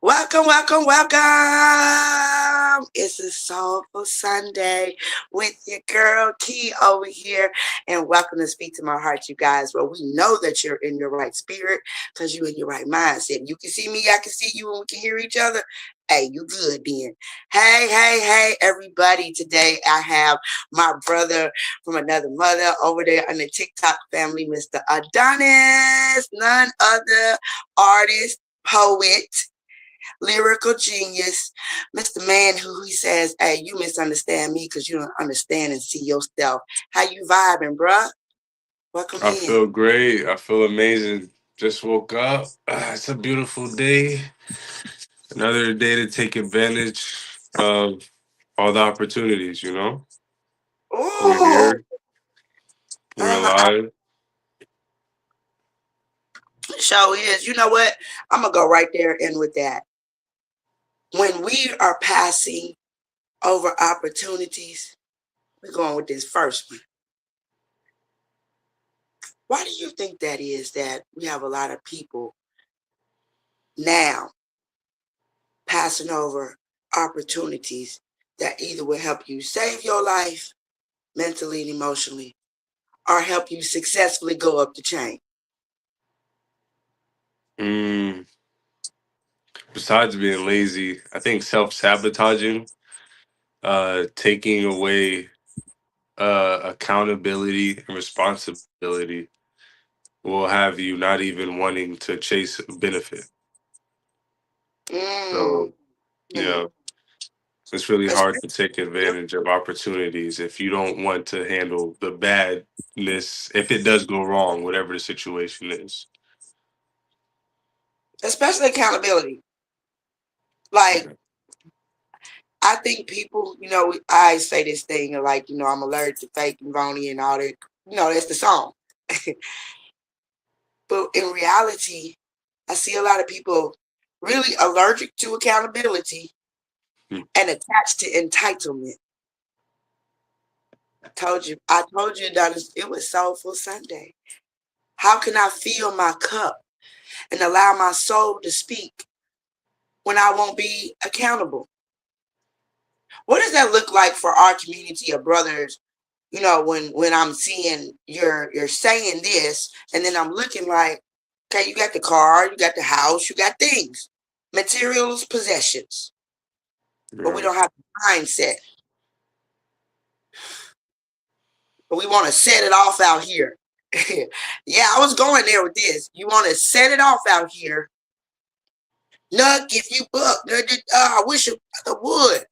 Welcome, welcome, welcome. It's a Soulful Sunday with your girl Key over here. And welcome to Speak to My Heart, you guys. Well, we know that you're in your right spirit because you're in your right mindset. You can see me, I can see you, and we can hear each other. Hey, you good then. Hey, everybody. Today I have my brother from another mother over there on the TikTok family, Mr. Adonis, none other artist, poet, lyrical genius, Mr. Man who he says, hey, you misunderstand me because you don't understand and see yourself. How you vibing, bruh? Welcome I in. feel great. I feel amazing. Just woke up. It's a beautiful day. Another day to take advantage of all the opportunities, We're Ooh, here. We're alive. show is. You know what? I'm going to go right there in with that. When we are passing over opportunities, we're going with this first one. Why do you think that is that we have a lot of people now passing over opportunities that either will help you save your life mentally and emotionally, or help you successfully go up the chain? Mm, Besides being lazy, I think self-sabotaging, taking away accountability and responsibility will have you not even wanting to chase benefit. Mm, So, mm. yeah. It's really That's hard to take advantage of opportunities if you don't want to handle the badness if it does go wrong, whatever the situation is. especially accountability. Like, Yeah. I think people, I say this thing like, I'm allergic to fake and phony and all that. That's the song. But in reality, I see a lot of people really allergic to accountability Hmm. and attached to entitlement. I told you that it was Soulful Sunday. How can I fill my cup and allow my soul to speak when I won't be accountable? What does that look like for our community of brothers? When I'm seeing you're saying this, and then I'm looking like, okay, you got the car, you got the house, you got things, materials, possessions, but we Yeah. don't have the mindset. But we want to set it off out here. Yeah, I was going there with this. You want to set it off out here. Nuck, if you buck, I wish it would.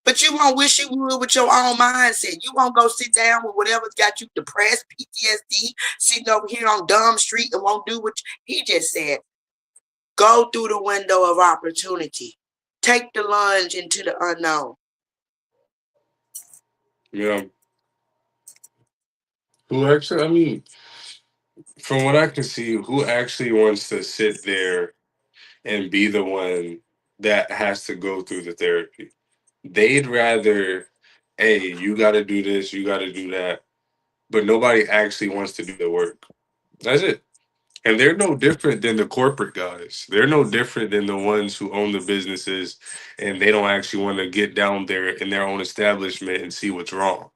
But you won't wish you would with your own mindset. You won't go sit down with whatever's got you depressed, PTSD, sitting over here on dumb street and won't do what he just said. Go through the window of opportunity. Take the lunge into the unknown. Yeah. Who actually, I mean, from what I can see, who actually wants to sit there and be the one that has to go through the therapy? They'd rather, hey, you got to do this, you got to do that, but nobody actually wants to do the work. That's it. And they're no different than the corporate guys. They're no different than the ones who own the businesses and they don't actually want to get down there in their own establishment and see what's wrong.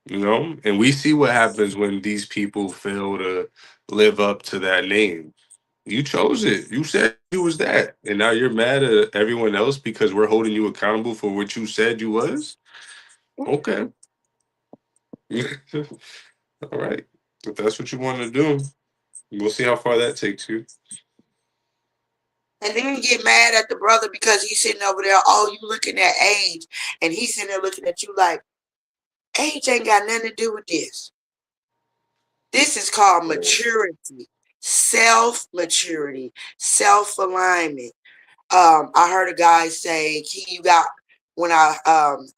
And we see what happens when these people fail to live up to that name. You chose it. You said you was that. And now you're mad at everyone else because we're holding you accountable for what you said you was? Okay. All right. If that's what you want to do, we'll see how far that takes you. And then you get mad at the brother because he's sitting over there, oh, you looking at age. And he's sitting there looking at you like, age ain't got nothing to do with this. This is called maturity, self-maturity, self-alignment. I heard a guy say, Key, you got, when I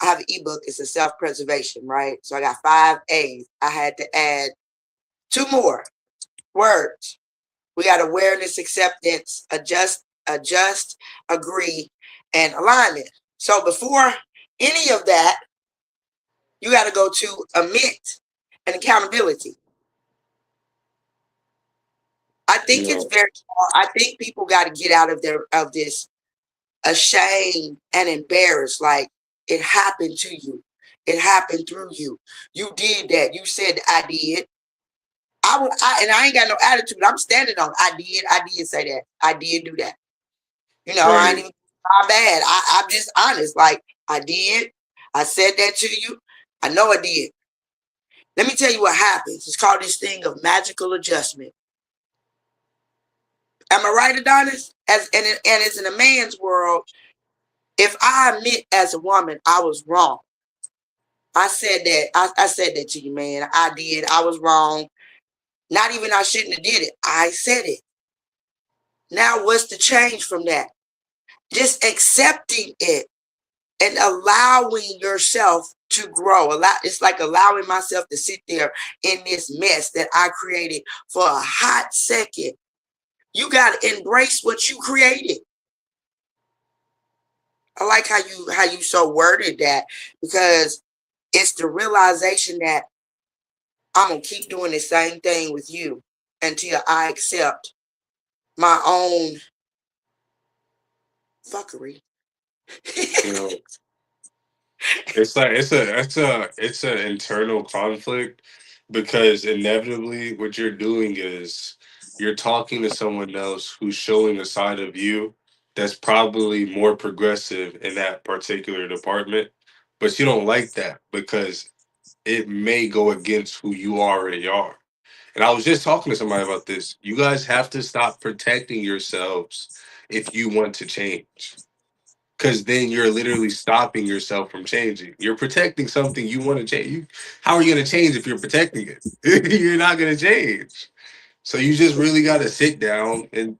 have an ebook, it's a self-preservation, right? So I got 5 A's. I had to add 2 more words. We got awareness, acceptance, adjust, agree, and alignment. So before any of that, you got to go to admit and accountability. I think it's No. very hard. I think people got to get out of this ashamed and embarrassed. Like, it happened to you. It happened through you. You did that. You said I did. And I ain't got no attitude. I'm standing on. I did say that. I did do that. You know, I ain't Right. even my bad. I'm just honest. Like, I did. I said that to you. I know I did. Let me tell you what happens. It's called this thing of magical adjustment. Am I right, Adonis? And it's in a man's world. If I admit as a woman I was wrong, I said that. I said that to you, man. I did. I was wrong. Not even I shouldn't have did it. I said it. Now, what's the change from that? Just accepting it and allowing yourself to grow. It's like allowing myself to sit there in this mess that I created for a hot second. You got to embrace what you created. I like how you so worded that, because it's the realization that I'm gonna keep doing the same thing with you until I accept my own fuckery. You know, it's an internal conflict, because inevitably what you're doing is you're talking to someone else who's showing a side of you that's probably more progressive in that particular department, but you don't like that because it may go against who you already are. And I was just talking to somebody about this. You guys have to stop protecting yourselves if you want to change. Because then you're literally stopping yourself from changing. You're protecting something you want to change. How are you going to change if you're protecting it? You're not going to change. So you just really got to sit down and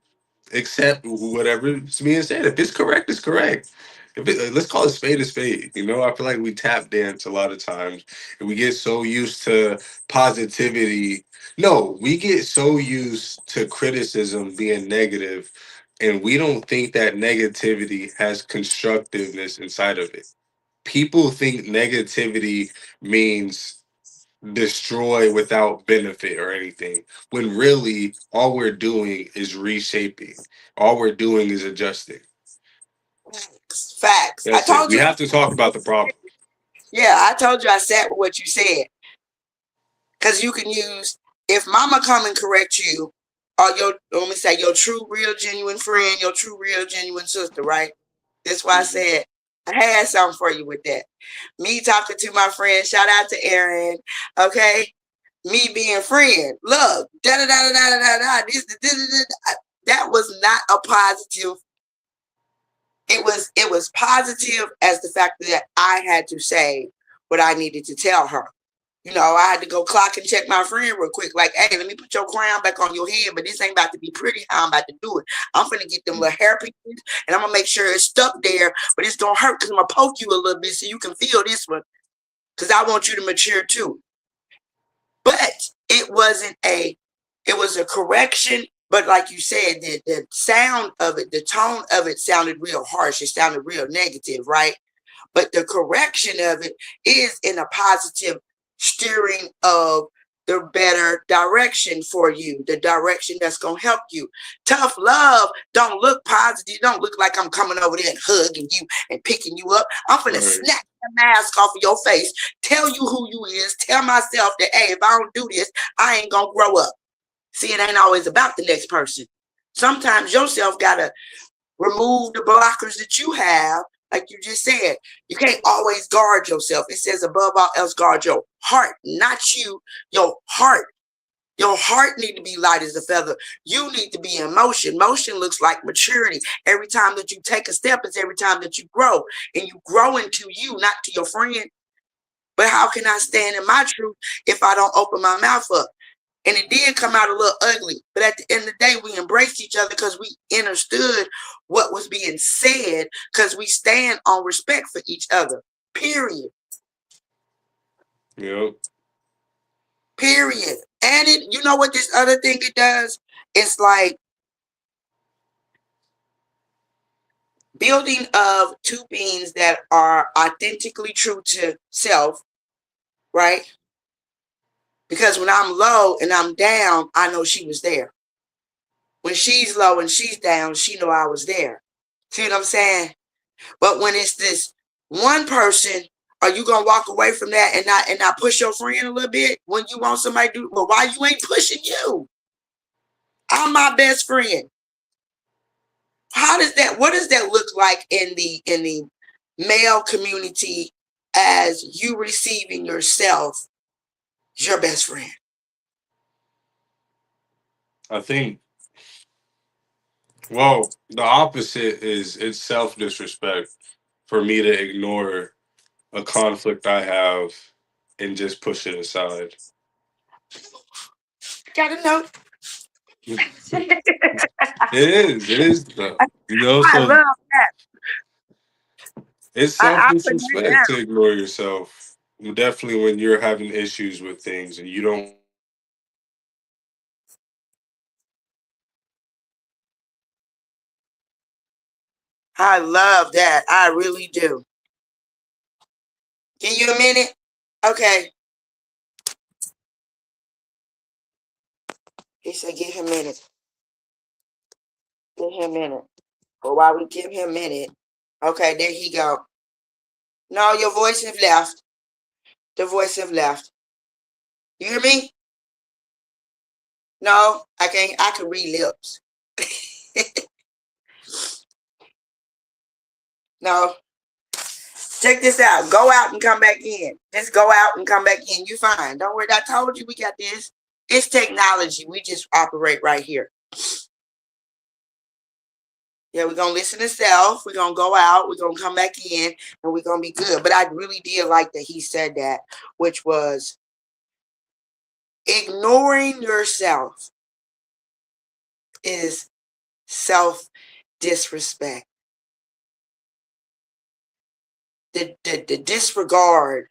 accept whatever's being said. If it's correct, it's correct. Let's call it spade a spade. You know, I feel like we tap dance a lot of times, and we get so used to positivity. No, we get so used to criticism being negative, and we don't think that negativity has constructiveness inside of it. People think negativity means destroy without benefit or anything, when really all we're doing is reshaping. All we're doing is adjusting. Facts. I That's it. told We you. have to talk about the problem. Yeah, I told you I sat with what you said. Because you can use, if mama come and correct you, or let me say, your true, real, genuine friend, your true, real, genuine sister, right? That's why I Mhm. said I had something for you with that. Me talking to my friend, shout out to Aaron, okay? Me being friend, look, da da da da da da da. That was not a positive. It was positive as the fact that I had to say what I needed to tell her. You know, I had to go clock and check my friend real quick. Like, hey, let me put your crown back on your head, but this ain't about to be pretty how I'm about to do it. I'm finna get them little hairpins, and I'm gonna make sure it's stuck there, but it's gonna hurt because I'm gonna poke you a little bit so you can feel this one. Because I want you to mature too. But it was a correction. But like you said, the sound of it, the tone of it sounded real harsh. It sounded real negative, right? But the correction of it is in a positive steering of the better direction for you, the direction that's going to help you. Tough love don't look positive. Don't look like I'm coming over there and hugging you and picking you up. I'm going to Right. snap the mask off of your face, tell you who you is, tell myself that, hey, if I don't do this, I ain't going to grow up. See, it ain't always about the next person. Sometimes yourself got to remove the blockers that you have. Like you just said, you can't always guard yourself. It says above all else, guard your heart, not you, your heart. Your heart need to be light as a feather. You need to be in motion. Motion looks like maturity. Every time that you take a step is every time that you grow. And you grow into you, not to your friend. But how can I stand in my truth if I don't open my mouth up? And it did come out a little ugly. But at the end of the day, we embraced each other because we understood what was being said, because we stand on respect for each other. Period. Yep. Period. And you know what this other thing it does? It's like building of two beings that are authentically true to self, right? Because when I'm low and I'm down, I know she was there. when she's low and she's down, she know I was there. See what I'm saying? But when it's this one person, are you gonna walk away from that and not push your friend a little bit when you want somebody to do? Well, why you ain't pushing you? I'm my best friend. How does that? What does that look like in the male community as you receiving yourself, your best friend? I think, well, the opposite is it's self disrespect for me to ignore a conflict I have and just push it aside. Got a note. It is though. You know, I so love that. it's self I put that disrespect down. to ignore yourself. Definitely when you're having issues with things and you don't. I love that. I really do. Give you a minute? Okay. He said, give him a minute. Give him a minute. But while we give him a minute, okay, there he go. No, your voice have left. The voice have left. You hear me? No, I can't. I can read lips. No. Check this out. Go out and come back in. Just go out and come back in. You fine. Don't worry. I told you we got this. It's technology. We just operate right here. Yeah, we're gonna listen to self. We're gonna go out. We're gonna come back in, and we're gonna be good. But I really did like that he said that, which was ignoring yourself is self disrespect. The disregard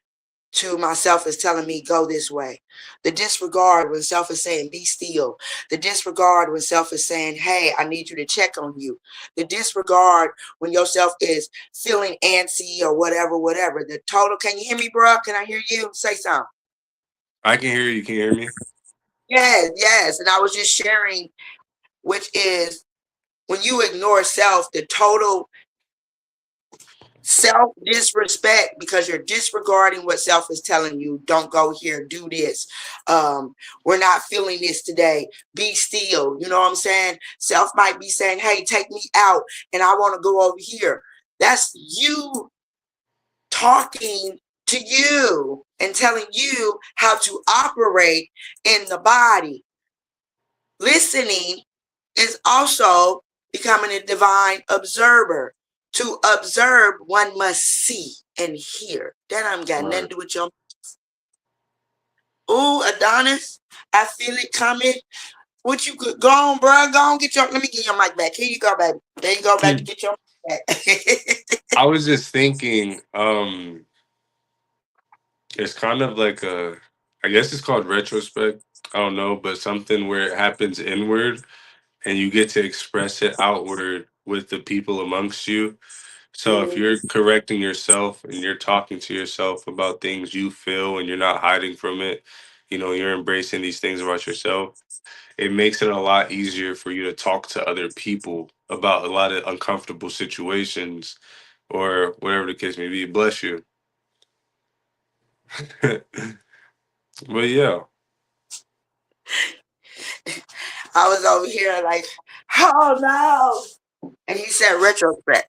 to myself is telling me go this way. The disregard when self is saying be still. The disregard when self is saying, hey, I need you to check on you. The disregard when yourself is feeling antsy or whatever. The total, can you hear me, bro? Can I hear you? Say something. I can hear you. You can hear me. Yes. And I was just sharing, which is when you ignore self, the total self disrespect because you're disregarding what self is telling you. Don't go here, do this. We're not feeling this today. Be still. You know what I'm saying? Self might be saying, hey, take me out and I want to go over here. That's you talking to you and telling you how to operate in the body. Listening is also becoming a divine observer. To observe, one must see and hear. That ain't got nothing to Right. do with your. Ooh, Adonis, I feel it coming. What you could go on, bro? Go on, get your. Let me get your mic back. Here you go, baby. There you go, baby. Get your mic back. I was just thinking, it's kind of like a, I guess it's called retrospect. I don't know, but something where it happens inward and you get to express it outward with the people amongst you. So if you're correcting yourself and you're talking to yourself about things you feel and you're not hiding from it, you know, you're embracing these things about yourself, it makes it a lot easier for you to talk to other people about a lot of uncomfortable situations or whatever the case may be. Bless you. But yeah. I was over here like, oh no. And he said retrospect.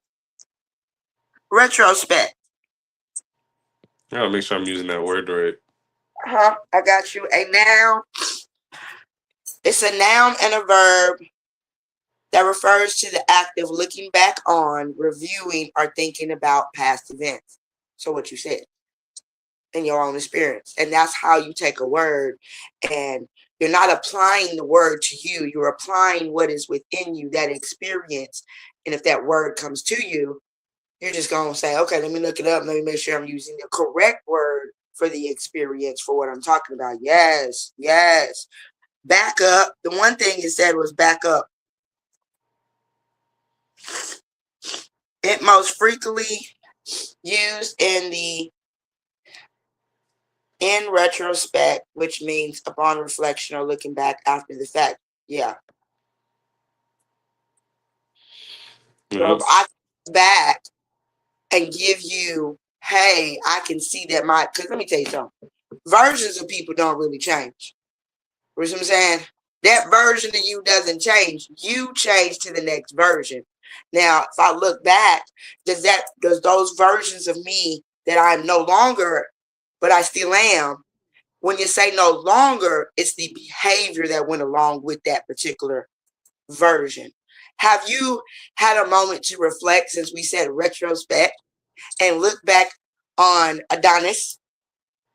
Retrospect. I gotta make sure I'm using that word right. I got you. A noun. It's a noun and a verb that refers to the act of looking back on, reviewing, or thinking about past events. So what you said in your own experience. And that's how you take a word and you're not applying the word to you. You're applying what is within you, that experience. And if that word comes to you, you're just going to say, okay, let me look it up. Let me make sure I'm using the correct word for the experience for what I'm talking about. Yes. Back up. The one thing it said was back up. It most frequently used in retrospect, which means upon reflection or looking back after the fact. Yeah. So if Yep. I come back and give you, hey, I can see that because let me tell you something, versions of people don't really change. You know what I'm saying? That version of you doesn't change. You change to the next version. Now, if I look back, does those versions of me that I'm no longer, but I still am, when you say no longer, it's the behavior that went along with that particular version. Have you had a moment to reflect, since we said retrospect, and look back on Adonis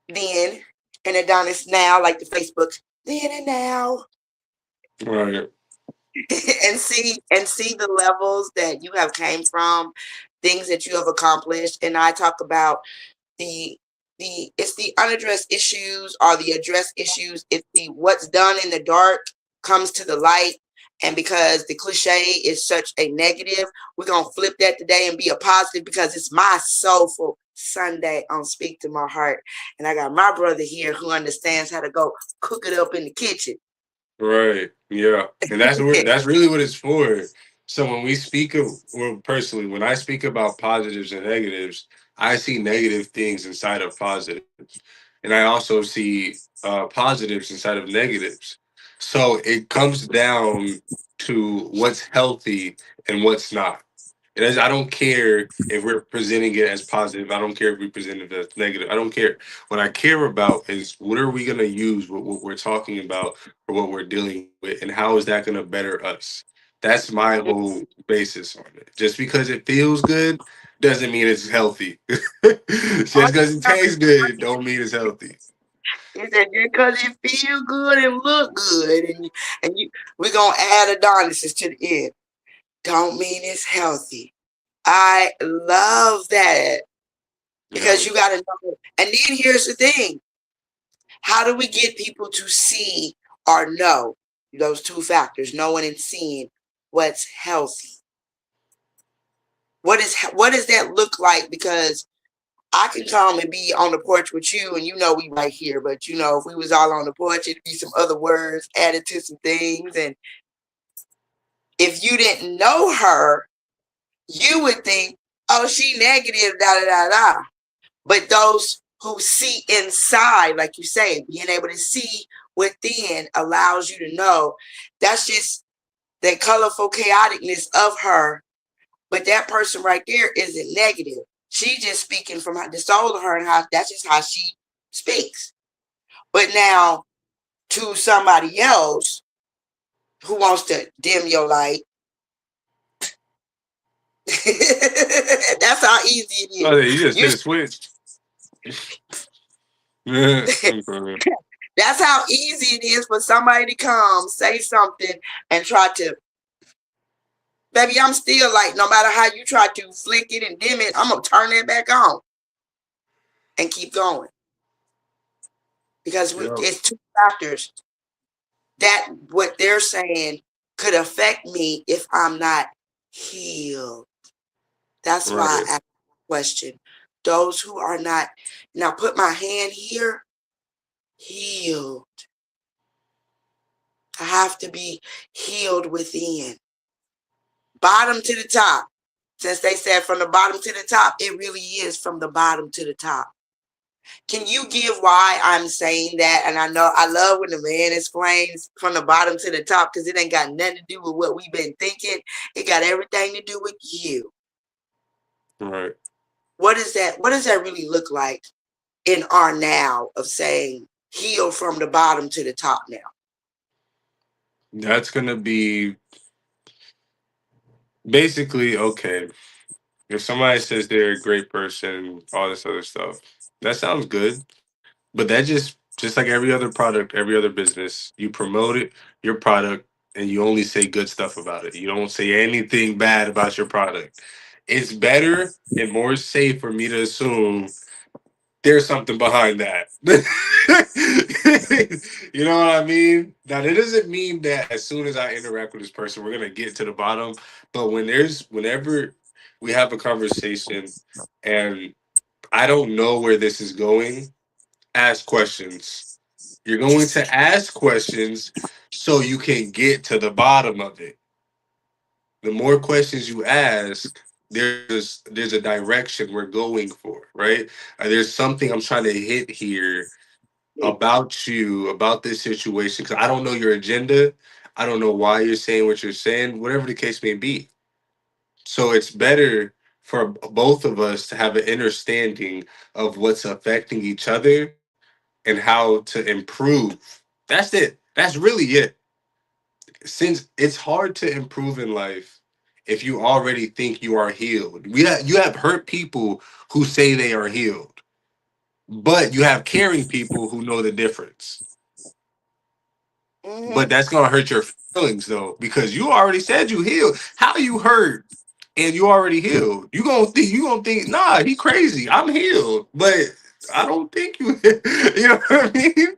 then and Adonis now, like the Facebook then and now, Right. and see the levels that you have came from, things that you have accomplished? And I talk about the it's the unaddressed issues or the addressed issues. It's the what's done in the dark comes to the light. And because the cliche is such a negative, we're gonna flip that today and be a positive, because it's my soulful Sunday on Speak to My Heart. And I got my brother here who understands how to go cook it up in the kitchen. Right. Yeah. And that's really what it's for. So when we speak of, well, personally, when I speak about positives and negatives, I see negative things inside of positives, and I also see positives inside of negatives. So it comes down to what's healthy and what's not. It is, I don't care if we're presenting it as positive. I don't care if we present it as negative. I don't care. What I care about is what are we going to use, what we're talking about, or what we're dealing with, and how is that going to better us? That's my whole basis on it. Just because it feels good doesn't mean it's healthy. Just because it tastes good don't mean it's healthy. He said, because it feel good and look good, and we're gonna add Adonises to the end. Don't mean it's healthy. I love that, Yeah. because you gotta know. And then here's the thing: how do we get people to see or know those two factors, knowing and seeing what's healthy? What does that look like? Because I can come and be on the porch with you, and we right here. But if we was all on the porch, it'd be some other words added to some things. And if you didn't know her, you would think, oh, she negative, da da da da. But those who see inside, like you say, being able to see within allows you to know that's just the colorful chaoticness of her. But that person right there isn't negative. She's just speaking from the soul of her, and how that's just how she speaks. But now, to somebody else who wants to dim your light, that's how easy Oh, it yeah, you just is. hit a switch. Yeah. That's how easy it is for somebody to come, say something, and try to, baby, I'm still like, no matter how you try to flick it and dim it, I'm going to turn it back on and keep going. Because Yeah. it's two factors that what they're saying could affect me if I'm not healed. That's why Right. I ask the question. Those who are not, now put my hand here, healed. I have to be healed within. Bottom to the top. Since they said from the bottom to the top, it really is from the bottom to the top. Can you give why I'm saying that? And I know I love when the man explains from the bottom to the top, because it ain't got nothing to do with what we've been thinking. It got everything to do with you. Right. What is that? What does that really look like in our now of saying heal from the bottom to the top now? That's gonna be basically okay. If somebody says they're a great person, all this other stuff, that sounds good. But that just like every other product, every other business, you promote it, your product, and you only say good stuff about it. You don't say anything bad about your product. It's better and more safe for me to assume there's something behind that. You know what I mean? Now that doesn't mean that as soon as I interact with this person, we're gonna get to the bottom. But whenever we have a conversation and I don't know where this is going, ask questions. You're going to ask questions so you can get to the bottom of it. The more questions you ask, there's a direction we're going for, right? There's something I'm trying to hit here about you, about this situation, because I don't know your agenda. I don't know why you're saying what you're saying, whatever the case may be. So it's better for both of us to have an understanding of what's affecting each other and how to improve. That's it. That's really it. Since it's hard to improve in life if you already think you are healed. You have hurt people who say they are healed, but you have caring people who know the difference. Mm-hmm. But that's gonna hurt your feelings though, because you already said you healed. How you hurt and you already healed? You gonna think, nah, he crazy. I'm healed, but I don't think you. You know what I mean?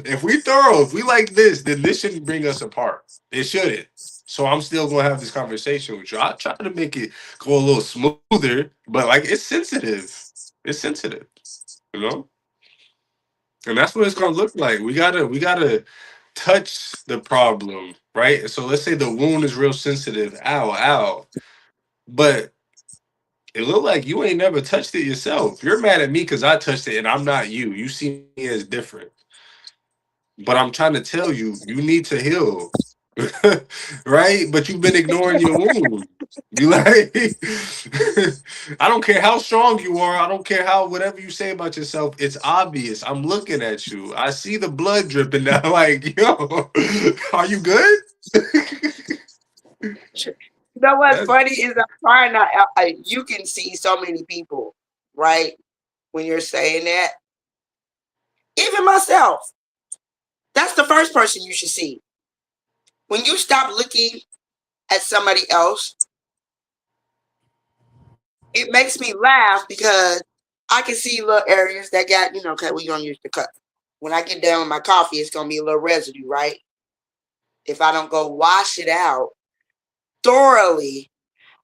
If we thorough, if we like this, then this shouldn't bring us apart. It shouldn't. So I'm still gonna have this conversation with you. I try to make it go a little smoother, but like it's sensitive. It's sensitive, you know. And that's what it's gonna look like. We gotta touch the problem, right? So let's say the wound is real sensitive. Ow, ow. But it looked like you ain't never touched it yourself. You're mad at me because I touched it and I'm not you. You see me as different. But I'm trying to tell you, you need to heal. Right? But you've been ignoring your wound. You like I don't care how strong you are, I don't care how whatever you say about yourself, it's obvious. I'm looking at you. I see the blood dripping down like, yo, are you good? You know what's That's funny is I'm trying not. You can see so many people, right? When you're saying that, even myself, that's the first person you should see. When you stop looking at somebody else, it makes me laugh because I can see little areas that got, okay, we're gonna use the cut. When I get done with my coffee, it's gonna be a little residue, right? If I don't go wash it out thoroughly,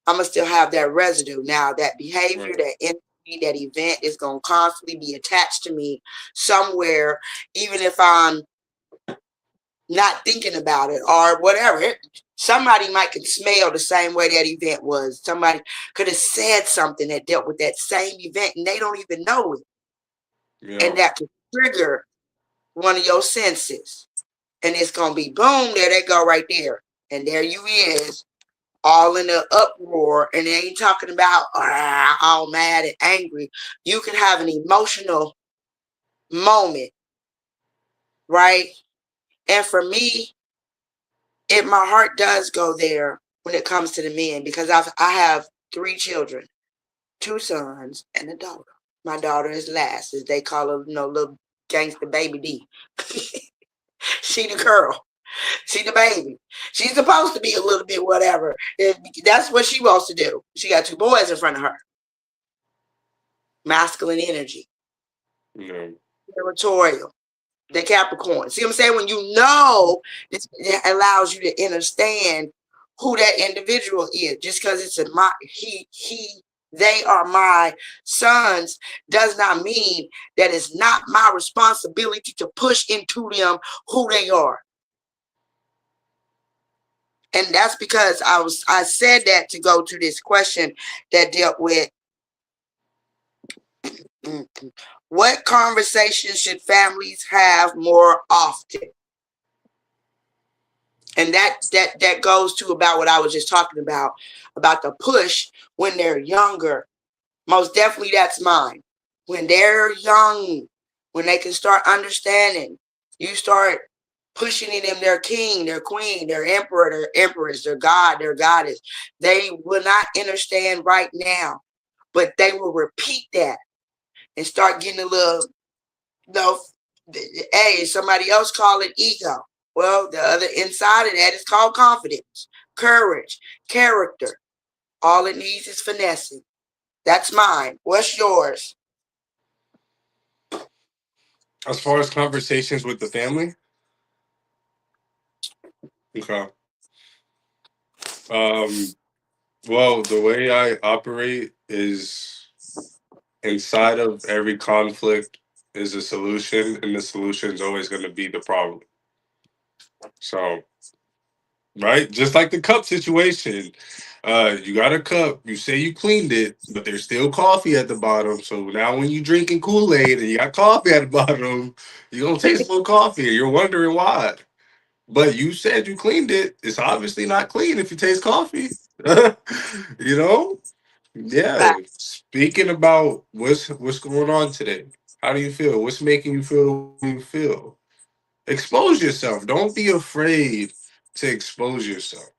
I'm gonna still have that residue. Now that behavior, right. that energy, that event is gonna constantly be attached to me somewhere, even if I'm not thinking about it or whatever. Somebody might could smell the same way that event was. Somebody could have said something that dealt with that same event and they don't even know it. Yeah. And that could trigger one of your senses. And it's gonna be boom, there they go right there. And there you is, all in the uproar, and they ain't talking about all mad and angry. You can have an emotional moment, right? And for me, my heart does go there when it comes to the men because I have 3 children, 2 sons and a daughter. My daughter is last, as they call her, little gangster baby D. She the girl. She the baby. She's supposed to be a little bit whatever. That's what she wants to do. She got 2 boys in front of her. Masculine energy, Yeah. territorial, the Capricorn. See what I'm saying? When you know, it allows you to understand who that individual is. Just because it's they are my sons does not mean that it's not my responsibility to push into them who they are. And that's because I said that to go to this question that dealt with what conversations should families have more often? And that goes to about what I was just talking about the push when they're younger. Most definitely that's mine. When they're young, when they can start understanding, you start pushing in them their king, their queen, their emperor, their empress, their god, their goddess. They will not understand right now, but they will repeat that and start getting a little, no, hey, somebody else call it ego. Well, the other inside of that is called confidence, courage, character. All it needs is finessing. That's mine. What's yours? As far as conversations with the family, okay. Um, well, the way I operate is inside of every conflict is a solution, and the solution is always going to be the problem. So right? Just like the cup situation. You got a cup, you say you cleaned it, but there's still coffee at the bottom. So now when you drinking Kool-Aid and you got coffee at the bottom, you're gonna taste a little coffee and you're wondering why. But you said you cleaned it. It's obviously not clean if you taste coffee. You know? Yeah. Speaking about what's going on today, how do you feel? What's making you feel the way you feel? Expose yourself. Don't be afraid to expose yourself.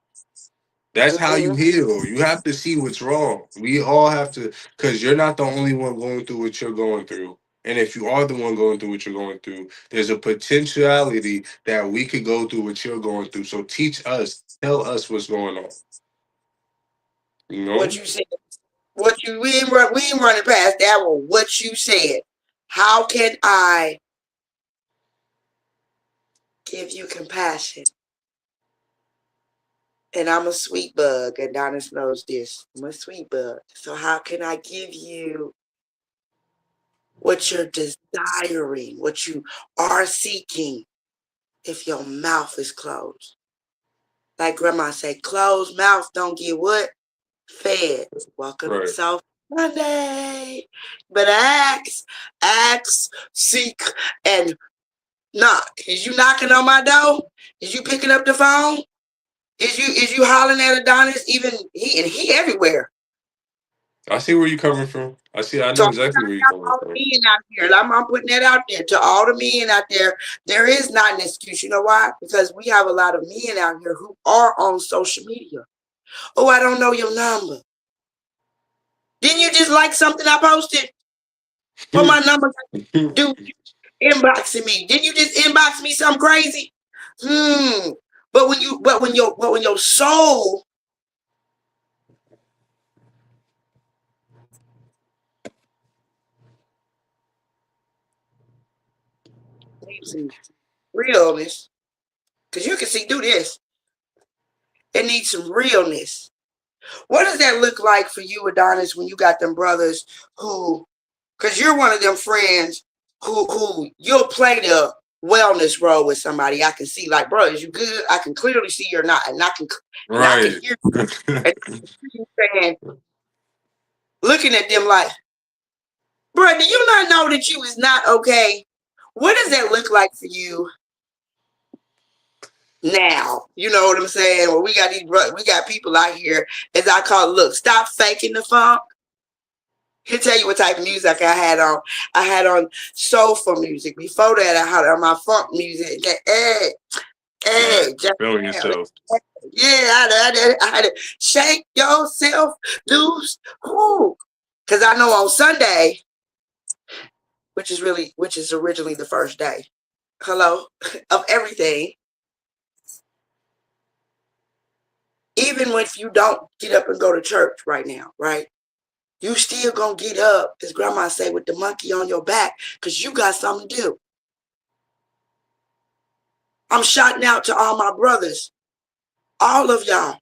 That's how you Mhm. heal. You have to see what's wrong. We all have to, because you're not the only one going through what you're going through. And if you are the one going through what you're going through, there's a potentiality that we could go through what you're going through. So teach us, tell us what's going on. You What know? you said. What you we ain't running past that one. What you said. How can I give you compassion? And I'm a sweet bug, and Donna knows this. I'm a sweet bug. So how can I give you what you're desiring, what you are seeking, if your mouth is closed? Like grandma say, closed mouth don't get what? Fed. Welcome to Right. South Monday. But ask, seek, and knock. Is you knocking on my door? Is you picking up the phone? Is you hollering at Adonis? Even he everywhere. I see where you're coming from. I So know exactly where you're coming all the from. men out here, I'm putting that out there to all the men out there. There is not an excuse. You know why? Because we have a lot of men out here who are on social media. Oh, I don't know your number. Didn't you just like something I posted? Put my number, dude, inboxing me. Didn't you just inbox me something crazy? Hmm. But when your soul needs some realness, because you can see through this, it needs some realness. What does that look like for you, Adonis, when you got them brothers who, because you're one of them friends who you'll play the wellness role with somebody. I can see, like, bro, is you good? I can clearly see you're not, and I can Right. hear you saying, looking at them like, bro, do you not know that you is not okay? What does that look like for you now? You know what I'm saying? Well, we got people out here, as I call it, look, stop faking the funk. He'll tell you what type of music I had on. I had on soulful music. Before that, I had on my funk music. Hey, Right. hey, just Feeling yourself. yeah, I had to shake yourself loose. Because I know on Sunday, which is originally the first day, hello, of everything, even if you don't get up and go to church right now, right? You still gonna get up, as grandma say, with the monkey on your back, because you got something to do. I'm shouting out to all my brothers, all of y'all.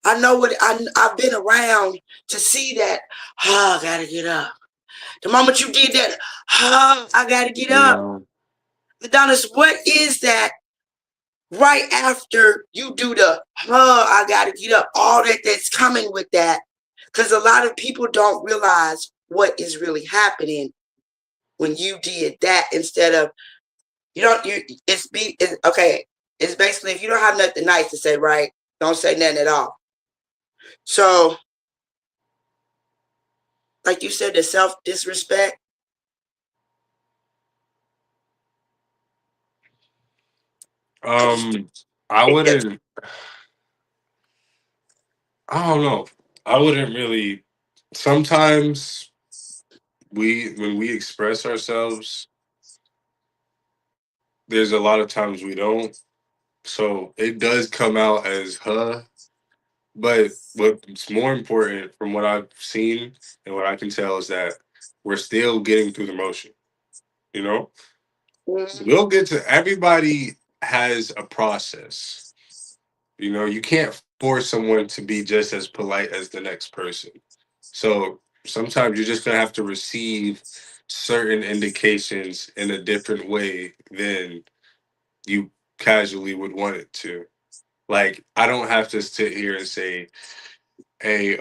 I know what I've been around to see that. Oh, I gotta get up. The moment you did that, oh, I gotta get up. Yeah. Adonis, what is that right after you do the, oh, I gotta get up? All that's coming with that. Because a lot of people don't realize what is really happening when you did that instead of, okay. It's basically, if you don't have nothing nice to say, right, don't say nothing at all. So, like you said, the self disrespect. Um, I wouldn't. I don't know. I wouldn't really. Sometimes when we express ourselves, there's a lot of times we don't. So it does come out as huh. But what's more important from what I've seen and what I can tell is that we're still getting through the motion. You know, we'll get to everybody has a process. You know, you can't force someone to be just as polite as the next person. So sometimes you're just gonna have to receive certain indications in a different way than you casually would want it to. Like I don't have to sit here and say, hey,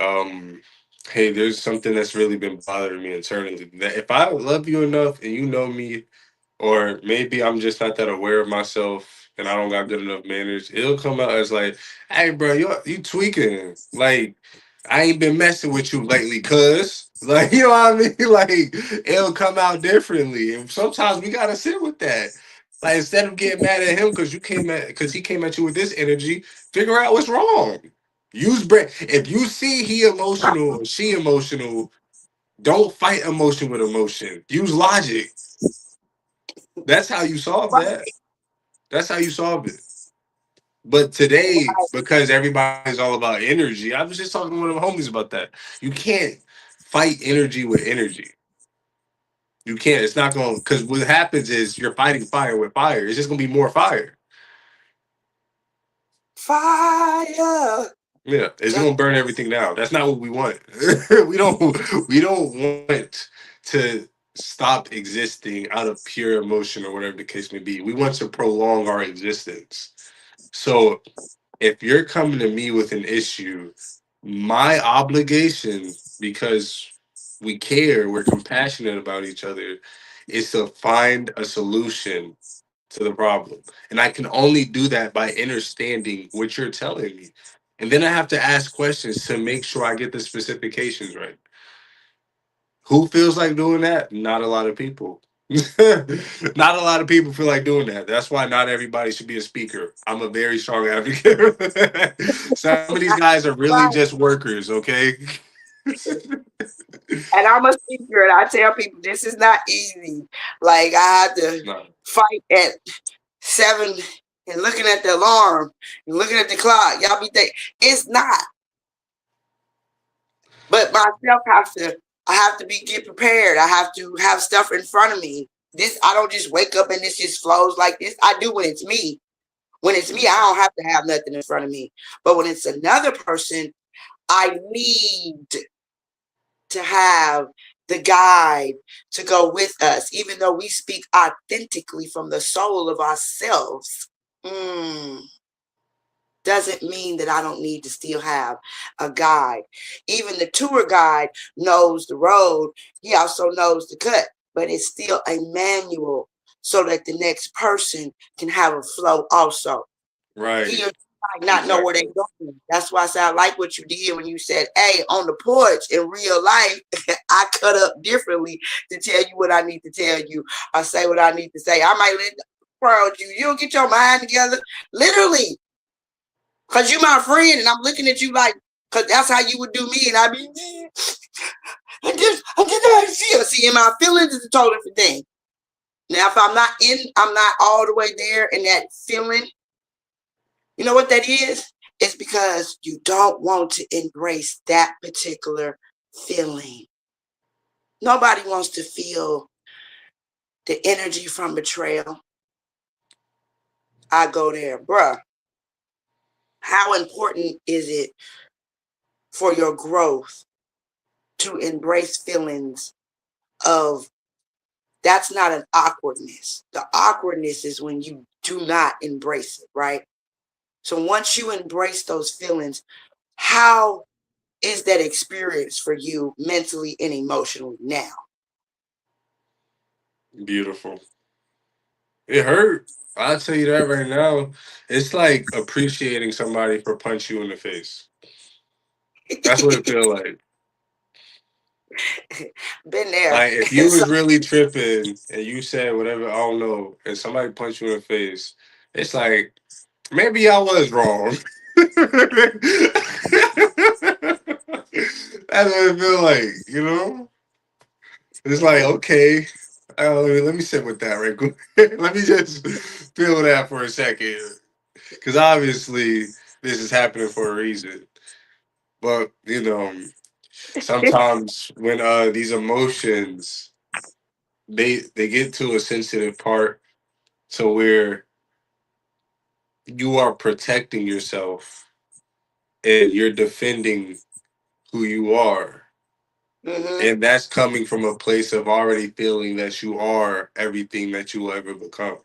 hey, there's something that's really been bothering me internally. That if I love you enough and you know me, or maybe I'm just not that aware of myself and I don't got good enough manners, it'll come out as like, hey bro, you tweaking. Like I ain't been messing with you lately, cuz. Like, you know what I mean? Like it'll come out differently. And sometimes we gotta sit with that. Like instead of getting mad at him because he came at you with this energy, figure out what's wrong. Use brain. If you see he emotional or she emotional, don't fight emotion with emotion. Use logic. That's how you solve that. That's how you solve it. But today, because everybody's all about energy, I was just talking to one of my homies about that. You can't fight energy with energy. You can't. It's not going because what happens is you're fighting fire with fire. It's just gonna be more fire. Fire. Yeah, it's Just gonna burn everything down. That's not what we want. we don't want to stop existing out of pure emotion or whatever the case may be. We want to prolong our existence. So if you're coming to me with an issue, my obligation, because we care, we're compassionate about each other, is to find a solution to the problem. And I can only do that by understanding what you're telling me. And then I have to ask questions to make sure I get the specifications right. Who feels like doing that? Not a lot of people. Not a lot of people feel like doing that. That's why not everybody should be a speaker. I'm a very strong advocate. Some of these guys are really right. just workers, okay? And I'm a speaker, and I tell people this is not easy. Like I had to No. fight at 7 and looking at the alarm and looking at the clock. Y'all be thinking it's not. But myself have to. I have to be get prepared. I have to have stuff in front of me. This I don't just wake up and this just flows like this. I do when it's me. When it's me, I don't have to have nothing in front of me. But when it's another person, I need to have the guide to go with us, even though we speak authentically from the soul of ourselves. Mm, doesn't mean that I don't need to still have a guide. Even the tour guide knows the road. He also knows the cut, but it's still a manual so that the next person can have a flow also. He Right. or she might not know where they're Exactly. going. That's why I said I like what you did when you said, hey, on the porch in real life, I cut up differently to tell you what I need to tell you. I say what I need to say. I might let the world you. You don't get your mind together. Literally. Because you my friend and I'm looking at you like, because that's how you would do me. And I be, I just see, in my feelings is a totally different thing. Now, if I'm not all the way there in that feeling, you know what that is? It's because you don't want to embrace that particular feeling. Nobody wants to feel the energy from betrayal. I go there, bruh. How important is it for your growth to embrace feelings of that's not an awkwardness. The awkwardness is when you do not embrace it, right? So once you embrace those feelings, how is that experience for you mentally and emotionally now? Beautiful. It hurt. I'll tell you that right now. It's like appreciating somebody for punch you in the face. That's what it feel like. Been there. Like if you So, was really tripping and you said whatever, I don't know, and somebody punched you in the face, it's like maybe I was wrong. That's what it feel like, you know? It's like, okay, let me sit with that right quick. Let me just feel that for a second. Because obviously this is happening for a reason. But, sometimes when these emotions they get to a sensitive part to where you are protecting yourself and you're defending who you are. mhm, And that's coming from a place of already feeling that you are everything that you will ever become.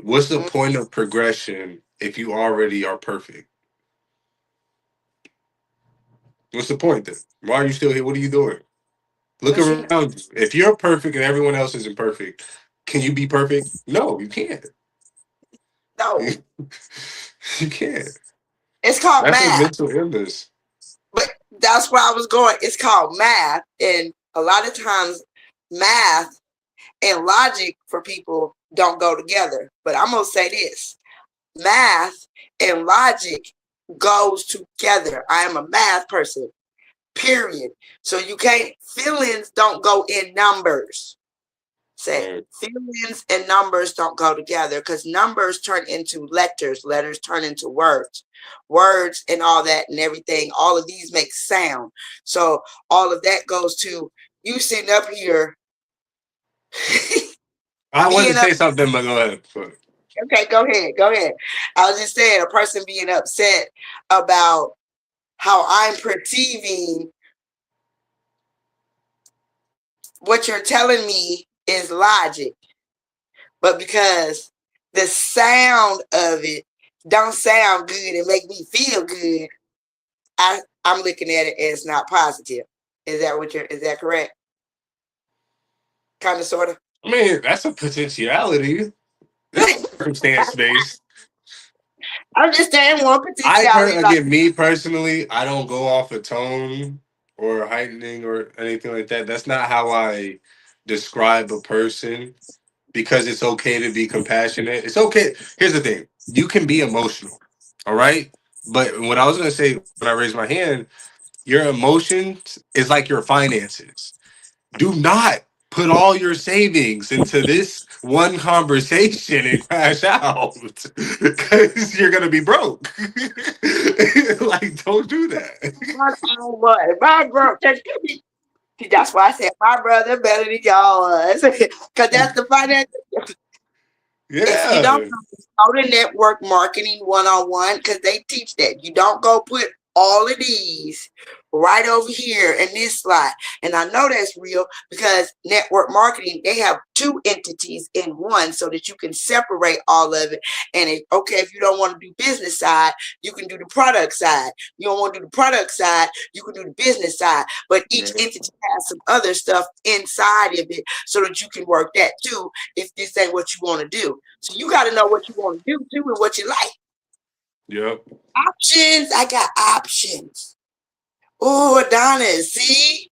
What's the mhm, point of progression if you already are perfect? What's the point then? Why are you still here? What are you doing? Look Cause you around you. If you're perfect and everyone else isn't perfect, can you be perfect? No, you can't. know, You can't. it's called That's a math. mental illness. But that's where I was going. It's called math. And a lot of times math and logic for people don't go together. But I'm gonna say this: math and logic goes together. I am a math person, period. So you can't, feelings don't go in numbers. Say Right. feelings and numbers don't go together because numbers turn into letters, letters turn into words, words and all that and everything. All of these make sound. So all of that goes to you sitting up here I wanted to being up. say something, but go ahead. Okay, go ahead, go ahead. I was just saying a person being upset about how I'm perceiving what you're telling me is logic, but because the sound of it don't sound good and make me feel good, I'm looking at it as not positive. Is that correct? Kind of, sort of. I mean, that's a potentiality. It's circumstance based. I'm just saying one potentiality. Like, Again, me personally, I don't go off a tone or heightening or anything like that. That's not how I describe a person because it's okay to be compassionate. It's okay. Here's the thing: you can be emotional, all right. But what I was gonna say when I raised my hand, your emotions is like your finances. Do not put all your savings into this one conversation and crash out because you're gonna be broke. Like, don't do that. my bro, that's why I said my brother better than y'all was, because that's the financial. If you don't Yeah. go to network marketing 101, because they teach that. You don't go put all of these right over here in this slide. And I know that's real because network marketing, they have two entities in one so that you can separate all of it. And if you don't want to do business side, you can do the product side. You don't want to do the product side, you can do the business side. But each Right. entity has some other stuff inside of it so that you can work that too if this ain't what you want to do. So you got to know what you want to do too and what you like. Yep. Options. I got options. Oh, Adonis. See?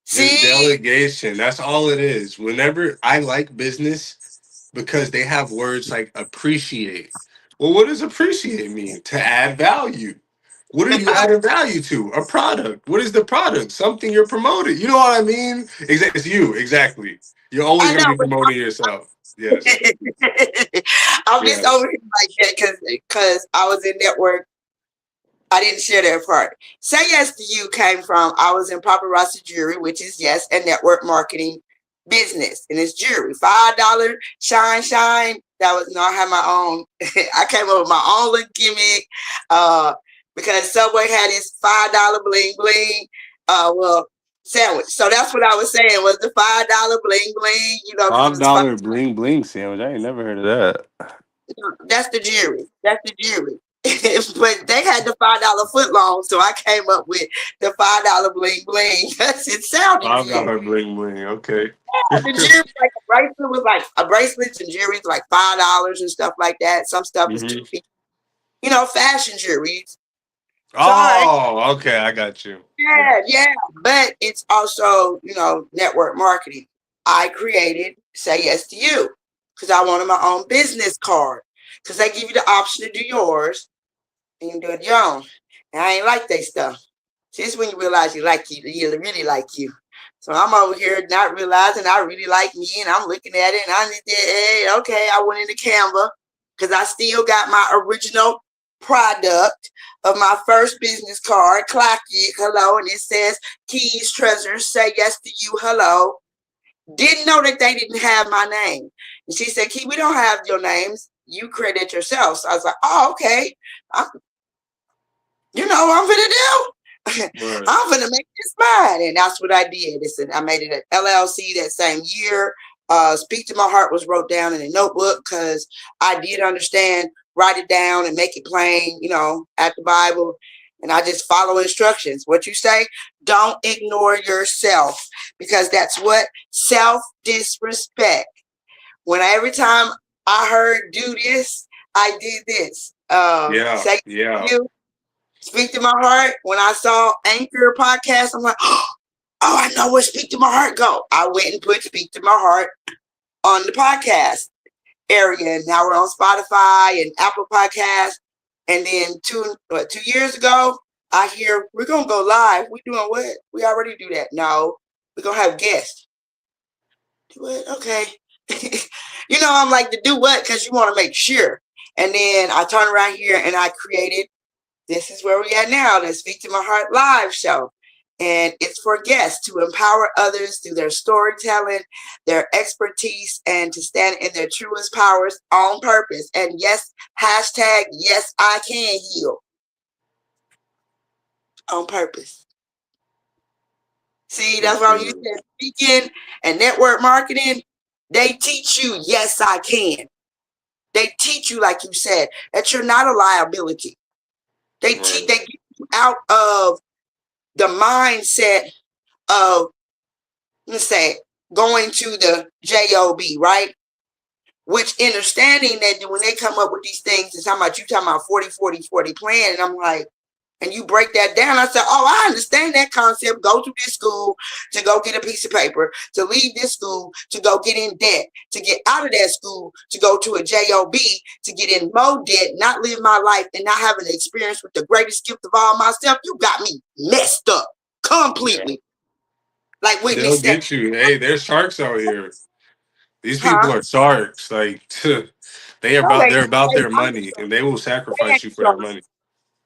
It's See? delegation. That's all it is. Whenever I like business because they have words like appreciate. Well, what does appreciate mean? To add value. What are you adding value to? A product. What is the product? Something you're promoting. You know what I mean? It's you, exactly. You're always I going to know, be but promoting yourself. Yes. I'm just over Yes. here like that because I was in network. I didn't share that part. Say Yes to You came from, I was in paparazzi jewelry, which is yes, and network marketing business. And it's jewelry. $5 shine. That was no, I had my own. I came up with my own little gimmick. Because Subway had its $5 bling bling. Sandwich. So that's what I was saying was the $5 bling bling, because it Five was five. dollar bling bling sandwich. I ain't never heard of that. That's the jury. That's the jury. But they had the $5 foot long, so I came up with the $5 bling bling. It sounded good. $5 bling bling. Okay. The jury, like a bracelet was like a bracelets and jewelry like $5 and stuff like that. Some stuff is Hmm. $250. Fashion jewelry. So all right, Oh, okay. I got you. Yeah. yeah. But it's also, network marketing. I created Say Yes to You because I wanted my own business card. Because they give you the option to do yours and you do it your own. And I ain't like that stuff. See, this is when you realize you really like you. So I'm over here not realizing I really like me, and I'm looking at it, and I need hey, okay, I went into Canva because I still got my original product of my first business card, clock it, hello, and it says Keys Treasures, Say Yes to You, hello. Didn't know that they didn't have my name. And she said, Key, we don't have your names. You credit yourself. So I was like, oh, okay. I'm gonna do. Right. I'm gonna make this mine, and that's what I did. I made it an LLC that same year. Speak to My Heart was wrote down in a notebook because I did understand write it down and make it plain, at the Bible. And I just follow instructions. What you say, don't ignore yourself, because that's what self-disrespect. When every time I heard do this, I did this. Yeah, Say yeah. you, speak to my heart. When I saw Anchor podcast, I'm like, oh, I know where Speak to My Heart go. I went and put Speak to My Heart on the podcast area, and now we're on Spotify and Apple Podcasts. And then 2 years ago, I hear we're gonna go live. We doing what? We already do that. No, we're gonna have guests. Do what? Okay. I'm like, to do what? Because you want to make sure. And then I turn around here and I created, this is where we at now, the Speak to My Heart live show. And it's for guests to empower others through their storytelling, their expertise, and to stand in their truest powers on purpose. And yes, hashtag, yes, I can heal on purpose. See, that's why you said speaking and network marketing, they teach you, yes, I can. They teach you, like you said, that you're not a liability. They get you out of the mindset of, let's say, going to the job, right? Which understanding that when they come up with these things, it's talking about 40-40-40 plan. And I'm like, and you break that down. I said, oh, I understand that concept. Go to this school to go get a piece of paper, to leave this school, to go get in debt, to get out of that school, to go to a job, to get in more debt, not live my life, and not have an experience with the greatest gift of all myself. You got me messed up completely. Yeah. Like Whitney They'll said. get you. Hey, there's sharks out here. These people Huh? are sharks. Like they're about their money, and they will sacrifice you for their money.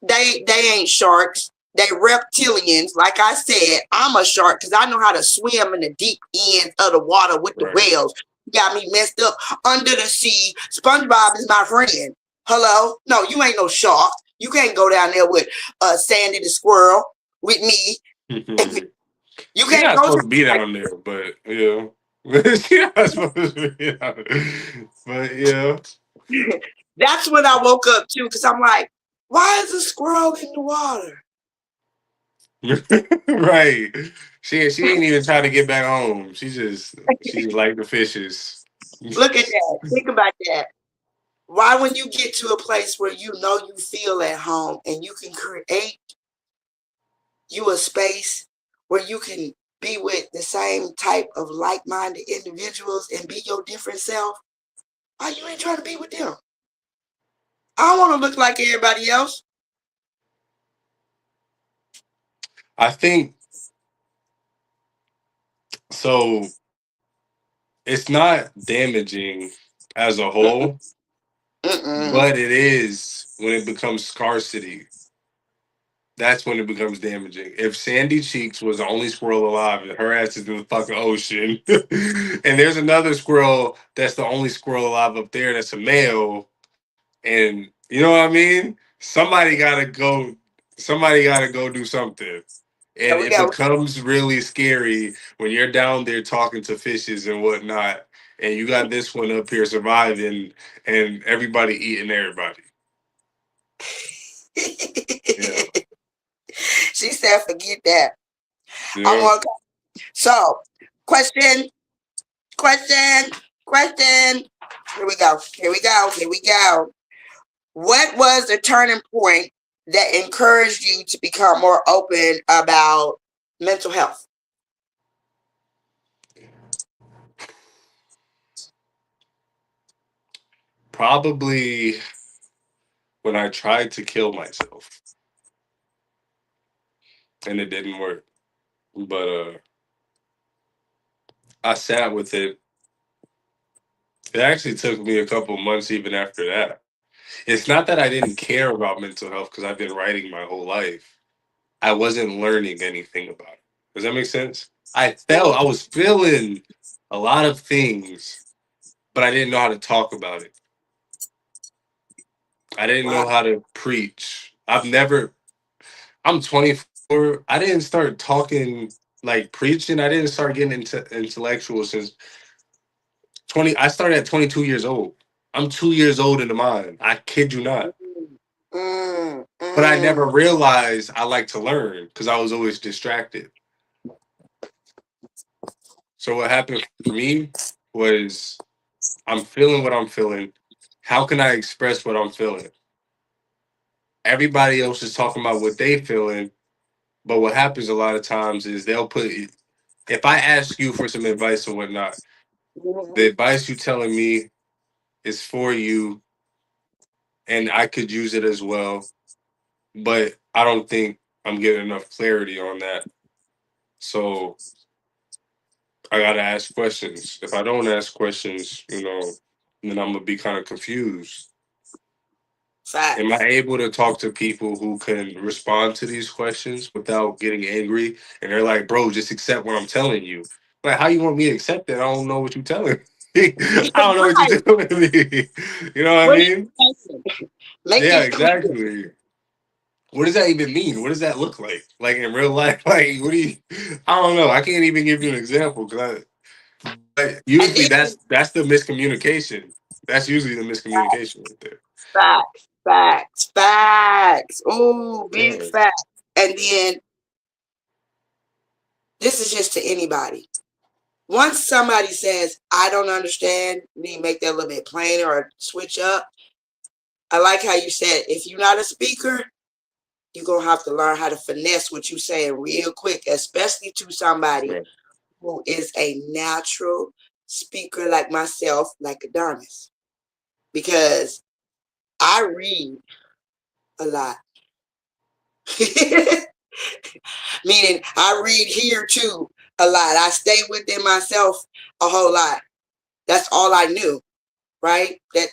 They ain't sharks. They reptilians. Like I said, I'm a shark because I know how to swim in the deep ends of the water with the whales. You got me messed up under the sea. SpongeBob is my friend. Hello? No, you ain't no shark. You can't go down there with Sandy the squirrel with me. You She's can't not go supposed to be down there, but yeah. She's not supposed to be down there. But yeah. That's when I woke up too, because I'm like, why is a squirrel in the water? Right. She ain't even trying to get back home. She just like the fishes. Look at that. Think about that. Why, when you get to a place where you feel at home and you can create you a space where you can be with the same type of like-minded individuals and be your different self, why you ain't trying to be with them? I don't want to look like everybody else. I think so. It's not damaging as a whole, but it is when it becomes scarcity. That's when it becomes damaging. If Sandy Cheeks was the only squirrel alive and her ass is in the fucking ocean, and there's another squirrel that's the only squirrel alive up there that's a male, and you know what I mean? Somebody gotta go do something. And it becomes really scary when you're down there talking to fishes and whatnot, and you got this one up here surviving and everybody eating everybody. Yeah. She said, forget that. Yeah. So, question. Here we go. What was the turning point that encouraged you to become more open about mental health? Probably when I tried to kill myself. And it didn't work. But I sat with it. It actually took me a couple months even after that. It's not that I didn't care about mental health because I've been writing my whole life. I wasn't learning anything about it. Does that make sense? I was feeling a lot of things, but I didn't know how to talk about it. I didn't know how to preach. I'm 24. I didn't start talking like preaching. I didn't start getting into intellectual since I started at 22 years old. I'm 2 years old in the mind. I kid you not. Mm, But I never mm. realized I like to learn because I was always distracted. So what happened for me was I'm feeling what I'm feeling. How can I express what I'm feeling? Everybody else is talking about what they feeling, but what happens a lot of times is they'll put. If I ask you for some advice or whatnot, the advice you telling me is for you, and I could use it as well. But I don't think I'm getting enough clarity on that. So I gotta ask questions. If I don't ask questions, then I'm gonna be kind of confused. Am I Facts. able to talk to people who can respond to these questions without getting angry? And they're like, bro, just accept what I'm telling you. Like, how you want me to accept it? I don't know what you're telling me. I don't know what Right. you're telling me. You know what I What are mean? you thinking? Make Yeah, it clear. exactly. What does that even mean? What does that look like? Like in real life? Like, what do you? I don't know. I can't even give you an example because but And usually then that's the miscommunication. That's usually the miscommunication right there. facts, facts, facts. Oh, big Yeah. facts. And then this is just to anybody. Once somebody says, I don't understand, you need to make that a little bit plainer or switch up. I like how you said, if you're not a speaker, you're going to have to learn how to finesse what you're saying real quick, especially to somebody Right. who is a natural speaker like myself, like Adonis. Because I read a lot. Meaning I read here too a lot. I stay within myself a whole lot. That's all I knew, right? That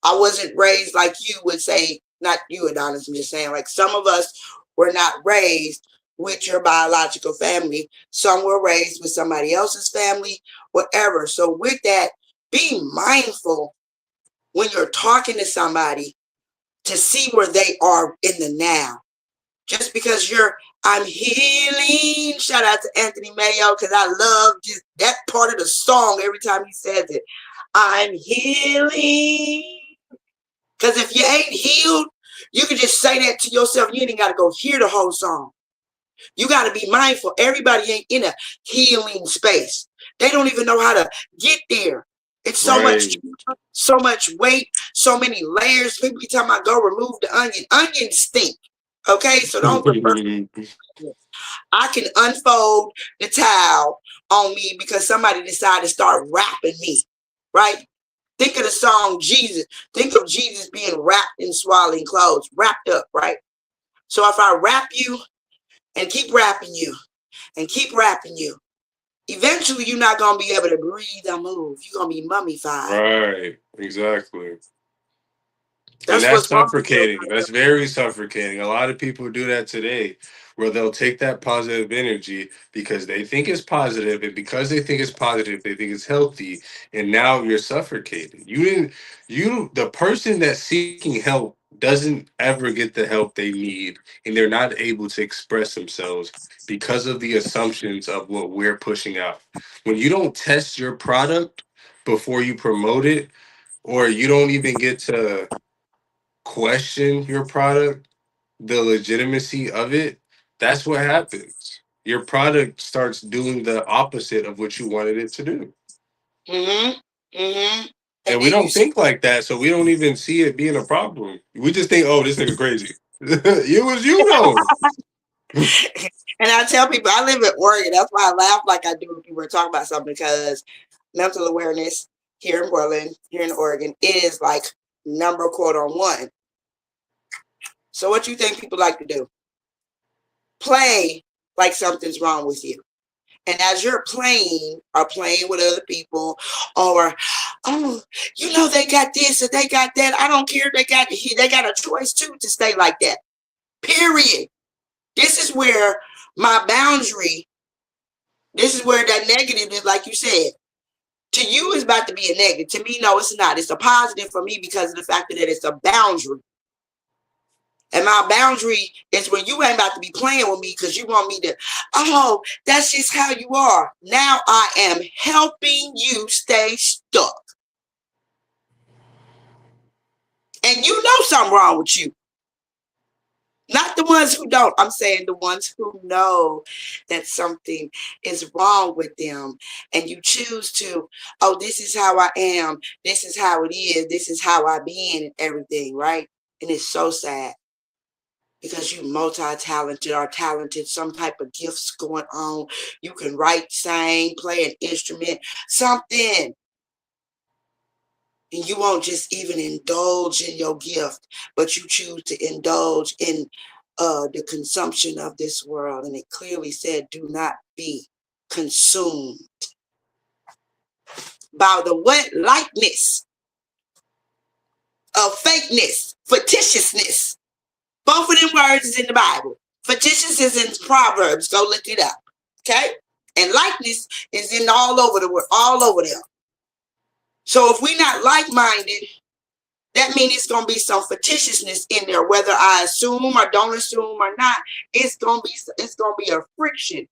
I wasn't raised like you would say, not you, Adonis, I'm just saying, like some of us were not raised with your biological family. Some were raised with somebody else's family, whatever. So with that, be mindful when you're talking to somebody to see where they are in the now. Just because I'm healing. Shout out to Anthony Mayo because I love just that part of the song every time he says it. I'm healing. Because if you ain't healed, you can just say that to yourself. You ain't got to go hear the whole song. You got to be mindful. Everybody ain't in a healing space. They don't even know how to get there. It's Right. so much weight, so many layers. People be talking about go remove the onion. Onions stink. Okay, so don't refer. I can unfold the towel on me because somebody decided to start rapping me, right? Think of the song Jesus. Think of Jesus being wrapped in swaddling clothes, wrapped up, right? So if I wrap you and keep wrapping you and keep wrapping you, eventually you're not going to be able to breathe or move. You're going to be mummified. Right. Exactly. And That's that's what's wrong with your suffocating. That's very suffocating. A lot of people do that today, where they'll take that positive energy because they think it's positive, and because they think it's positive, they think it's healthy, and now you're suffocated. The person that's seeking help doesn't ever get the help they need, and they're not able to express themselves because of the assumptions of what we're pushing out. When you don't test your product before you promote it, or you don't even get to question your product, the legitimacy of it, that's what happens. Your product starts doing the opposite of what you wanted it to do. Mm-hmm. Mm-hmm. And And we then you don't see, think like that, so we don't even see it being a problem. We just think, oh, this nigga crazy. It was you though. and I tell people I live in Oregon. That's why I laugh like I do when people are talking about something because mental awareness here in Portland, here in Oregon, is like number quote on one. So what you think people like to do? Play like something's wrong with you. And as you're playing or playing with other people, or oh, they got this or they got that. I don't care. They got a choice too to stay like that. Period. This is where my boundary. This is where that negative is, like you said. To you, it's about to be a negative. To me, no, it's not. It's a positive for me because of the fact that it's a boundary. And my boundary is when you ain't about to be playing with me because you want me to, oh, that's just how you are. Now I am helping you stay stuck. And you know something wrong with you. Not the ones who don't. I'm saying the ones who know that something is wrong with them. And you choose to, oh, this is how I am. This is how it is. This is how I been and everything, right? And it's so sad because you multi-talented or talented, some type of gifts going on. You can write, sing, play an instrument, something. And you won't just even indulge in your gift, but you choose to indulge in the consumption of this world. And it clearly said, do not be consumed by the what? Likeness of fakeness, fictitiousness. Both of them words is in the Bible. Fictitious is in Proverbs. Go look it up. Okay? And likeness is in all over the world, all over there. So if we're not like-minded, that means it's going to be some fictitiousness in there, whether I assume or don't assume or not. It's going to be a friction.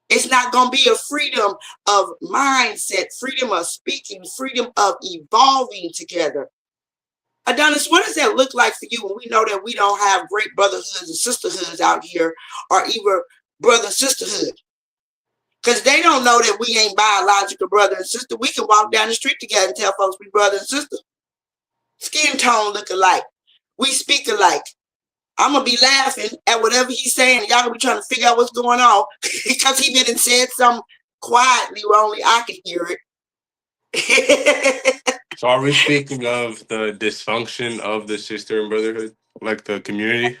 It's not going to be a freedom of mindset, freedom of speaking, freedom of evolving together. Adonis, what does that look like for you when we know that we don't have great brotherhoods and sisterhoods out here, or even brother sisterhood? Because they don't know that we ain't biological brother and sister. We can walk down the street together and tell folks we brother and sister. Skin tone look alike. We speak alike. I'm going to be laughing at whatever he's saying. And y'all going to be trying to figure out what's going on because he been and said something quietly where only I can hear it. So are we speaking of the dysfunction of the sister and brotherhood, like the community?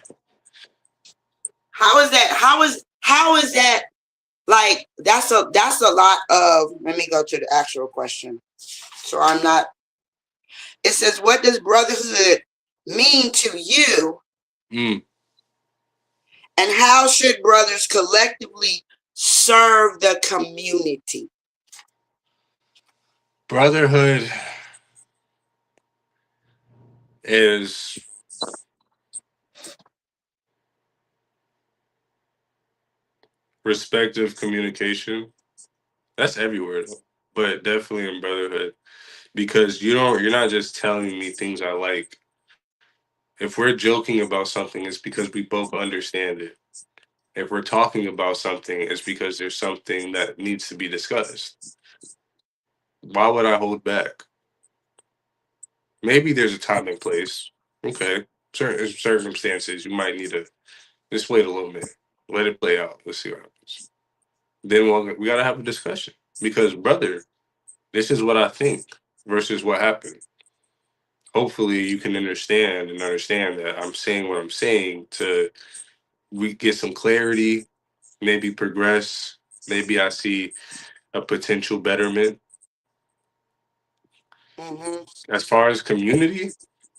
How is that like that's a lot of, let me go to the actual question. So I'm not, it says, what does brotherhood mean to you? And how should brothers collectively serve the community? Brotherhood is respective communication. That's everywhere, though, but definitely in brotherhood, because you're not just telling me things I like. If we're joking about something, it's because we both understand it. If we're talking about something, it's because there's something that needs to be discussed. Why would I hold back? Maybe there's a time and place. Okay. Certain circumstances, you might need to just wait a little bit. Let it play out. Let's see what happens. Then we got to have a discussion. Because, brother, this is what I think versus what happened. Hopefully, you can understand that I'm saying what I'm saying to we get some clarity, maybe progress. Maybe I see a potential betterment. As far as community,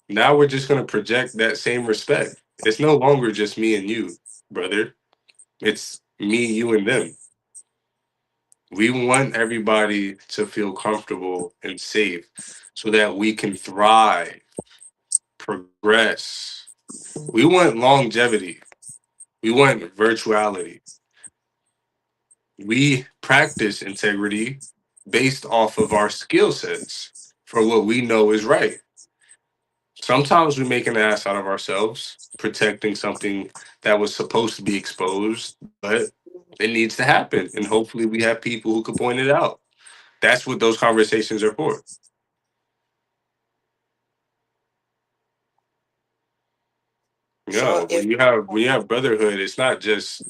now we're just going to project that same respect. It's no longer just me and you, brother. It's me, you, and them. We want everybody to feel comfortable and safe so that we can thrive, progress. We want longevity. We want virtuality. We practice integrity based off of our skill sets for what we know is right. Sometimes we make an ass out of ourselves, protecting something that was supposed to be exposed, but it needs to happen. And hopefully we have people who can point it out. That's what those conversations are for. So When you have brotherhood, it's not just,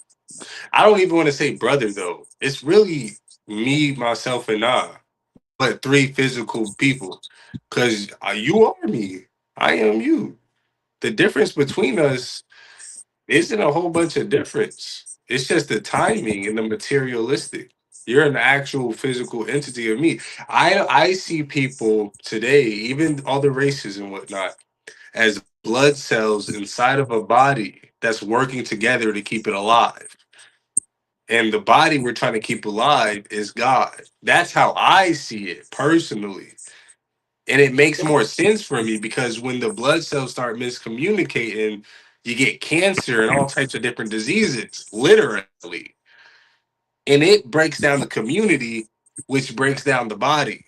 I don't even want to say brother though. It's really me, myself, and I, but three physical people. Because you are me, I am you. The difference between us isn't a whole bunch of difference. It's just the timing and the materialistic. You're an actual physical entity of me. I see people today, even all the races and whatnot, as blood cells inside of a body that's working together to keep it alive. And the body we're trying to keep alive is God. That's how I see it personally. And it makes more sense for me because when the blood cells start miscommunicating, you get cancer and all types of different diseases, literally. And it breaks down the community, which breaks down the body.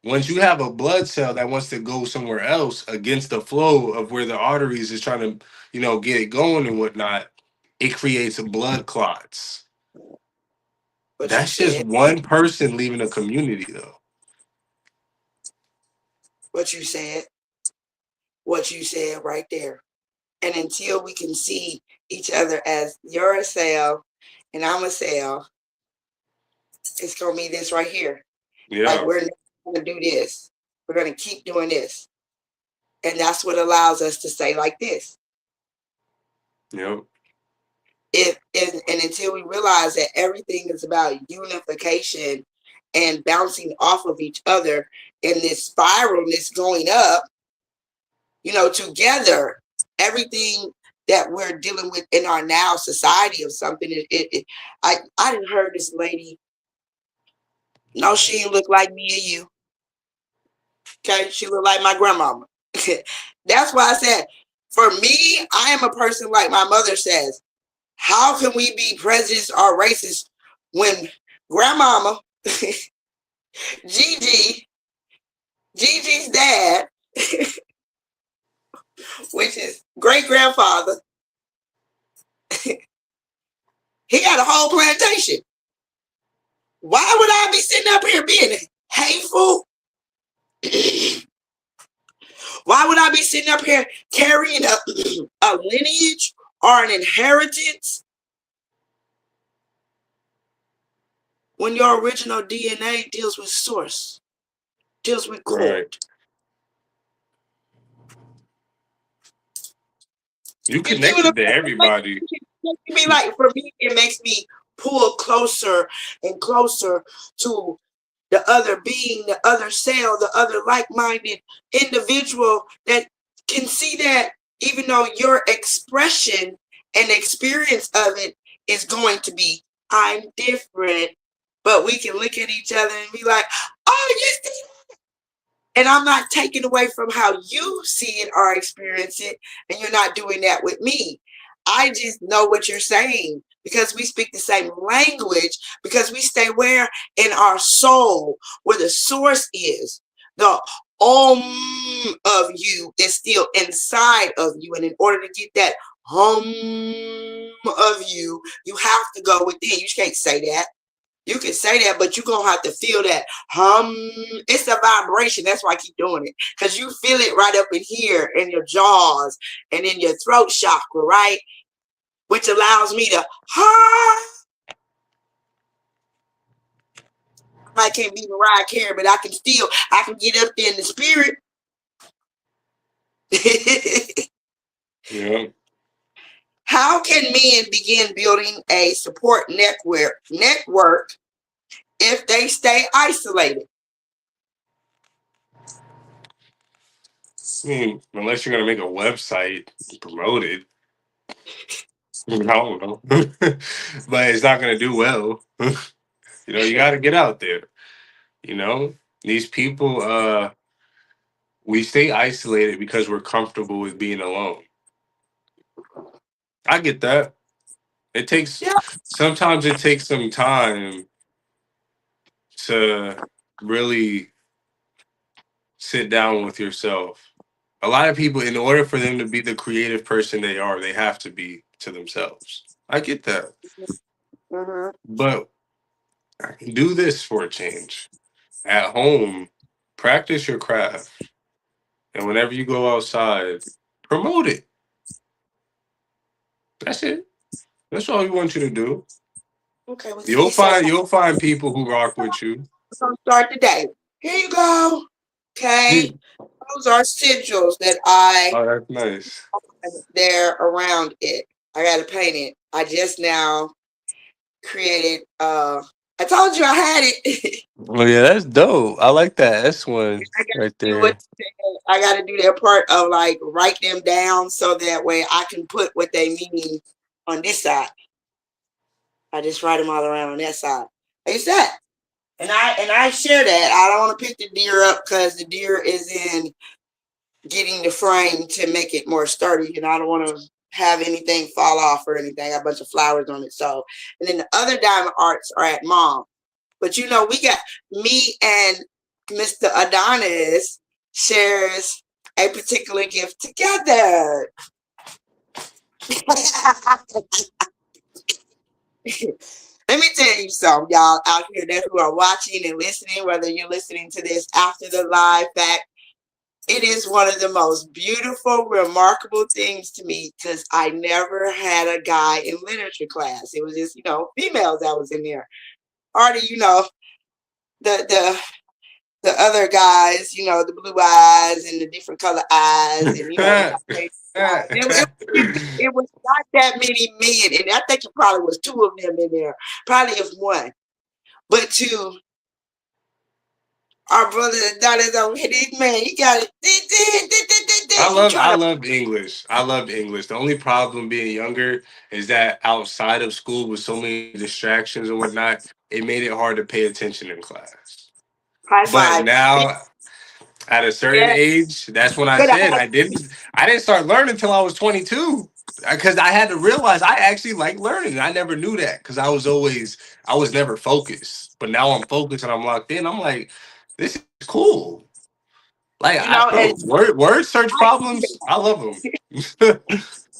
Once you have a blood cell that wants to go somewhere else against the flow of where the arteries is trying to, get it going and whatnot, it creates blood clots. What you That's just said, one person leaving a community, though. what you said, what you said right there. And until we can see each other as you're a cell and I'm a cell, it's gonna be this right here. Like Yeah. we're not gonna do this. We're gonna keep doing this. And that's what allows us to say like this. Yep. And until we realize that everything is about unification and bouncing off of each other in this spiral that's going up, together, everything that we're dealing with in our now society of something. I didn't heard this lady. No, she didn't look like me and you. Okay, she looked like my grandmama. That's why I said, for me, I am a person like my mother says. How can we be prejudiced or racist when grandmama, Gigi's dad, which is great grandfather, he got a whole plantation. Why would I be sitting up here being hateful? Why would I be sitting up here carrying a lineage or an inheritance when your original DNA deals with source, deals with core? Right. You You see what I'm connected to everybody. for me, it makes me pull closer and closer to the other being, the other cell, the other like-minded individual that can see that even though your expression and experience of it is going to be, I'm different, but we can look at each other and be like, oh, you see. And I'm not taking away from how you see it or experience it, and you're not doing that with me. I just know what you're saying because we speak the same language, because we stay where? In our soul, where the source is. The of you is still inside of you. And in order to get that of you, you have to go within. You can't say that. You can say that, but you're going to have to feel that It's a vibration. That's why I keep doing it. Because you feel it right up in here in your jaws and in your throat chakra, right? Which allows me to I can't be Mariah Carey, but I can get up there in the spirit. Yeah. How can men begin building a support network if they stay isolated? I mean, unless you're gonna make a website and promote it, I don't know. But it's not gonna do well. You got to get out there. These people. We stay isolated because we're comfortable with being alone. I get that. It takes Yeah. Sometimes it takes some time to really sit down with yourself. A lot of people, in order for them to be the creative person they are, they have to be to themselves. I get that. Mm-hmm. But do this for a change. At home, practice your craft. And whenever you go outside, promote it. That's it. That's all we want you to do. Okay, You'll he said, find people who rock with you. we're going to start today. Here you go. Okay. Those are sigils that Oh, that's nice. they're around it. I got to paint it. I just now created, I told you I had it. Oh yeah, that's dope. I like that S one I got right to do what there. I got to do that part of like write them down so that way I can put what they mean on this side. I just write them all around on that side. Like that. And I share that. I don't want to pick the deer up because the deer is in getting the frame to make it more sturdy, and I don't want to have anything fall off or anything. I got a bunch of flowers on it. So, and then the other diamond arts are at mom. But we got me and Mr. Adonis shares a particular gift together. Let me tell you something, y'all out here that who are watching and listening, whether you're listening to this after the live fact, it is one of the most beautiful, remarkable things to me because I never had a guy in literature class. It was just, females that was in there. Already, the the other guys, the blue eyes and the different color eyes, and it was not that many men, and I think it probably was two of them in there, probably if one, but two. Our brother that is over here, this man, he got it. I love English. I love English. The only problem being younger is that outside of school with so many distractions and whatnot, it made it hard to pay attention in class. High But five. now at a certain Yeah, age, that's when I but said I didn't start learning until I was 22 because I had to realize I actually like learning. And I never knew that because I was never focused. But now I'm focused and I'm locked in. I'm like, this is cool. Like and word search I, problems, I love them.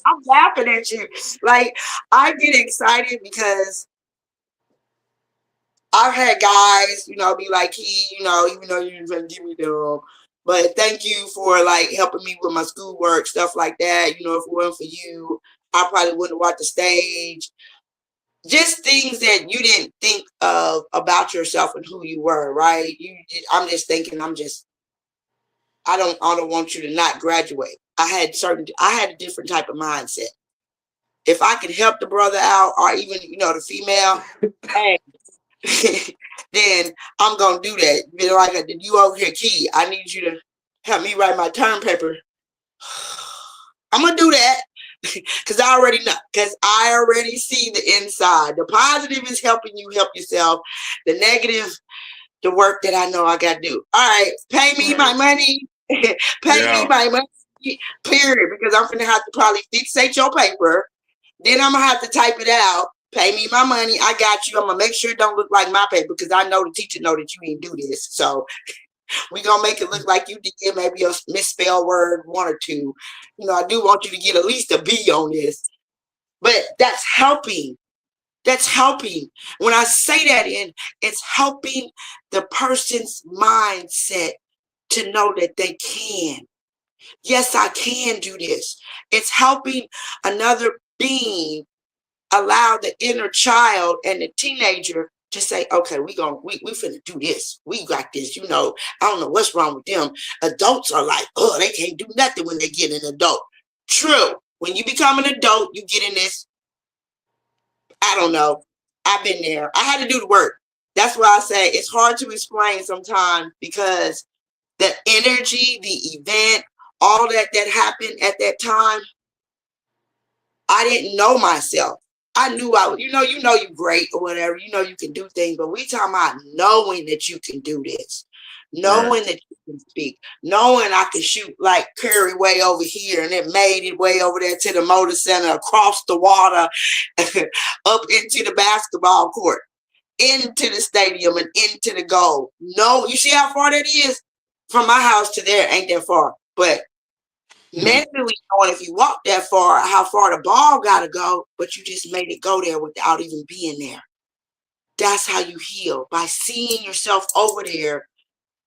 I'm laughing at you. Like I get excited because I've had guys, be like, even though you didn't give me them, but thank you for like helping me with my schoolwork, stuff like that. If it weren't for you, I probably wouldn't have watched the stage. Just things that you didn't think of about yourself and who you were, right? I'm just thinking, I don't want you to not graduate. I had a different type of mindset. If I could help the brother out, or even the female, hey, then I'm gonna do that. Be like, you over here, Key. I need you to help me write my term paper. I'm gonna do that because I already know. Because I already see the inside. The positive is helping you help yourself. The negative, the work that I know I gotta do. All right, pay me my money. Pay me Yeah. my money. Period. Because I'm gonna have to probably fixate your paper. Then I'm gonna have to type it out. Pay me my money. I got you. I'm gonna make sure it don't look like my paper because I know the teacher know that you didn't do this. So we gonna make it look like you did maybe a misspelled word, one or two. I do want you to get at least a B on this. But that's helping. That's helping. When I say that it's helping the person's mindset to know that they can. Yes, I can do this. It's helping another being allow the inner child and the teenager to say, okay, we finna do this. We got this. I don't know what's wrong with them. Adults are like, oh, they can't do nothing when they get an adult. True. When you become an adult, you get in this, I don't know. I've been there. I had to do the work. That's why I say it's hard to explain sometimes because the energy, the event, all that happened at that time, I didn't know myself. I knew I would, you're great or whatever, you can do things, but we talking about knowing that you can do this, knowing Right. that you can speak, knowing I can shoot like Curry way over here and it made it way over there to the motor center, across the water, up into the basketball court, into the stadium and into the goal. No, you see how far that is? From my house to there ain't that far, but mentally knowing if you walk that far, how far the ball got to go, but you just made it go there without even being there. That's how you heal, by seeing yourself over there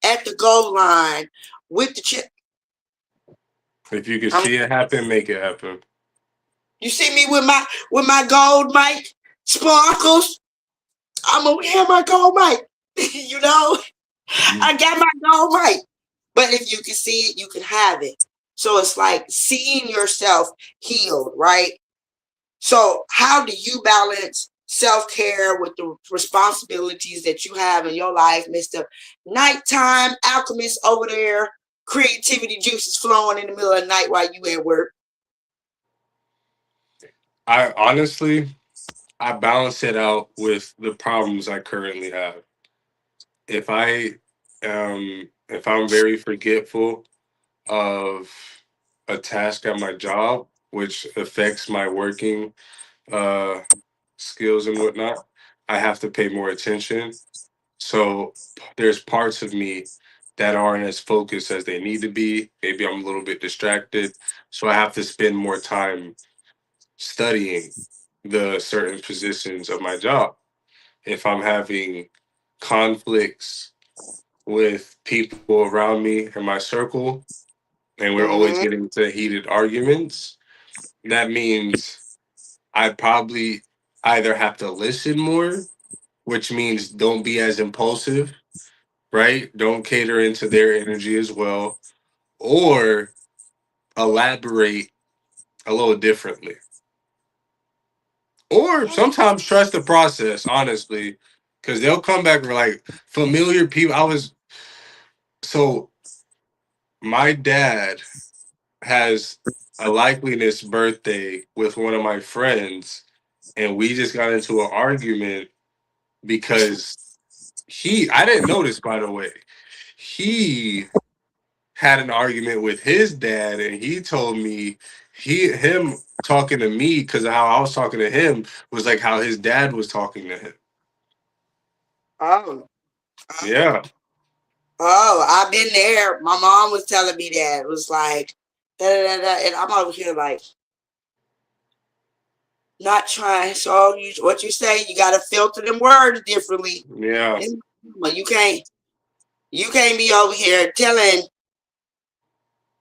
at the goal line with the chip. If you can see it happen, make it happen. You see me with my gold mic sparkles. I'm over here, my gold mic. I got my gold mic. But if you can see it, you can have it. So it's like seeing yourself healed, right? So how do you balance self-care with the responsibilities that you have in your life, Mr. Nighttime Alchemist over there? Creativity juices flowing in the middle of the night while you at work. I honestly, I balance it out with the problems I currently have. If if I'm very forgetful of a task at my job, which affects my working uh, skills and whatnot, I have to pay more attention. So there's parts of me that aren't as focused as they need to be. Maybe I'm a little bit distracted. So I have to spend more time studying the certain positions of my job. If I'm having conflicts with people around me in my circle and we're always Mm-hmm. getting into heated arguments, that means I probably either have to listen more, which means don't be as impulsive, right? Don't cater into their energy as well, or elaborate a little differently. Or sometimes trust the process, honestly, because they'll come back with like familiar people. So my dad has a likeliness birthday with one of my friends, and we just got into an argument because I didn't notice, by the way, he had an argument with his dad, and he told me him talking to me because of how I was talking to him was like how his dad was talking to him. Oh. Oh. Yeah, Oh, I've been there. My mom was telling me that. It was like, da, da, da, da, and I'm over here like, not trying. So what you say, you got to filter them words differently. yeah. And you can't be over here telling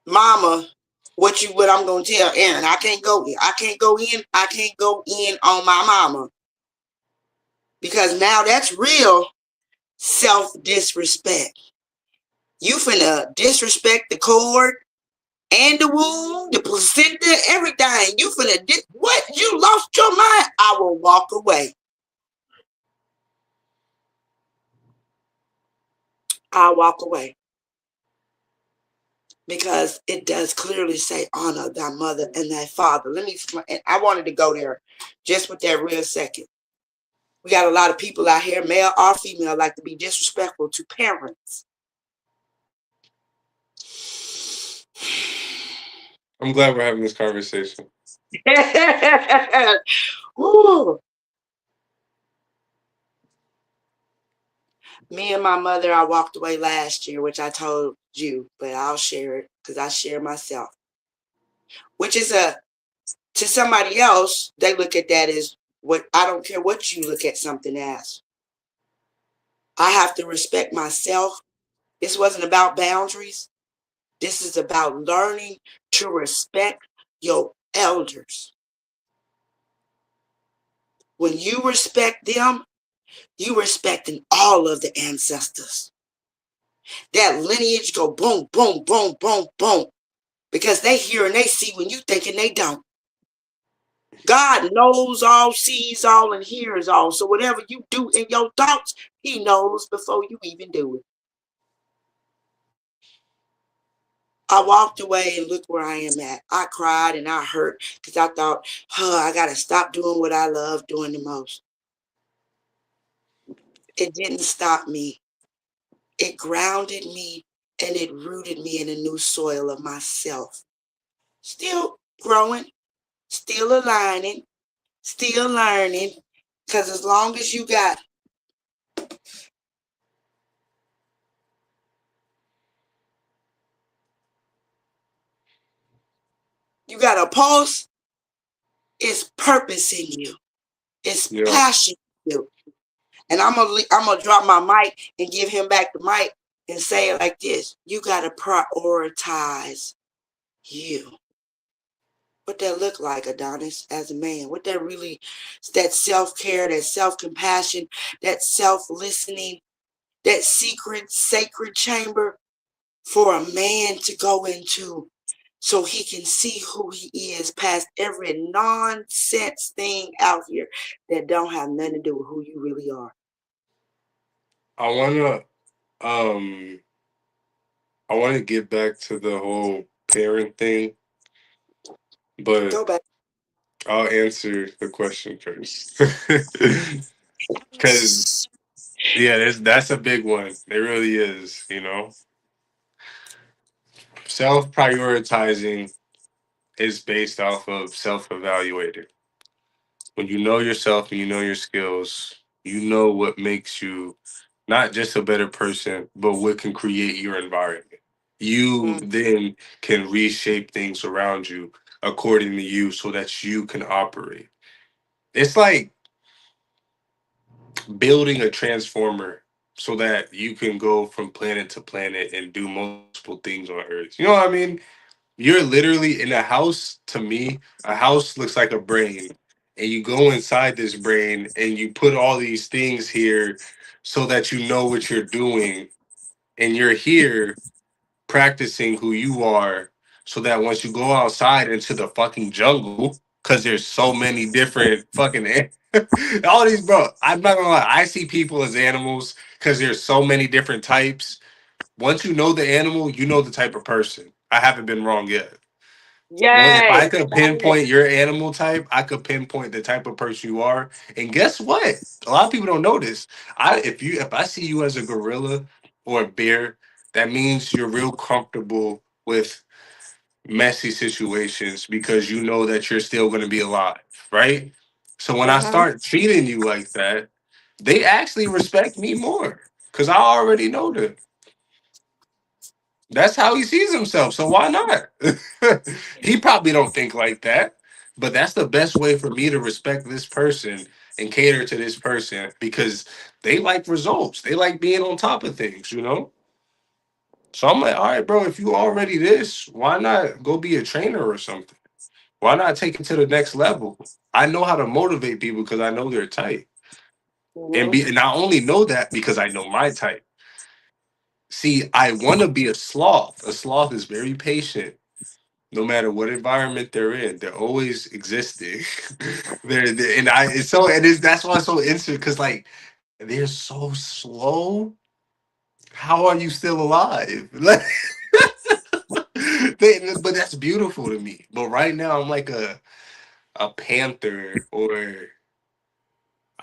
mama what I'm gonna tell Aaron. I can't go in. I can't go in. I can't go in on my mama because now that's real self disrespect. You finna disrespect the cord and the womb, the placenta, everything. You finna what? You lost your mind? I will walk away. I'll walk away because it does clearly say honor thy mother and thy father. Let me explain. I wanted to go there just with that real second. We got a lot of people out here, male or female, like to be disrespectful to parents. I'm glad we're having this conversation. Ooh. Me and my mother, I walked away last year, which I told you, but I'll share it because I share myself. Which is to somebody else, they look at that as what I don't care what you look at something as. I have to respect myself. This wasn't about boundaries. This is about learning to respect your elders. When you respect them, you respecting all of the ancestors. That lineage go boom, boom, boom, boom, boom. Because they hear and they see when you thinking they don't. God knows all, sees all, and hears all. So whatever you do in your thoughts, he knows before you even do it. I walked away and look where I am at. I cried and I hurt because I thought, I got to stop doing what I love doing the most. It didn't stop me. It grounded me and it rooted me in a new soil of myself. Still growing, still aligning, still learning. Because as long as you got a pulse, it's purpose in you. It's Yeah. passion in you. And I'm gonna drop my mic and give him back the mic and say it like this. You gotta prioritize you. What that look like, Adonis, as a man? What that really, that self-care, that self-compassion, that self-listening, that secret, sacred chamber for a man to go into so he can see who he is past every nonsense thing out here that don't have nothing to do with who you really are. I wanna um I wanna get back to the whole parent thing, but Go back. I'll answer the question first. Cause yeah, that's a big one. It really is, you know. Self prioritizing is based off of self evaluating. When you know yourself and you know your skills, you know what makes you not just a better person, but what can create your environment. You Mm. then can reshape things around you according to you so that you can operate. It's like building a transformer so that you can go from planet to planet and do multiple things on Earth. You know what I mean? You're literally in a house. To me, a house looks like a brain, and you go inside this brain and you put all these things here so that you know what you're doing, and you're here practicing who you are so that once you go outside into the fucking jungle, because there's so many different fucking all these, bro, I'm not gonna lie, I see people as animals because there's so many different types. Once you know the animal, you know the type of person. I haven't been wrong yet. Well, if I Yes. could pinpoint your animal type, I could pinpoint the type of person you are. And guess what? A lot of people don't know this. If I see you as a gorilla or a bear, that means you're real comfortable with messy situations because you know that you're still going to be alive, right? So when I Mm-hmm. start treating you like that, they actually respect me more because I already know them. That's how he sees himself. So why not? He probably don't think like that, but that's the best way for me to respect this person and cater to this person because they like results. They like being on top of things, you know? So I'm like, all right, bro, if you already this, why not go be a trainer or something? Why not take it to the next level? I know how to motivate people because I know their type. Mm-hmm. And I only know that because I know my type. See, I want to be a sloth. A sloth is very patient no matter what environment they're in. They're always existing. And I it's so and it's that's why it's so interesting because like they're so slow. How are you still alive? Like, but that's beautiful to me. But right now I'm like a panther or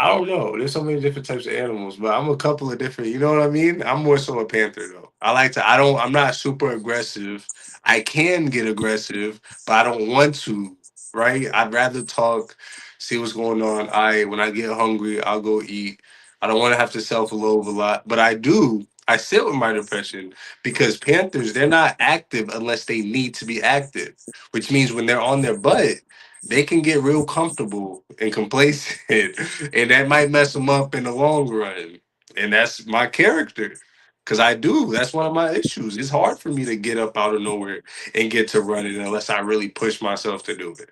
I don't know. There's so many different types of animals, but I'm a couple of different. You know what I mean? I'm more so a panther though. I like to. I don't. I'm not super aggressive. I can get aggressive, but I don't want to. Right? I'd rather talk, see what's going on. When I get hungry, I'll go eat. I don't want to have to self-loathe a lot, but I do. I sit with my depression because panthers they're not active unless they need to be active, which means when they're on their butt they can get real comfortable and complacent, and that might mess them up in the long run. And that's my character, because I do. That's one of my issues. It's hard for me to get up out of nowhere and get to running unless I really push myself to do it.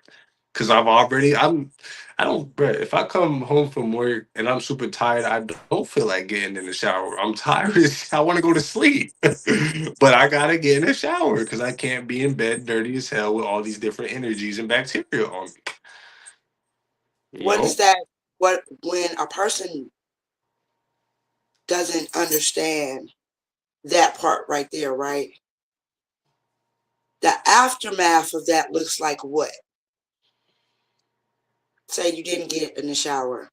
Because I don't, bruh, if I come home from work and I'm super tired, I don't feel like getting in the shower. I'm tired. I want to go to sleep. But I got to get in the shower because I can't be in bed dirty as hell with all these different energies and bacteria on me. You What is know? that? What when a person doesn't understand that part right there, right? The aftermath of that looks like what? Say you didn't get in the shower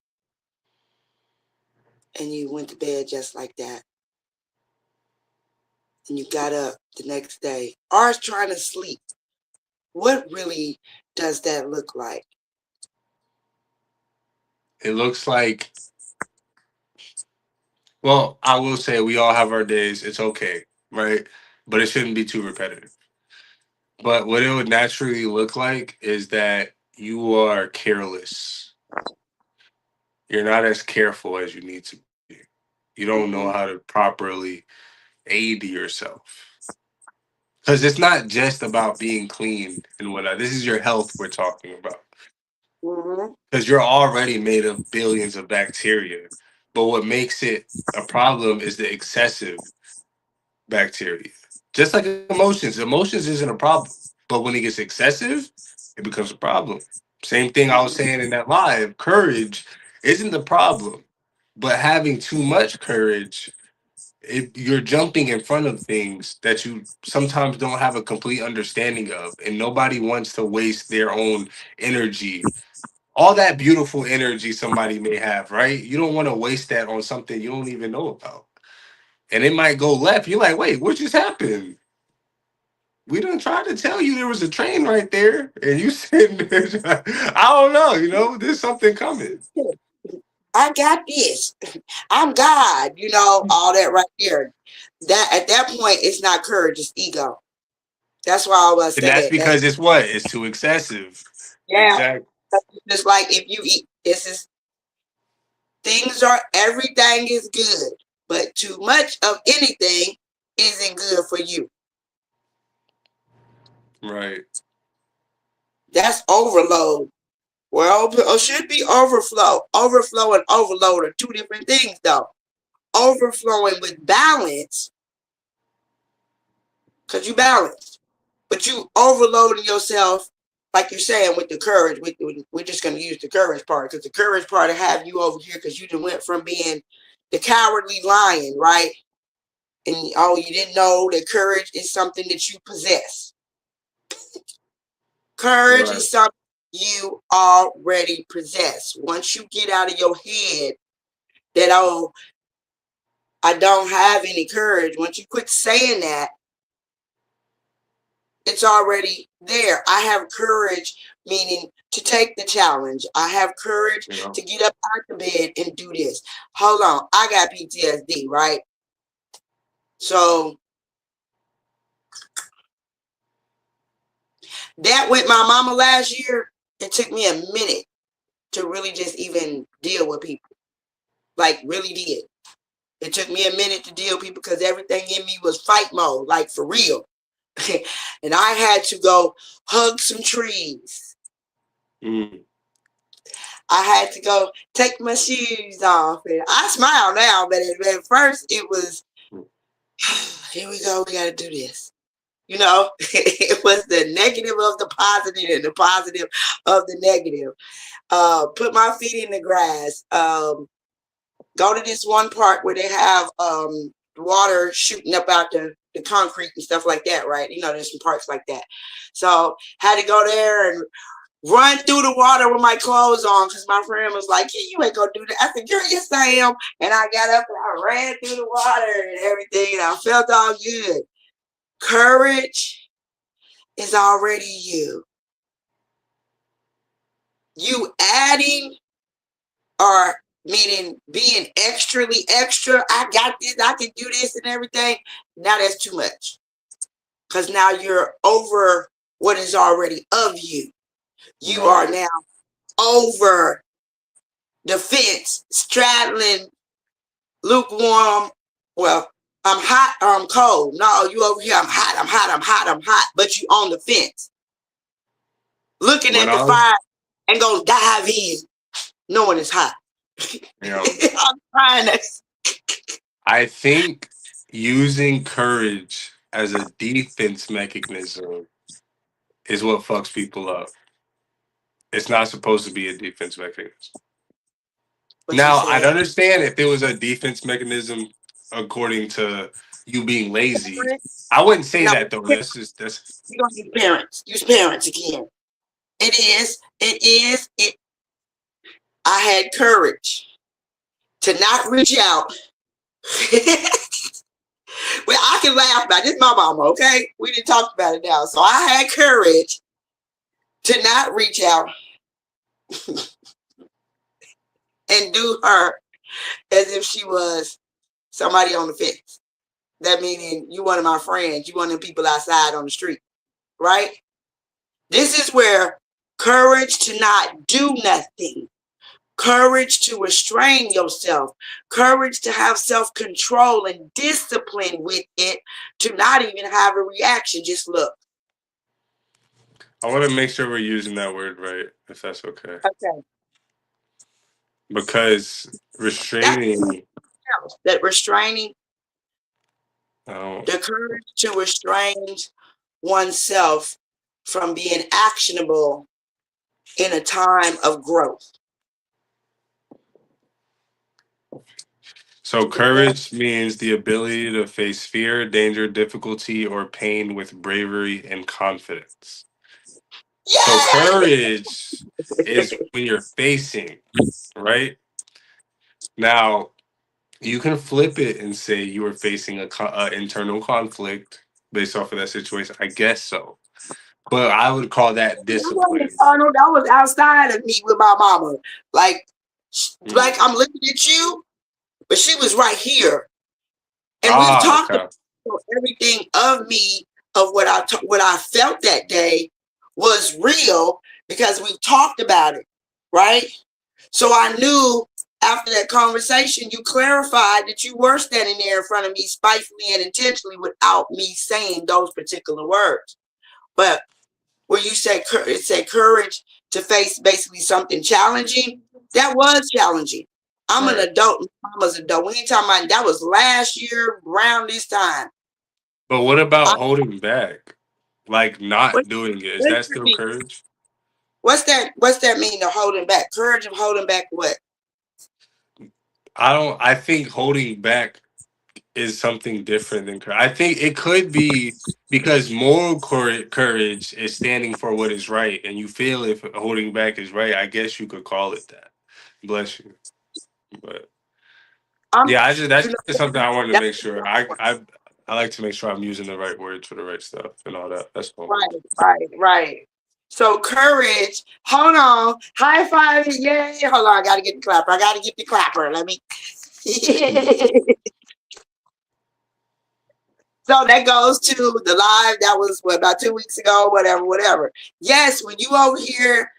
and you went to bed just like that, and you got up the next day, or trying to sleep. What really does that look like? It looks like, well, I will say we all have our days. It's okay, right? But it shouldn't be too repetitive. But what it would naturally look like is that you are careless. You're not as careful as you need to be. You don't know how Mm-hmm. to properly aid yourself. Because it's not just about being clean and whatnot. This is your health we're talking about. Mm-hmm. Because you're already made of billions of bacteria. But what makes it a problem is the excessive bacteria. Just like emotions. Emotions isn't a problem. But when it gets excessive, it becomes a problem. Same thing I was Mm-hmm. saying in that live. Courage isn't the problem. But having too much courage, you're jumping in front of things that you sometimes don't have a complete understanding of. And nobody wants to waste their own energy. All that beautiful energy somebody may have, right? You don't want to waste that on something you don't even know about. And it might go left. You're like, wait, what just happened? We done tried to tell you there was a train right there, and you sitting there. I don't know, there's something coming. I got this. I'm God, all that right there. That at that point it's not courage, it's ego. That's why I always And say that's that. That's because it's what? It's too excessive. yeah. Exactly. Just like if you eat, this is everything is good, but too much of anything isn't good for you. Right. That's overload. Well, or should be overflow. Overflow and overload are two different things, though. Overflowing with balance, because you balance, but you overloading yourself, like you're saying, with the courage. We're just going to use the courage part, because the courage part to have you over here, because you just went from being the cowardly lion, right? And you didn't know that courage is something that you possess. Courage Right. is something you already possess. Once you get out of your head that, oh, I don't have any courage, once you quit saying that, it's already there. I have courage, meaning to take the challenge. I have courage to get up out the bed and do this. Hold on, I got PTSD, right? So that with my mama last year, it took me a minute to really just even deal with people. Like, really did. It took me a minute to deal with people because everything in me was fight mode, like for real. And I had to go hug some trees. Mm. I had to go take my shoes off. And I smile now, but at first it was, here we go, we got to do this. It was the negative of the positive and the positive of the negative. Put my feet in the grass. Go to this one park where they have water shooting up out the concrete and stuff like that, right? There's some parks like that. So had to go there and run through the water with my clothes on, because my friend was like, yeah, you ain't gonna do that. I said, girl, yes I am. And I got up and I ran through the water and everything, and I felt all good. Courage is already you. You adding, or meaning being extrally extra, I got this, I can do this and everything. Now that's too much, because now you're over what is already of you. You are now over the fence, straddling lukewarm. Well, I'm hot or I'm cold. No, you over here, I'm hot, I'm hot, I'm hot, I'm hot. But you on the fence, looking at the fire and gonna dive in, knowing it's hot. I'm trying to. I think using courage as a defense mechanism is what fucks people up. It's not supposed to be a defense mechanism. Now, I'd understand if it was a defense mechanism according to you being lazy. I wouldn't say that though. That's You don't use parents. Use parents again. It is. I had courage to not reach out. Well, I can laugh about it. This. My mama, okay? We didn't talk about it now. So I had courage to not reach out and do her as if she was somebody on the fence. That meaning you one of my friends, you one of them people outside on the street, right? This is where courage to not do nothing, courage to restrain yourself, courage to have self-control and discipline with it, to not even have a reaction, just look. I want to make sure we're using that word right, if that's okay. Okay. Because restraining. That restraining, Oh. the courage to restrain oneself from being actionable in a time of growth. So courage means the ability to face fear, danger, difficulty, or pain with bravery and confidence. Yay! So courage is when you're facing, right? Now, you can flip it and say you were facing a internal conflict based off of that situation. I guess so. But I would call that discipline. That was outside of me with my mama. Like, Like I'm looking at you, but she was right here. And we've Ah, talked okay. about everything of me, of what I felt that day was real because we've talked about it, right? So I knew after that conversation, you clarified that you were standing there in front of me spitefully and intentionally without me saying those particular words. But where you said courage to face basically something challenging, that was challenging. I'm an Right. adult, mama's adult. We ain't talking about that was last year around this time. But what I, about holding back? Like what, not doing it? Is what that does that still mean? courage? What's that mean? The holding back, courage of holding back what? I think holding back is something different than courage. I think it could be because moral courage is standing for what is right, and you feel if holding back is right. I guess you could call it that. Bless you. But I'm, yeah, I just you that's know, just something I wanted to that's make sure. I like to make sure I'm using the right words for the right stuff and all that. That's all. right, right, right. So courage. Hold on. High five. Yay. Hold on. I gotta get the clapper. I gotta get the clapper. Let me. So that goes to the live that was what, about 2 weeks ago, whatever, whatever. Yes, when you over here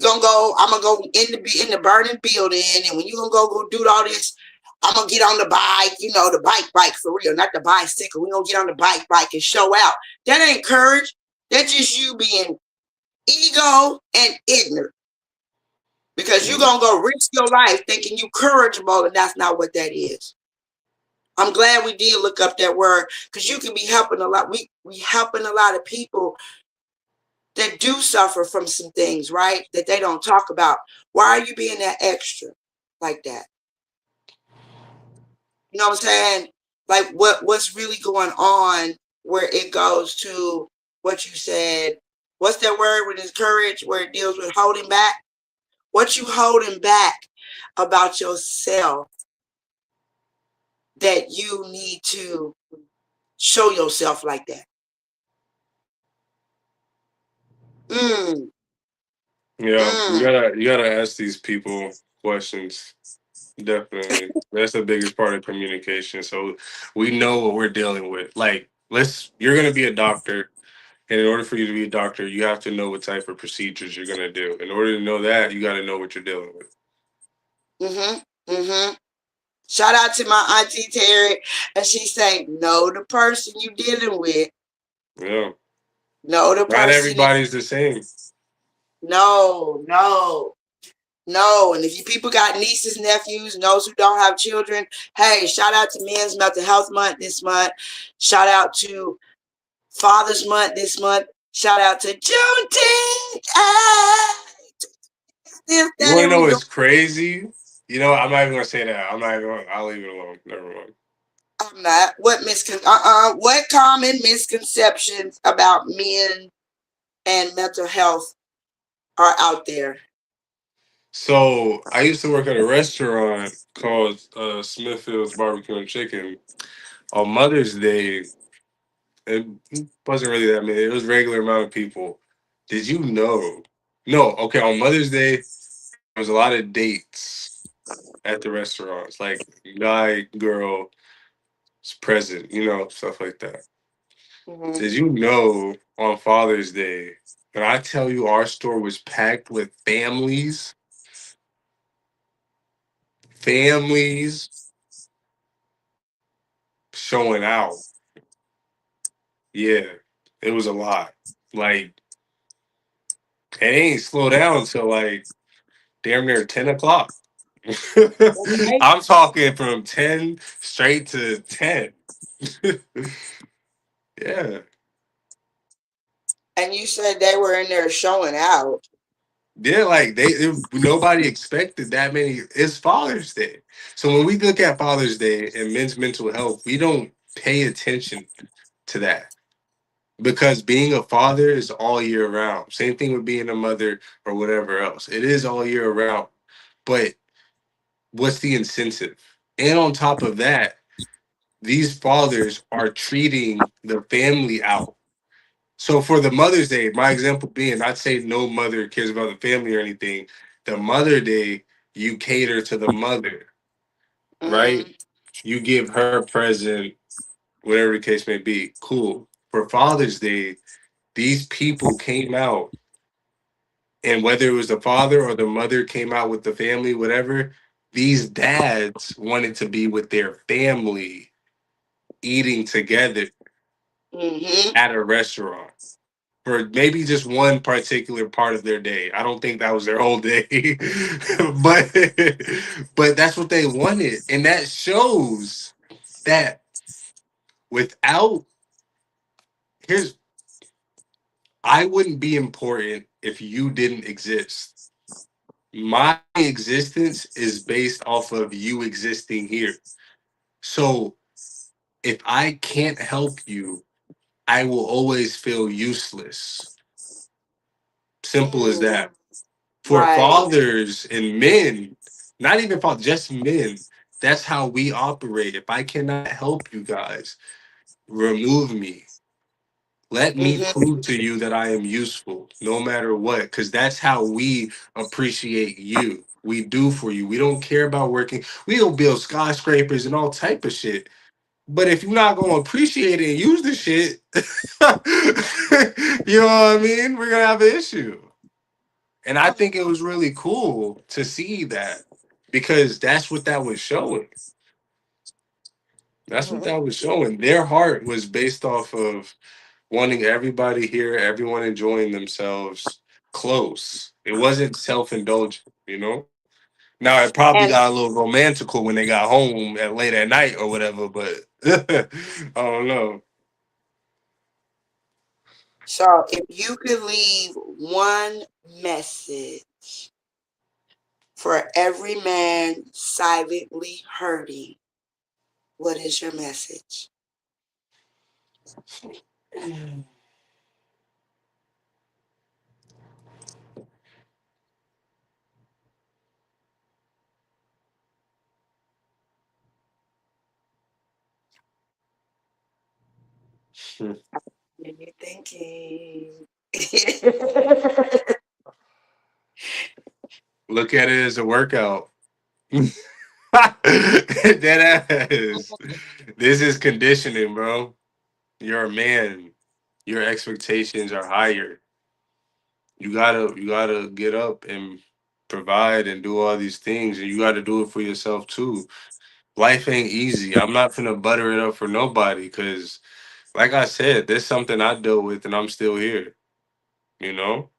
gonna go, I'm gonna go in the burning building, and when you gonna go do all this, I'm gonna get on the bike, the bike for real, not the bicycle. We gonna get on the bike and show out. That ain't courage. That's just you being ego and ignorant. Because you're Mm. gonna go risk your life thinking you courageable, and that's not what that is. I'm glad we did look up that word because you can be helping a lot. We helping a lot of people that do suffer from some things, right? That they don't talk about. Why are you being that extra like that? You know what I'm saying? Like what's really going on where it goes to what you said. What's that word with his courage where it deals with holding back? What you holding back about yourself that you need to show yourself like that? Mm, Yeah, mm. you gotta ask these people questions. Definitely, that's the biggest part of communication. So we know what we're dealing with. Like, you're gonna be a doctor, and in order for you to be a doctor, you have to know what type of procedures you're gonna do. In order to know that, you got to know what you're dealing with. Mm-hmm. Mm-hmm. Shout out to my auntie Terry, and she say, "Know the person you dealing with. Yeah, Know the not person. everybody's the same. No, no, no." And if you people got nieces, nephews, and those who don't have children, hey, shout out to Men's Mental Health Month this month. Shout out to Father's Month this month. Shout out to Juneteenth. You That want to know we doing. what's crazy? You know, I'm not even gonna say that. I'm not even. I'll leave it alone. Never mind. I'm not. What common misconceptions about men and mental health are out there? So I used to work at a restaurant called Smithfield's Barbecue and Chicken. On Mother's Day, it wasn't really that many. It was a regular amount of people. Did you know? No, okay. On Mother's Day, there was a lot of dates at the restaurants, like guy, girl, present, stuff like that. Mm-hmm. Did you know on Father's Day, when I tell you our store was packed with families showing out? Yeah, it was a lot. Like, it ain't slow down until like damn near 10 o'clock. Okay. I'm talking from 10 straight to 10. Yeah. And you said they were in there showing out. Yeah, like nobody expected that many. It's Father's Day. So when we look at Father's Day and men's mental health, we don't pay attention to that because being a father is all year round. Same thing with being a mother or whatever else. It is all year round. But what's the incentive? And on top of that, these fathers are treating the family out. So for the Mother's Day, my example being, not say no mother cares about the family or anything. The Mother Day, you cater to the mother, right? Mm-hmm. You give her a present, whatever the case may be. Cool. For Father's Day, these people came out, and whether it was the father or the mother came out with the family, whatever, these dads wanted to be with their family eating together Mm-hmm. at a restaurant for maybe just one particular part of their day. I don't think that was their whole day, but but that's what they wanted, and that shows that without here's I wouldn't be important if you didn't exist. My existence is based off of you existing here. So if I can't help you, I will always feel useless. Simple as Mm. that. For Right. fathers and men, not even fathers, just men, that's how we operate. If I cannot help you guys, remove me. Let me Mm-hmm. prove to you that I am useful, no matter what, because that's how we appreciate you. We do for you. We don't care about working. We don't build skyscrapers and all type of shit. But if you're not gonna appreciate it and use the shit, you know what I mean? We're gonna have an issue. And I think it was really cool to see that because that's what that was showing. That's what Mm-hmm. that was showing. Their heart was based off of wanting everybody here, everyone enjoying themselves close. It wasn't self indulgent, you know? Now it probably And got a little romantical when they got home at late at night or whatever, but I don't know. so, if you could leave one message for every man silently hurting, what is your message? What are you thinking? Look at it as a workout. That ass. This is conditioning, bro. You're a man. Your expectations are higher. You gotta get up and provide and do all these things, and you gotta do it for yourself too. Life ain't easy. I'm not gonna butter it up for nobody because, like I said, there's something I dealt with, and I'm still here. You know,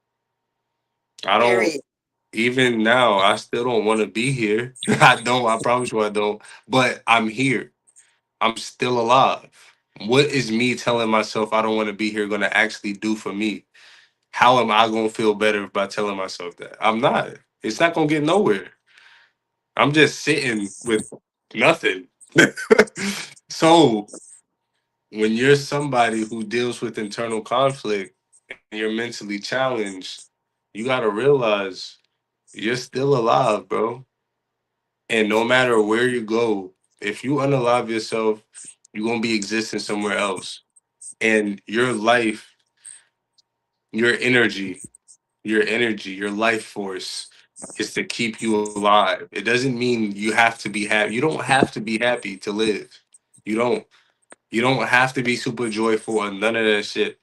I don't. Period. Even now, I still don't want to be here. I don't. I promise you, I don't. But I'm here. I'm still alive. What is me telling myself I don't want to be here going to actually do for me? How am I going to feel better by telling myself that? I'm not. It's not going to get nowhere. I'm just sitting with nothing. So, when you're somebody who deals with internal conflict and you're mentally challenged, you got to realize you're still alive, bro. And no matter where you go, if you unalive yourself, you're going to be existing somewhere else. And your life force is to keep you alive. It doesn't mean you have to be happy. You don't have to be happy to live. You don't. You don't have to be super joyful and none of that shit.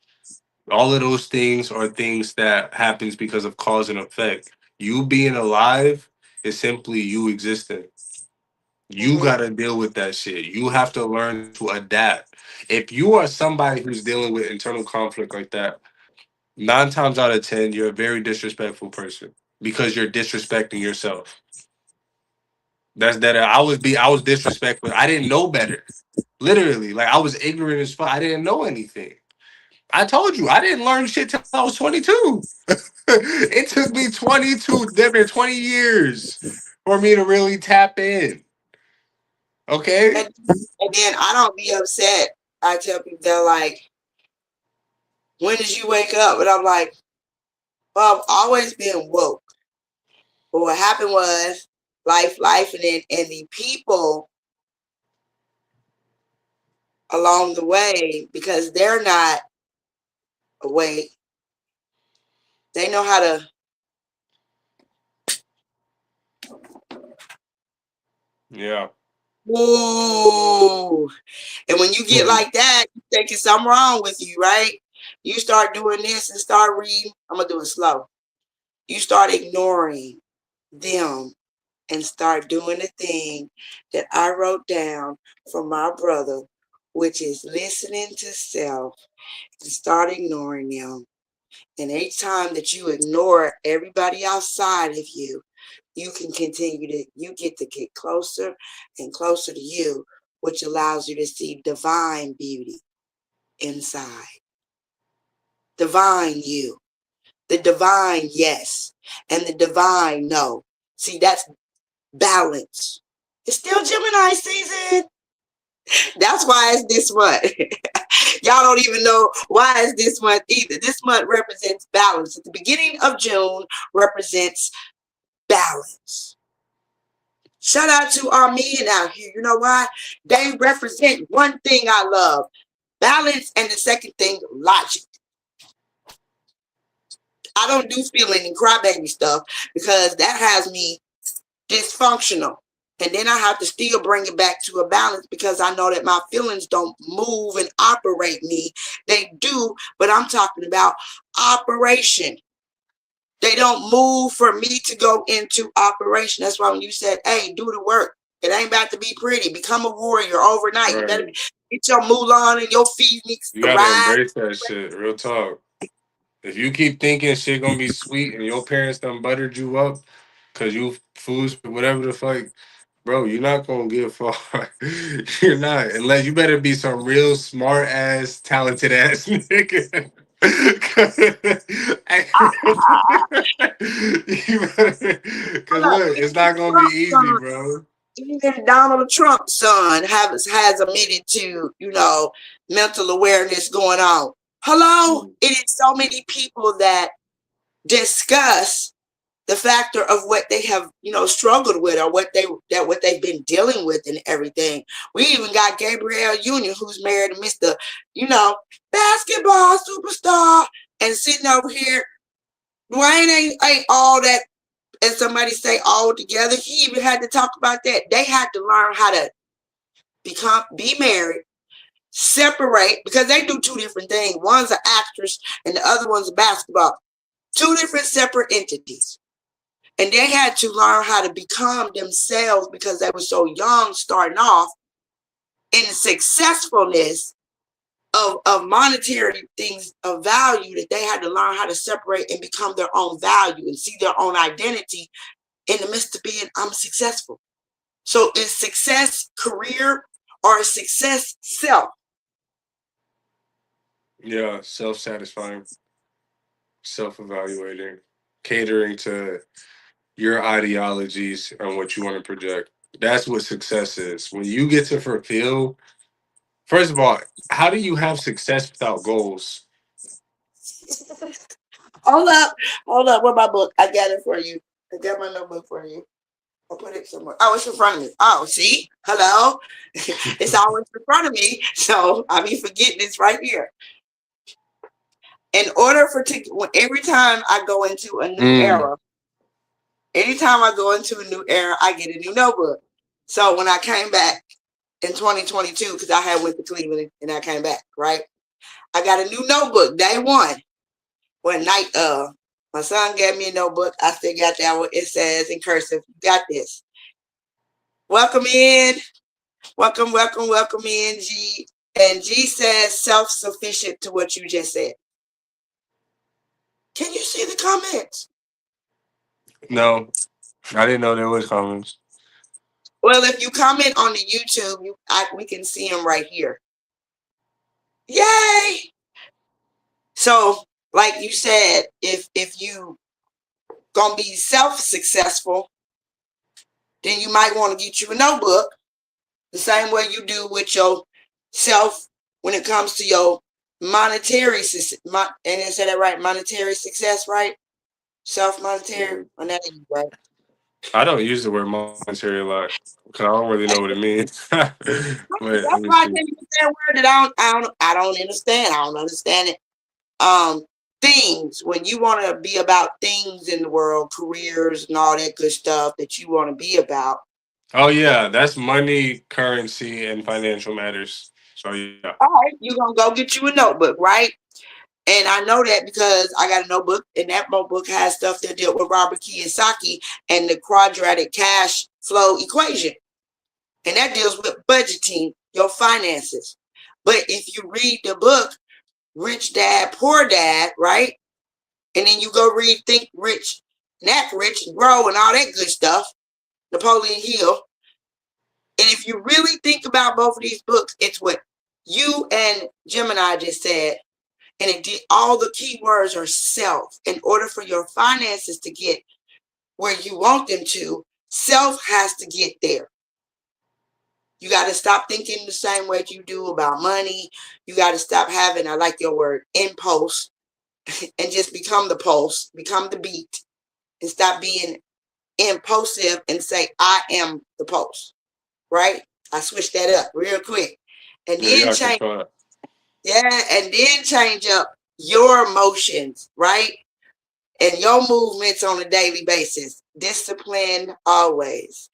All of those things are things that happens because of cause and effect. You being alive is simply you existing. You Mm-hmm. gotta deal with that shit. You have to learn to adapt. If you are somebody who's dealing with internal conflict like that, 9 times out of 10, you're a very disrespectful person because you're disrespecting yourself. That's that. I was disrespectful. I didn't know better. Literally, like I was ignorant as fuck. I didn't know anything. I told you I didn't learn shit till I was 22. It took me 22, different 20 years for me to really tap in. Okay. And then I don't be upset. I tell people they're like, when did you wake up? And I'm like, well, I've always been woke. But what happened was life, and the people along the way, because they're not awake, they know how to Yeah. Whoa. And when you get like that, you thinking something wrong with you, right? You start doing this and start reading. I'm going to do it slow. You start ignoring them and start doing the thing that I wrote down from my brother, which is listening to self and start ignoring them. And each time that you ignore everybody outside of you, you can continue to, you get to get closer and closer to you, which allows you to see divine beauty inside. Divine you, the divine yes, and the divine no. See, that's balance. It's still Gemini season. That's why it's this month. Y'all don't even know why it's this month either. This month represents balance. At the beginning of June represents balance. Shout out to our men out here. You know why? They represent one thing I love, balance, and the second thing, logic. I don't do feeling and crybaby stuff because that has me dysfunctional. And then I have to still bring it back to a balance because I know that my feelings don't move and operate me. They do, but I'm talking about operation. They don't move for me to go into operation. That's why when you said, hey, do the work. It ain't about to be pretty. Become a warrior overnight. Right. You better get your Mulan and your Phoenix. You gotta embrace that shit. Real talk. If you keep thinking shit gonna be sweet and your parents done buttered you up because you fools, whatever the fuck, bro, you're not gonna get far. You're not. Unless you better be some real smart ass, talented ass nigga. Because look, it's not gonna be easy, bro. Even Donald Trump's son has admitted to, mental awareness going on. Hello? It is so many people that discuss the factor of what they have, struggled with or what they've been dealing with and everything. We even got Gabrielle Union, who's married to Mr., basketball superstar, and sitting over here. Dwayne ain't all that, and somebody say all together. He even had to talk about that. They had to learn how to be married, separate, because they do two different things. One's an actress and the other one's a basketball. Two different separate entities. And they had to learn how to become themselves because they were so young starting off in the successfulness of monetary things of value, that they had to learn how to separate and become their own value and see their own identity in the midst of being, I'm successful. So is success career or is success self? Yeah, self-satisfying, self-evaluating, catering to your ideologies and what you want to project. That's what success is. When you get to fulfill, first of all, how do you have success without goals? Hold up. Where's my book? I got it for you. I got my notebook for you. I'll put it somewhere. Oh, it's in front of me. Oh, see? Hello? It's always in front of me. So I be forgetting it's right here. In order every time I go into a new era, anytime I go into a new era, I get a new notebook. So when I came back in 2022, because I had went to Cleveland and I came back, right? I got a new notebook, day one. One night, my son gave me a notebook. I still got that one. It says in cursive, you got this. Welcome in. Welcome in, G. And G says self-sufficient to what you just said. Can you see the comments? No, I didn't know there was comments. Well, if you comment on the YouTube, we can see them right here. Yay! So, like you said, if you gonna be self-successful, then you might want to get you a notebook, the same way you do with your self when it comes to your monetary success. And I said that right, monetary success, right? Self-monetary, right? I don't use the word monetary a lot because I don't really know what it means. But that's why I can't use that word that I don't understand. I don't understand it. Things, when you want to be about things in the world, careers and all that good stuff that you want to be about, Oh yeah, that's money, currency, and financial matters. So yeah. All right, you're gonna go get you a notebook, right? And I know that because I got a notebook, and that notebook has stuff that dealt with Robert Kiyosaki and the quadratic cash flow equation. And that deals with budgeting your finances. But if you read the book, Rich Dad, Poor Dad, right? And then you go read Think Rich, Act Rich, and Grow, and all that good stuff, Napoleon Hill. And if you really think about both of these books, it's what you and Gemini just said. And it did, all the key words are self. In order for your finances to get where you want them to, self has to get there. You got to stop thinking the same way you do about money. You got to stop having, I like your word, impulse, and just become the pulse, become the beat, and stop being impulsive and say, I am the pulse, right? I switched that up real quick. And Yeah, then y'all can change, try. and then change up your emotions, right? And your movements on a daily basis. Discipline always.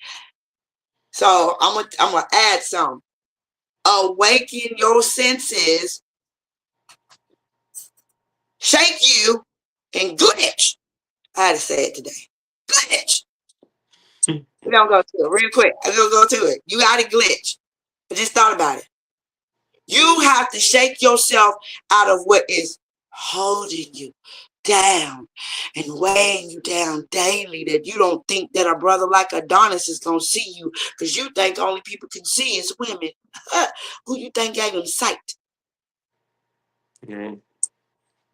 So I'm gonna add some. Awaken your senses, shake you, and glitch. I had to say it today. Glitch. We're gonna go to it real quick. I'm gonna go to it. You gotta glitch. I just thought about it. You have to shake yourself out of what is holding you down and weighing you down daily, that you don't think that a brother like Adonis is going to see you, because you think only people can see is women. Who you think gave him sight? Mm.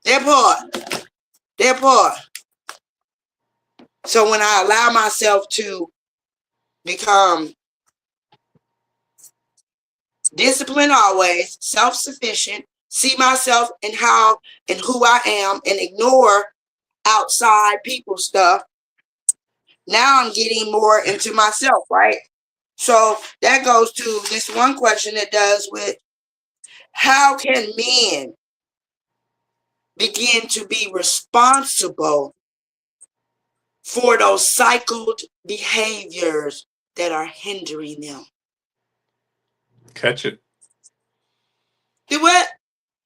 That part. That part. So when I allow myself to become disciplined always, self-sufficient, see myself and how and who I am, and ignore outside people stuff, now I'm getting more into myself, right? So that goes to this one question that does with, how can men begin to be responsible for those cycled behaviors that are hindering them? Catch it. Do what?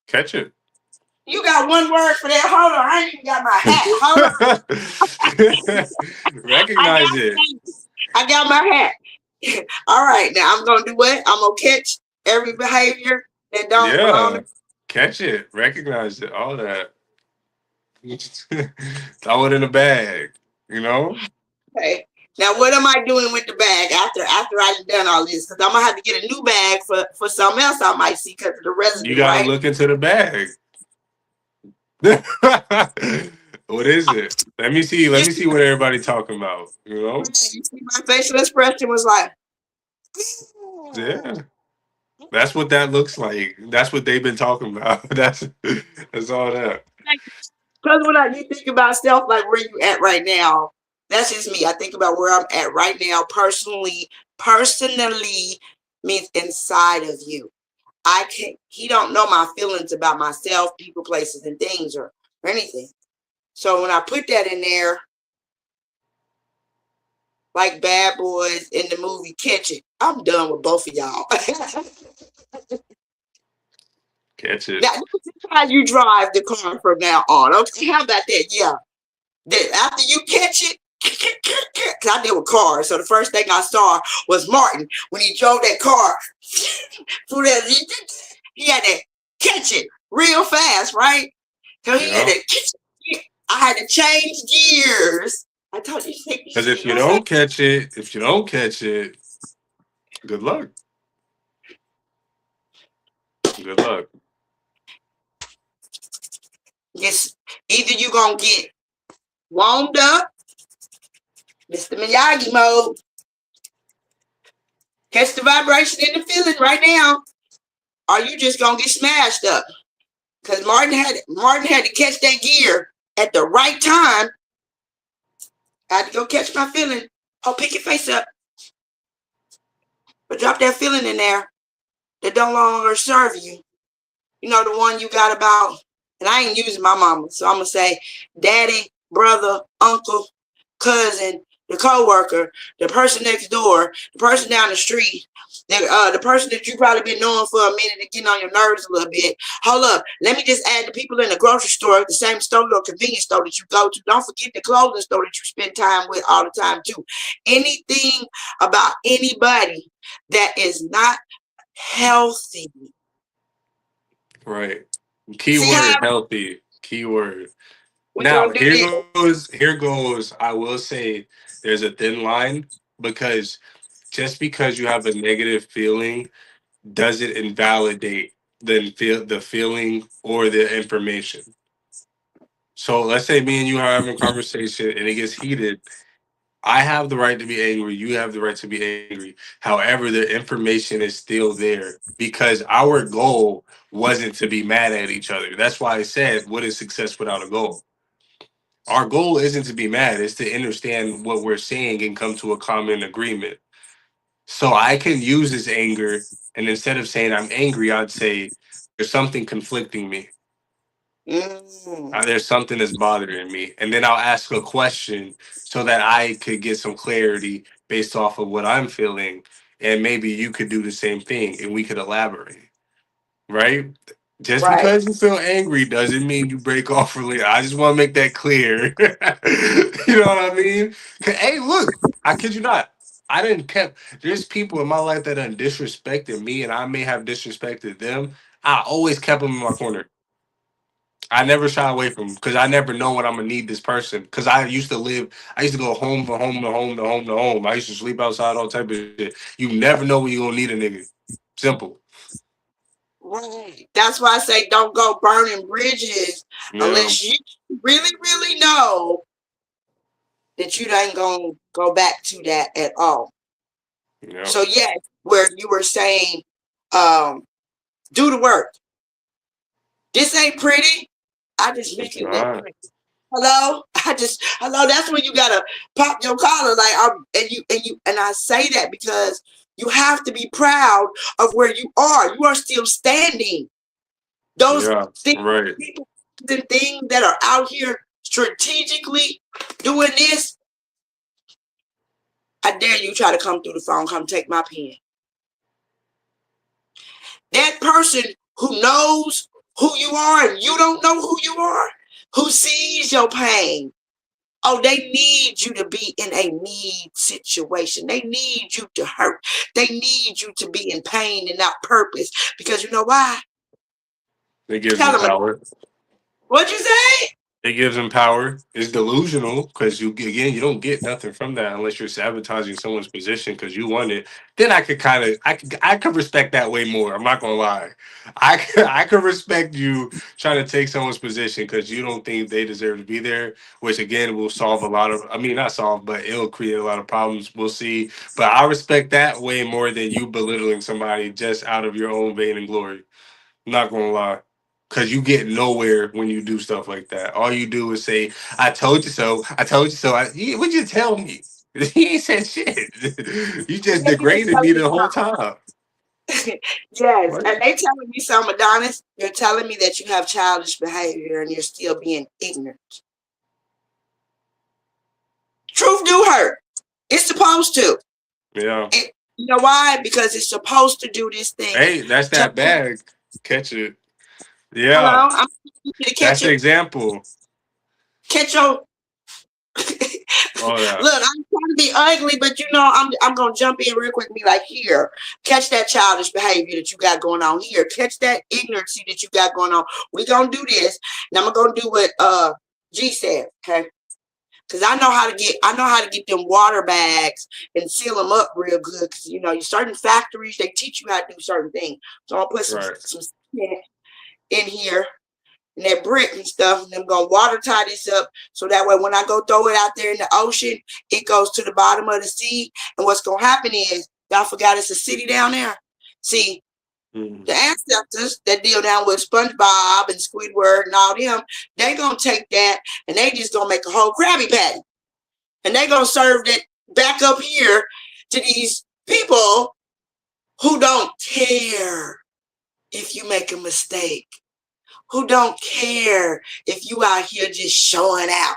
Catch it. You got one word for that? Hold on, I ain't even got my hat. Hold on. Recognize it. I got my hat. All right, now I'm gonna do what? I'm gonna catch every behavior that don't belong to Yeah. Catch it. Recognize it. All that. Throw it in a bag. You know? me. Now what am I doing with the bag after I've done all this? Because I'm gonna have to get a new bag for something else I might see because of the You residue, gotta right? look into the bag. What is it? Let me see. You Let me see, see what everybody talking about. You know? you see my facial expression was like, Yeah. That's what that looks like. That's what they've been talking about. That's all that. because when you think about self, like where you at right now, that's just me. I think about where I'm at right now personally. Personally means inside of you. I can't, he don't know my feelings about myself, people, places, and things, or anything. So when I put that in there, like Bad Boys in the movie Catch It, I'm done with both of y'all. Catch it. Now, this is how you drive the car from now on. Okay, how about that? Yeah. Then after you catch it, because I deal with cars, so the first thing I saw was Martin when he drove that car through that. He had to catch it real fast, right? So he had Yeah. to catch it. I had to change gears. I told you to take Because these if shit. you I said, don't catch it, if you don't catch it, good luck. Good luck. yes, either you gonna get warmed up, Mr. Miyagi mode, catch the vibration and the feeling right now, or you just gonna get smashed up. Because Martin had to catch that gear at the right time. I had to go catch my feeling. Oh, pick your face up. But drop that feeling in there that don't longer serve you. You know, the one you got about, and I ain't using my mama, so I'm going to say daddy, brother, uncle, cousin, the coworker, the person next door, the person down the street, the person that you probably been knowing for a minute and getting on your nerves a little bit. Hold up, let me just add the people in the grocery store, the same store or convenience store that you go to. Don't forget the clothing store that you spend time with all the time too. Anything about anybody that is not healthy. Right. See how Keyword healthy. Keyword. we Now gonna do this? here goes. I will say there's a thin line because just because you have a negative feeling doesn't invalidate the feeling or the information. So let's say me and you are having a conversation and it gets heated. I have the right to be angry. You have the right to be angry. However, the information is still there because our goal wasn't to be mad at each other. That's why I said, what is success without a goal? Our goal isn't to be mad, it's to understand what we're saying and come to a common agreement. So I can use this anger, and instead of saying I'm angry, I'd say there's something conflicting me. Mm, There's something that's bothering me. And then I'll ask a question so that I could get some clarity based off of what I'm feeling. And maybe you could do the same thing and we could elaborate, right? Just right. because you feel angry doesn't mean you break off really. I just want to make that clear. You know what I mean? 'Cause, hey, look, I kid you not. I didn't kept there's people in my life that done disrespected me and I may have disrespected them. I always kept them in my corner. I never shy away from because I never know when I'm gonna need this person. Because I used to go home to home to home to home to home. I used to sleep outside, all type of shit. You never know when you're gonna need a nigga. Simple. Right. That's why I say don't go burning bridges Yeah, unless you really, really know that you ain't gonna go back to that at all. yeah. So yes, where you were saying, um, do the work. This ain't pretty. I just It's make it look not. pretty. Hello, hello. That's when you gotta pop your collar, like and I say that because you have to be proud of where you are. You are still standing. Those Yeah, things, right. people, the things that are out here strategically doing this, I dare you try to come through the phone, come take my pen. That person who knows who you are and you don't know who you are, who sees your pain. Oh, they need you to be in a need situation. They need you to hurt. They need you to be in pain and not purpose. Because you know why? It gives them Tell them, power. what'd you say? It gives them power. It's delusional because you don't get nothing from that unless you're sabotaging someone's position because you want it. Then I could respect that way more. I'm not gonna lie. I could respect you trying to take someone's position because you don't think they deserve to be there, which again will solve a lot of. I mean, not solve, but it'll create a lot of problems. We'll see. But I respect that way more than you belittling somebody just out of your own vain and glory. Not gonna lie. Cause you get nowhere when you do stuff like that. All you do is say, "I told you so. I told you so." What'd you tell me? He ain't said shit. You just They just degraded me telling me the whole something. time. Yes, What? and they telling me something, Adonis. You're telling me that you have childish behavior and you're still being ignorant. Truth do hurt. It's supposed to. Yeah. You know why? Because it's supposed to do this thing. Hey, that's To, that bag. Catch it. Yeah. hello, I'm you to That's catch the it. example. Catch your. Oh yeah. Look, I'm trying to be ugly, but you know, I'm gonna jump in real quick and be like, here, catch that childish behavior that you got going on here. Catch that ignorancy that you got going on. We gonna do this, and I'm gonna do what G said, okay? Because I know how to get them water bags and seal them up real good. Because you know, certain factories they teach you how to do certain things. So I'll put Right. some cement in here and that brick and stuff, and I'm gonna water tie this up so that way when I go throw it out there in the ocean, it goes to the bottom of the sea. And what's gonna happen is y'all forgot it's a city down there. See, Mhm. the ancestors that deal down with SpongeBob and Squidward and all them, they gonna take that and they just gonna make a whole Krabby Patty. And they gonna serve it back up here to these people who don't care if you make a mistake, who don't care if you out here just showing out.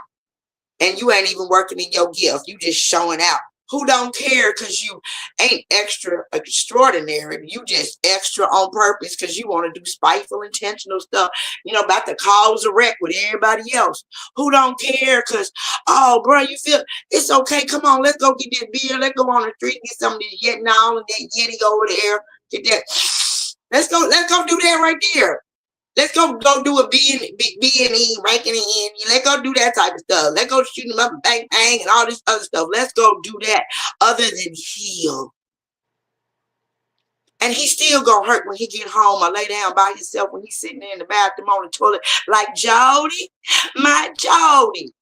and you ain't even working in your gift. You just showing out. Who don't care because you ain't extra extraordinary. You just extra on purpose because you want to do spiteful, intentional stuff, about to cause a wreck with everybody else. Who don't care because, oh, bro, you feel it's okay. Come on, let's go get this beer. Let's go on the street, get some of this Yetnall and that Yeti over there. Get that. Let's go do that right there. Let's go do a B&E, ranking it in. Let's go do that type of stuff. Let's go shoot them up and bang bang and all this other stuff. Let's go do that other than heal. And he's still gonna hurt when he get home or lay down by himself when he's sitting there in the bathroom on the toilet like Jody, my Jody.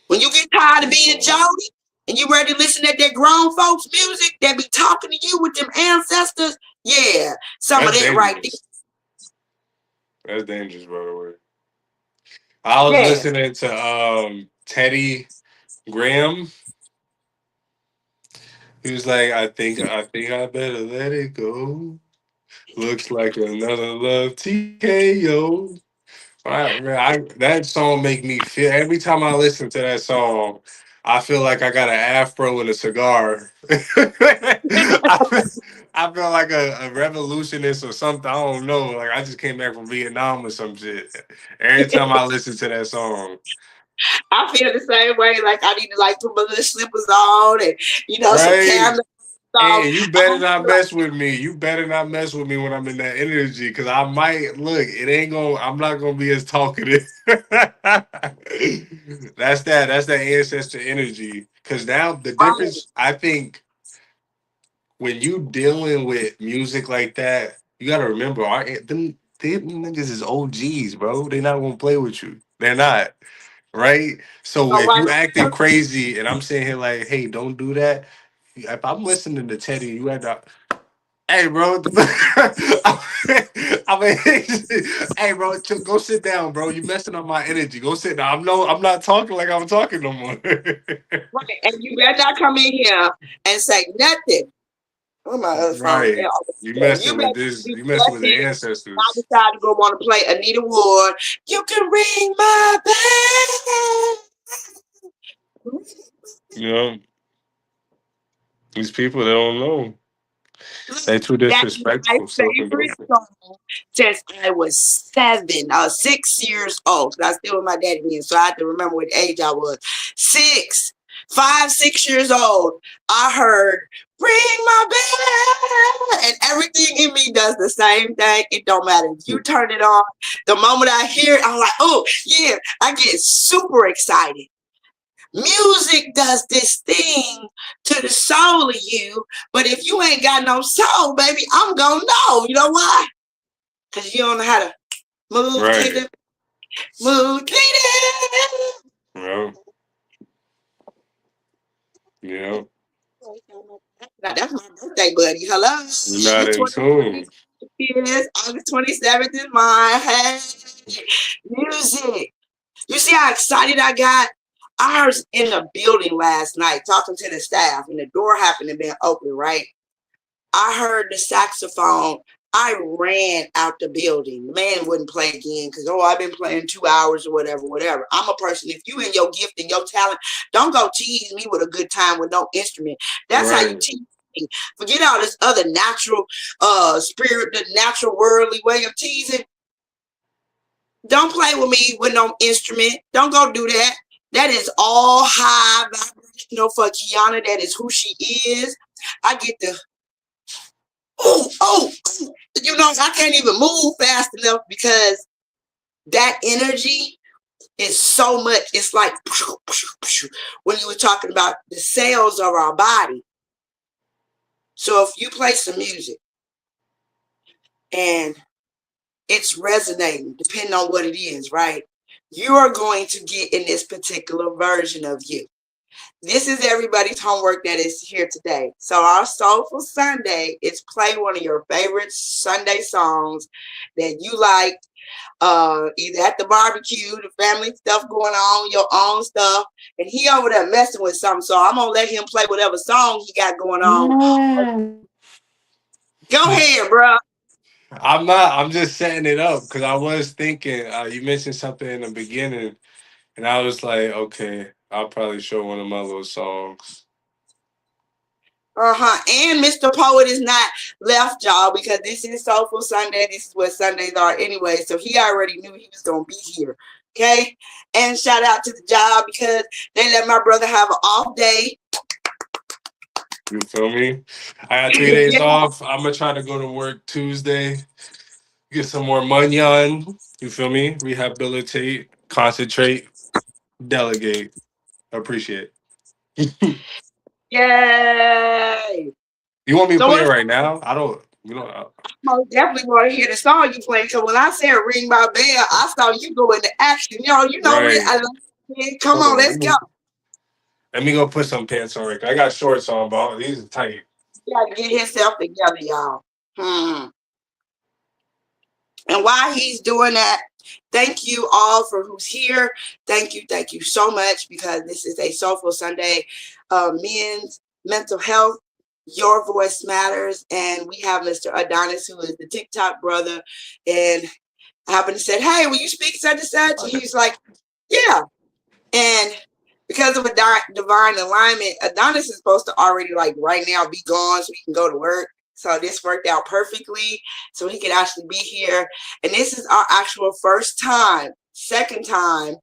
When you get tired of being Jody and you ready to listen to that grown folks music that be talking to you with them ancestors, yeah, some That's of that dangerous. right there. That's dangerous, by the way. I was listening to Teddy Graham. He was like, I better let it go. Looks like another love TKO. That song make me feel every time I listen to that song, I feel like I got an afro and a cigar. I feel like a revolutionist or something. I don't know. Like I just came back from Vietnam or some shit. Every time I listen to that song. I feel the same way. Like I need to put my little slippers on and some Right. cameras. Hey, you better not mess with me. You better not mess with me when I'm in that energy, because I might look. It ain't gonna. I'm not gonna be as talkative. That's that ancestor energy. Because now the difference, I think, when you dealing with music like that, you gotta remember, them niggas is OGs, bro. They not gonna play with you. They're not. Right? So All if right. you acting crazy and I'm sitting here like, hey, don't do that. If I'm listening to Teddy, you had to, hey, bro. I mean, hey, bro, go sit down, bro. You messing up my energy. Go sit down. I'm not talking like I'm talking no more. Right. And you better not come in here and say nothing. Where my other phone? Right. You messing You with better this. do You messing with the nothing. I ancestors. decide to go want to play Anita Ward. You can ring my bell. You know, these people, they don't know. They too That is my disrespectful. So favorite song since I was 6 years old. I was still with my daddy then, so I have to remember what age I was. 6 years old. I heard "Ring My Bell," and everything in me does the same thing. It don't matter if you turn it on. The moment I hear it, I'm like, oh yeah, I get super excited. Music does this thing to the soul of you, but if you ain't got no soul, baby, I'm gonna know. You know why? Because you don't know how to move to right. the move to the. Yeah. Yeah. Now, that's my birthday, buddy. Hello. You're not August in 27th tune. is August 27th is mine. Hey, music. You see how excited I got? I was in the building last night talking to the staff, and the door happened to be open, right? I heard the saxophone. I ran out the building. The man wouldn't play again because, I've been playing 2 hours or whatever. I'm a person, if you in your gift and your talent, don't go tease me with a good time with no instrument. That's how you Right. tease me. Forget all this other natural spirit, the natural worldly way of teasing. Don't play with me with no instrument. Don't go do that. That is all high vibrational for Kiana. That is who she is. I get the oh, I can't even move fast enough because that energy is so much. It's like when you were talking about the cells of our body. So if you play some music and it's resonating, depending on what it is, right? You are going to get in this particular version of you. This is everybody's homework that is here today. So our Soulful Sunday is play one of your favorite Sunday songs that you like, either at the barbecue, the family stuff going on, your own stuff. And he over there messing with something. So I'm gonna let him play whatever song he got going on. Go ahead, bro. I'm not. I'm just setting it up because I was thinking. You mentioned something in the beginning. And I was like, okay, I'll probably show one of my little songs. And Mr. Poet is not left, y'all, because this is Soulful Sunday. This is what Sundays are anyway. So he already knew he was going to be here. Okay. And shout out to the job because they let my brother have an off day. You feel me? I got 3 days off. I'm going to try to go to work Tuesday, get some more money on. You feel me? Rehabilitate, concentrate, delegate. Appreciate. Yay. You want me to play it right now? I don't. I definitely want to hear the song you played. So when I said ring my bell, I saw you go into action. You know right. Come on, let's go. Let me go put some pants on. I got shorts on, but these are tight. He got to get himself together, y'all. And while he's doing that, thank you all for who's here. Thank you so much, because this is a Soulful Sunday. Men's mental health, your voice matters. And we have Mr. Adonis, who is the TikTok brother. And I happened to say, hey, will you speak such and such? And he's like, yeah. And because of a divine alignment, Adonis is supposed to already, like, right now be gone so he can go to work. So this worked out perfectly so he could actually be here. And this is our actual second time.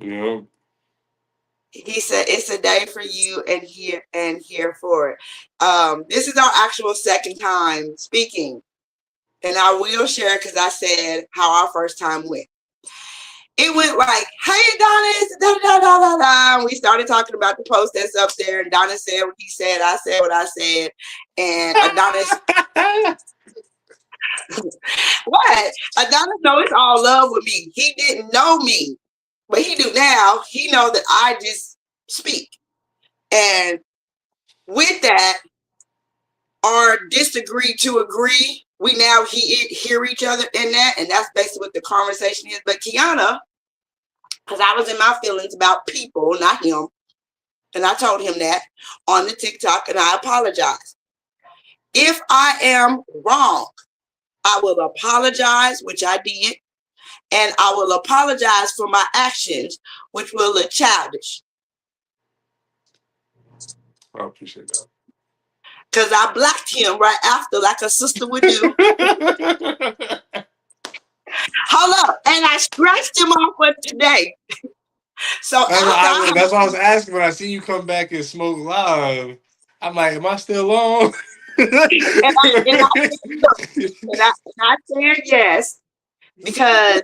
Yeah. He said it's a day for you and here for it. This is our actual second time speaking. And I will share, because I said how our first time went. It went like, hey, Adonis, da da da da da. And we started talking about the post that's up there. And Adonis said what he said. I said what I said. And Adonis, what? Adonis knows it's all love with me. He didn't know me, but he do now. He know that I just speak. And with that, or disagree to agree, we now hear each other in that. And that's basically what the conversation is. But Kiana, because I was in my feelings about people, not him. And I told him that on the TikTok, and I apologize. If I am wrong, I will apologize, which I did. And I will apologize for my actions, which were a little childish. I appreciate that. Because I blocked him right after, like a sister would do. Hold up. And I scratched him off for today. So that's why I was asking when I see you come back and smoke live. I'm like, am I still on? and I said yes, because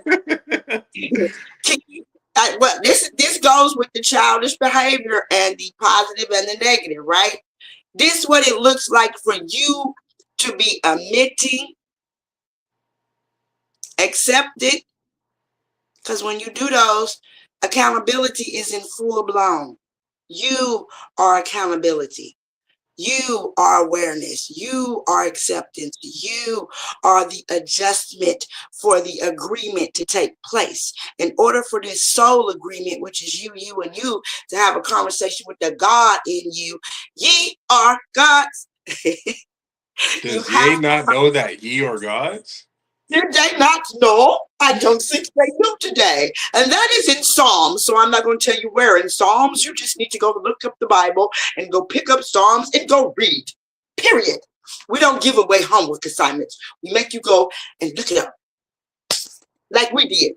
well, this goes with the childish behavior and the positive and the negative, right? This is what it looks like for you to be admitting, accepted, because when you do those, accountability is in full blown. You are accountability. You are awareness. You are acceptance. You are the adjustment for the agreement to take place. In order for this soul agreement, which is you, and you, to have a conversation with the God in you, ye are gods. Does ye not know that ye are gods? Did they not know? I don't think they knew today. And that is in Psalms. So I'm not going to tell you where in Psalms. You just need to go look up the Bible and go pick up Psalms and go read. Period. We don't give away homework assignments. We make you go and look it up. Like we did.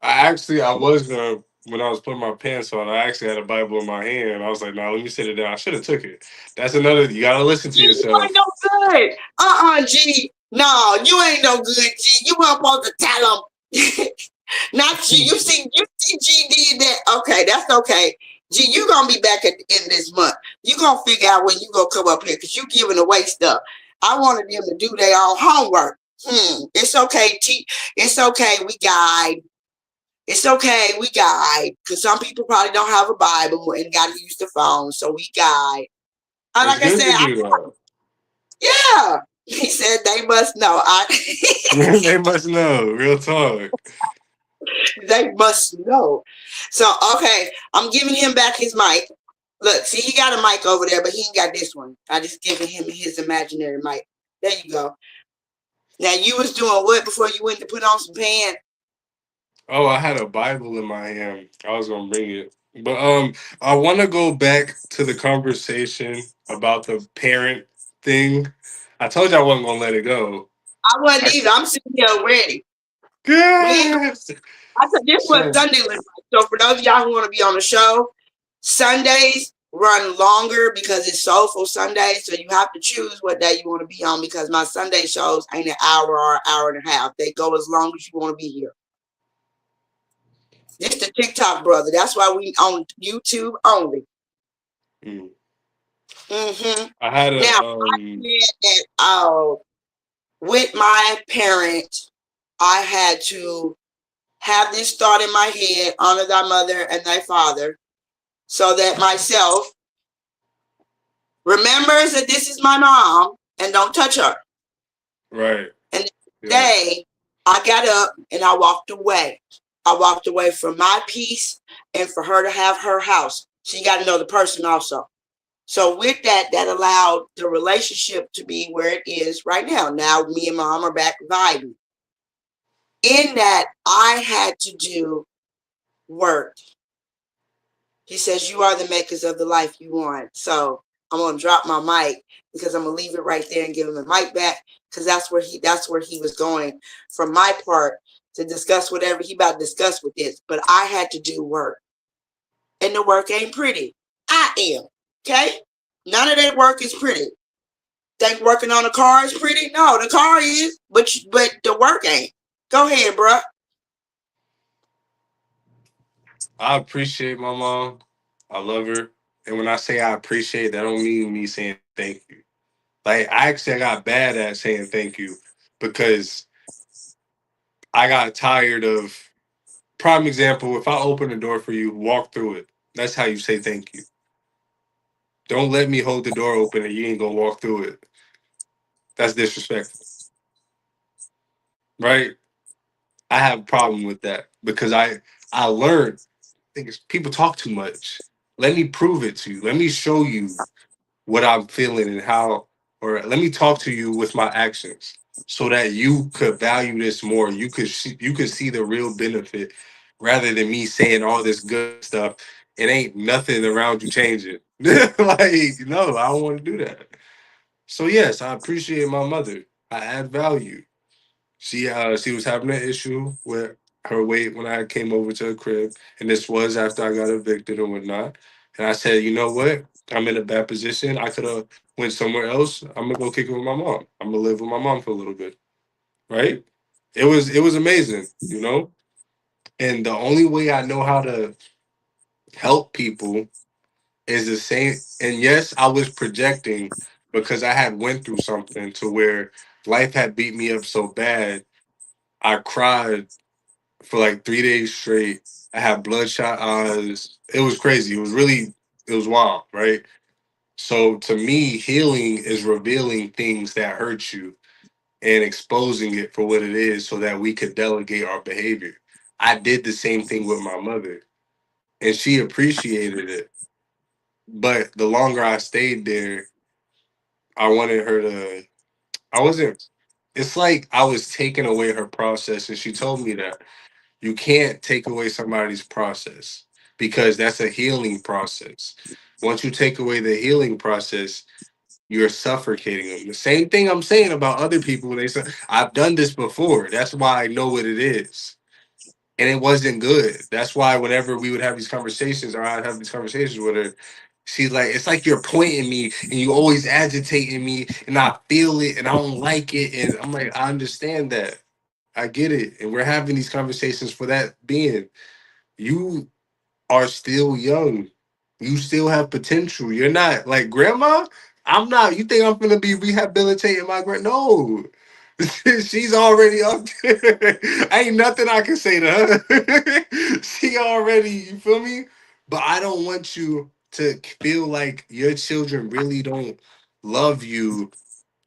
I was going to, when I was putting my pants on, I actually had a Bible in my hand. I was like, no, let me sit it down. I should have took it. That's another, you got to listen to yourself. You ain't no good. G. No, you ain't no good, G. You weren't supposed to tell them. Not G. You see G did that. Okay, that's okay. G, you going to be back at the end of this month. You going to figure out when you going to come up here, because you giving away stuff. I wanted them to do their own homework. It's okay, it's okay, we guide. It's okay, we guide. Because some people probably don't have a Bible and got to use the phone, so we guide. Like I said, yeah. He said they must know. They must know. Real talk. They must know. So, okay, I'm giving him back his mic. Look, see, he got a mic over there, but he ain't got this one. I just giving him his imaginary mic. There you go. Now, you was doing what before you went to put on some pants? Oh, I had a Bible in my hand. I was gonna bring it. But I wanna go back to the conversation about the parent thing. I told you I wasn't gonna let it go. I wasn't I, either. I'm sitting here ready. We ain't, yes. I said this was So Sunday was like. So for those of y'all who want to be on the show, Sundays run longer because it's Soulful Sunday. So you have to choose what day you want to be on because my Sunday shows ain't an hour or an hour and a half. They go as long as you want to be here. This the TikTok brother. That's why we on YouTube only. mm, Mm-hmm. I had a Now I said that with my parents, I had to have this thought in my head: honor thy mother and thy father, so that myself remembers that this is my mom and don't touch her. right. And the Yeah. day I got up and I walked away. I walked away from my peace and for her to have her house. She got to know the person also. So with that, that allowed the relationship to be where it is right now. Now me and mom are back vibing. In that, I had to do work. He says, you are the makers of the life you want. So I'm gonna drop my mic because I'm gonna leave it right there and give him the mic back because that's where he was going from my part to discuss whatever he about to discuss with this. But I had to do work. And the work ain't pretty. I am. Okay? None of that work is pretty. Think working on a car is pretty? No, the car is, but the work ain't. Go ahead, bruh. I appreciate my mom. I love her. And when I say I appreciate, that don't mean me saying thank you. Like I got bad at saying thank you because I got tired of prime example, if I open the door for you, walk through it. That's how you say thank you. Don't let me hold the door open and you ain't gonna walk through it. That's disrespectful. Right? I have a problem with that because I learned things people talk too much. Let me prove it to you. Let me show you what I'm feeling and how, or let me talk to you with my actions so that you could value this more. You could see the real benefit rather than me saying all this good stuff. It ain't nothing around you changing. Like, no, I don't want to do that. So yes, I appreciate my mother. I add value. She was having an issue with her weight when I came over to her crib, and this was after I got evicted and whatnot. And I said, you know what? I'm in a bad position. I could have went somewhere else. I'm gonna go kick it with my mom. I'm gonna live with my mom for a little bit, right? It was amazing, you know. And the only way I know how to help people is the same. And yes, I was projecting because I had went through something to where life had beat me up so bad. I cried for like 3 days straight. I had bloodshot eyes. It was crazy. It was wild, right? So to me, healing is revealing things that hurt you and exposing it for what it is so that we could delegate our behavior. I did the same thing with my mother and she appreciated it. But the longer I stayed there, I wanted her to, I wasn't, it's like I was taking away her process. And she told me that. You can't take away somebody's process because that's a healing process. Once you take away the healing process, you're suffocating them. The same thing I'm saying about other people. They say I've done this before. That's why I know what it is, and it wasn't good. That's why whenever we would have these conversations, or I'd have these conversations with her, she's like, "It's like you're pointing me, and you always agitating me, and I feel it, and I don't like it." And I'm like, I understand that. I get it. And we're having these conversations for that being. You are still young. You still have potential. You're not like grandma. I'm not. You think I'm gonna be rehabilitating my grand? No. She's already up there. Ain't nothing I can say to her. She already, you feel me? But I don't want you to feel like your children really don't love you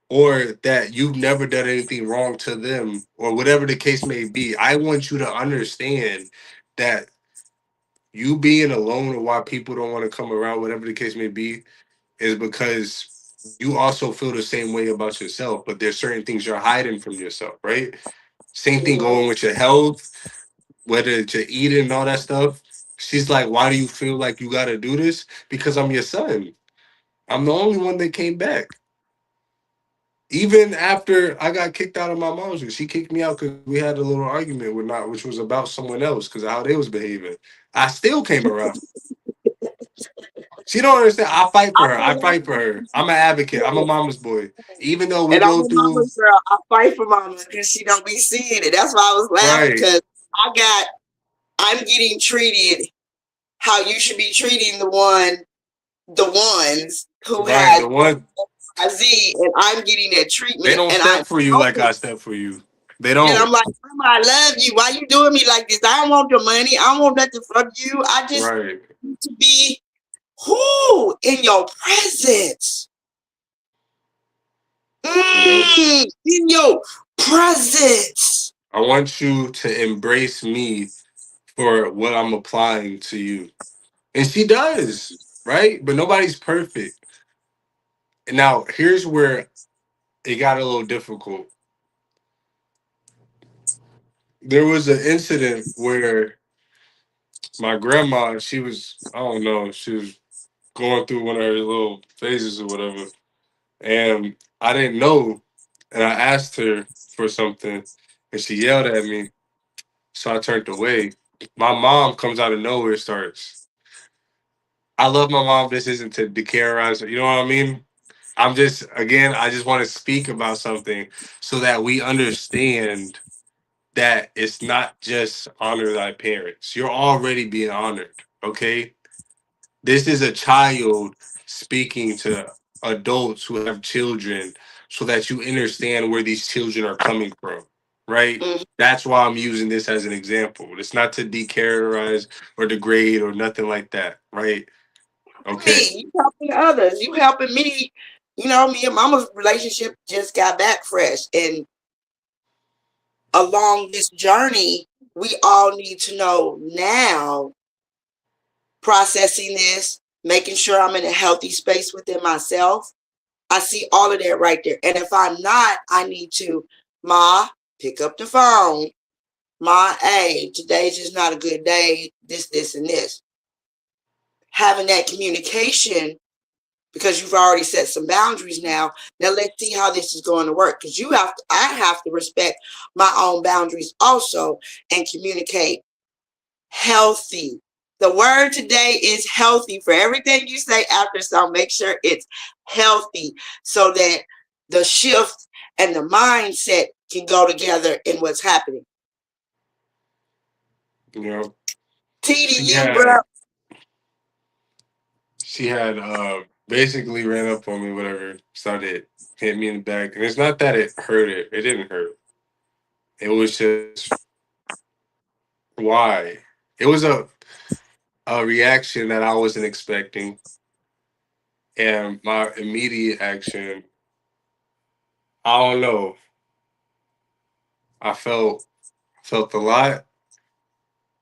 or that you've never done anything wrong to them or whatever the case may be. I want you to understand that you being alone or why people don't want to come around, whatever the case may be, is because you also feel the same way about yourself, but there's certain things you're hiding from yourself, right? Same thing Mhm. going with your health. whether to eat it and all that stuff. She's like, why do you feel like you got to do this? Because I'm your son. I'm the only one that came back. Even after I got kicked out of my mom's house, she kicked me out because we had a little argument with not, which was about someone else because of how they was behaving. I still came around. She don't understand. I fight for I her. I know fight for her. I'm an advocate. I'm a mama's boy. Even though we and I'm go a through mama's girl. I fight for mama because she don't be seeing it. That's why I was laughing right, because I'm getting treated how you should be treating the ones who right, had the one Z, and I'm getting that they treatment, don't and I step for you know like it. I step for you. They And I'm don't. like, Mama, I love you. Why you doing me like this? I don't want your money. I don't want nothing from you. I just Right. need to be who in your presence. You know, In your presence. I want you to embrace me for what I'm applying to you. And she does, right? But nobody's perfect. And now here's where it got a little difficult. There was an incident where my grandma, she was, I don't know, she was going through one of her little phases or whatever. And I didn't know. And I asked her for something and she yelled at me. So I turned away. My mom comes out of nowhere, starts. I love my mom. This isn't to decarize her. You know what I mean? I'm just, again, I just want to speak about something so that we understand that it's not just honor thy parents. You're already being honored, okay? This is a child speaking to adults who have children so that you understand where these children are coming from, right? Mhm. That's why I'm using this as an example. It's not to decharacterize or degrade or nothing like that, right? Okay. Me, you helping others. You helping me. You know, me and Mama's relationship just got back fresh. And along this journey, we all need to know now, processing this, making sure I'm in a healthy space within myself. I see all of that right there. And if I'm not, I need to, Ma, pick up the phone. Ma, hey, today's just not a good day. This, and this. Having that communication because you've already set some boundaries now. Now let's see how this is going to work. Because I have to respect my own boundaries also and communicate healthy. The word today is healthy. For everything you say after, so make sure it's healthy so that the shift and the mindset can go together in what's happening. You know, T to she you, bro. had she had basically ran up on me, whatever, started hitting me in the back. And it's not that it hurt it. It didn't hurt. It was just why. It was a reaction that I wasn't expecting. And my immediate action, I don't know. I felt a lot.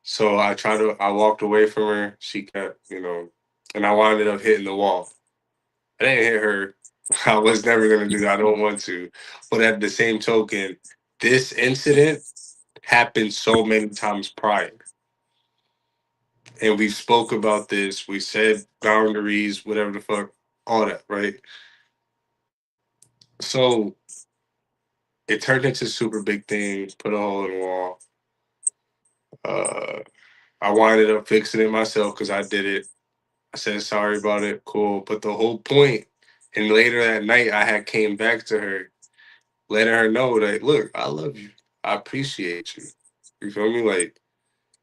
So I walked away from her. She kept, and I wound up hitting the wall. I didn't hit her. I was never gonna do that. I don't want to. But at the same token, this incident happened so many times prior. And we spoke about this. We said boundaries, whatever the fuck, all that, right? So it turned into super big thing, put a hole in the wall. Uh, I winded up fixing it myself because I did it. I said sorry about it, cool. But the whole point, and later that night, I had came back to her, letting her know that, look, I love you. I appreciate you. You feel me? Like,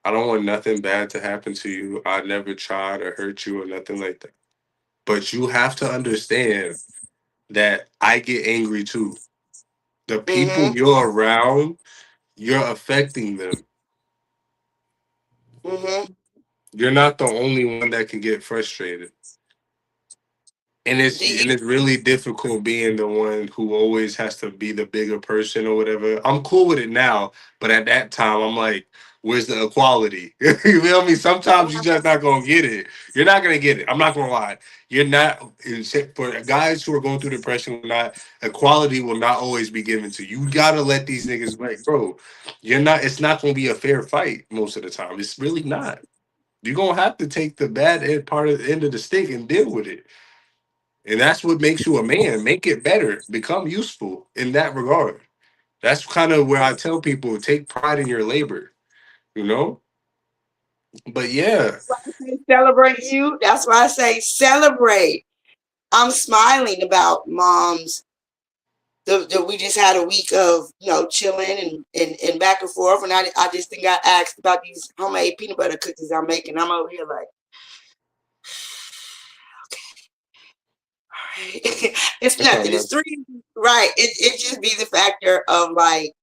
I don't want nothing bad to happen to you. I never tried to hurt you or nothing like that. But you have to understand that I get angry too. The people Mm-hmm. you're around, you're affecting them. Mm-hmm. You're not the only one that can get frustrated. And Do it's you and it's really difficult being the one who always has to be the bigger person or whatever. I'm cool with it now, but at that time I'm like, Where's the equality? You feel me? Sometimes you're just not gonna get it. You're not gonna get it. I'm not gonna lie. You're not for guys who are going through depression. Not equality will not always be given to you. You gotta let these niggas like, bro. You're not. It's not gonna be a fair fight most of the time. It's really not. You're gonna have to take the bad end part of the end of the stick and deal with it. And that's what makes you a man. Make it better. Become useful in that regard. That's kind of where I tell people take pride in your labor. You know. But yeah, Celebrate you. That's why I say celebrate. I'm smiling about moms. We just had a week of chilling and back and forth, and I just think I asked about these homemade peanut butter cookies I'm making. I'm over here like, okay, all right. It's that's not nothing. It's enough. 3, right? It just be the factor of like,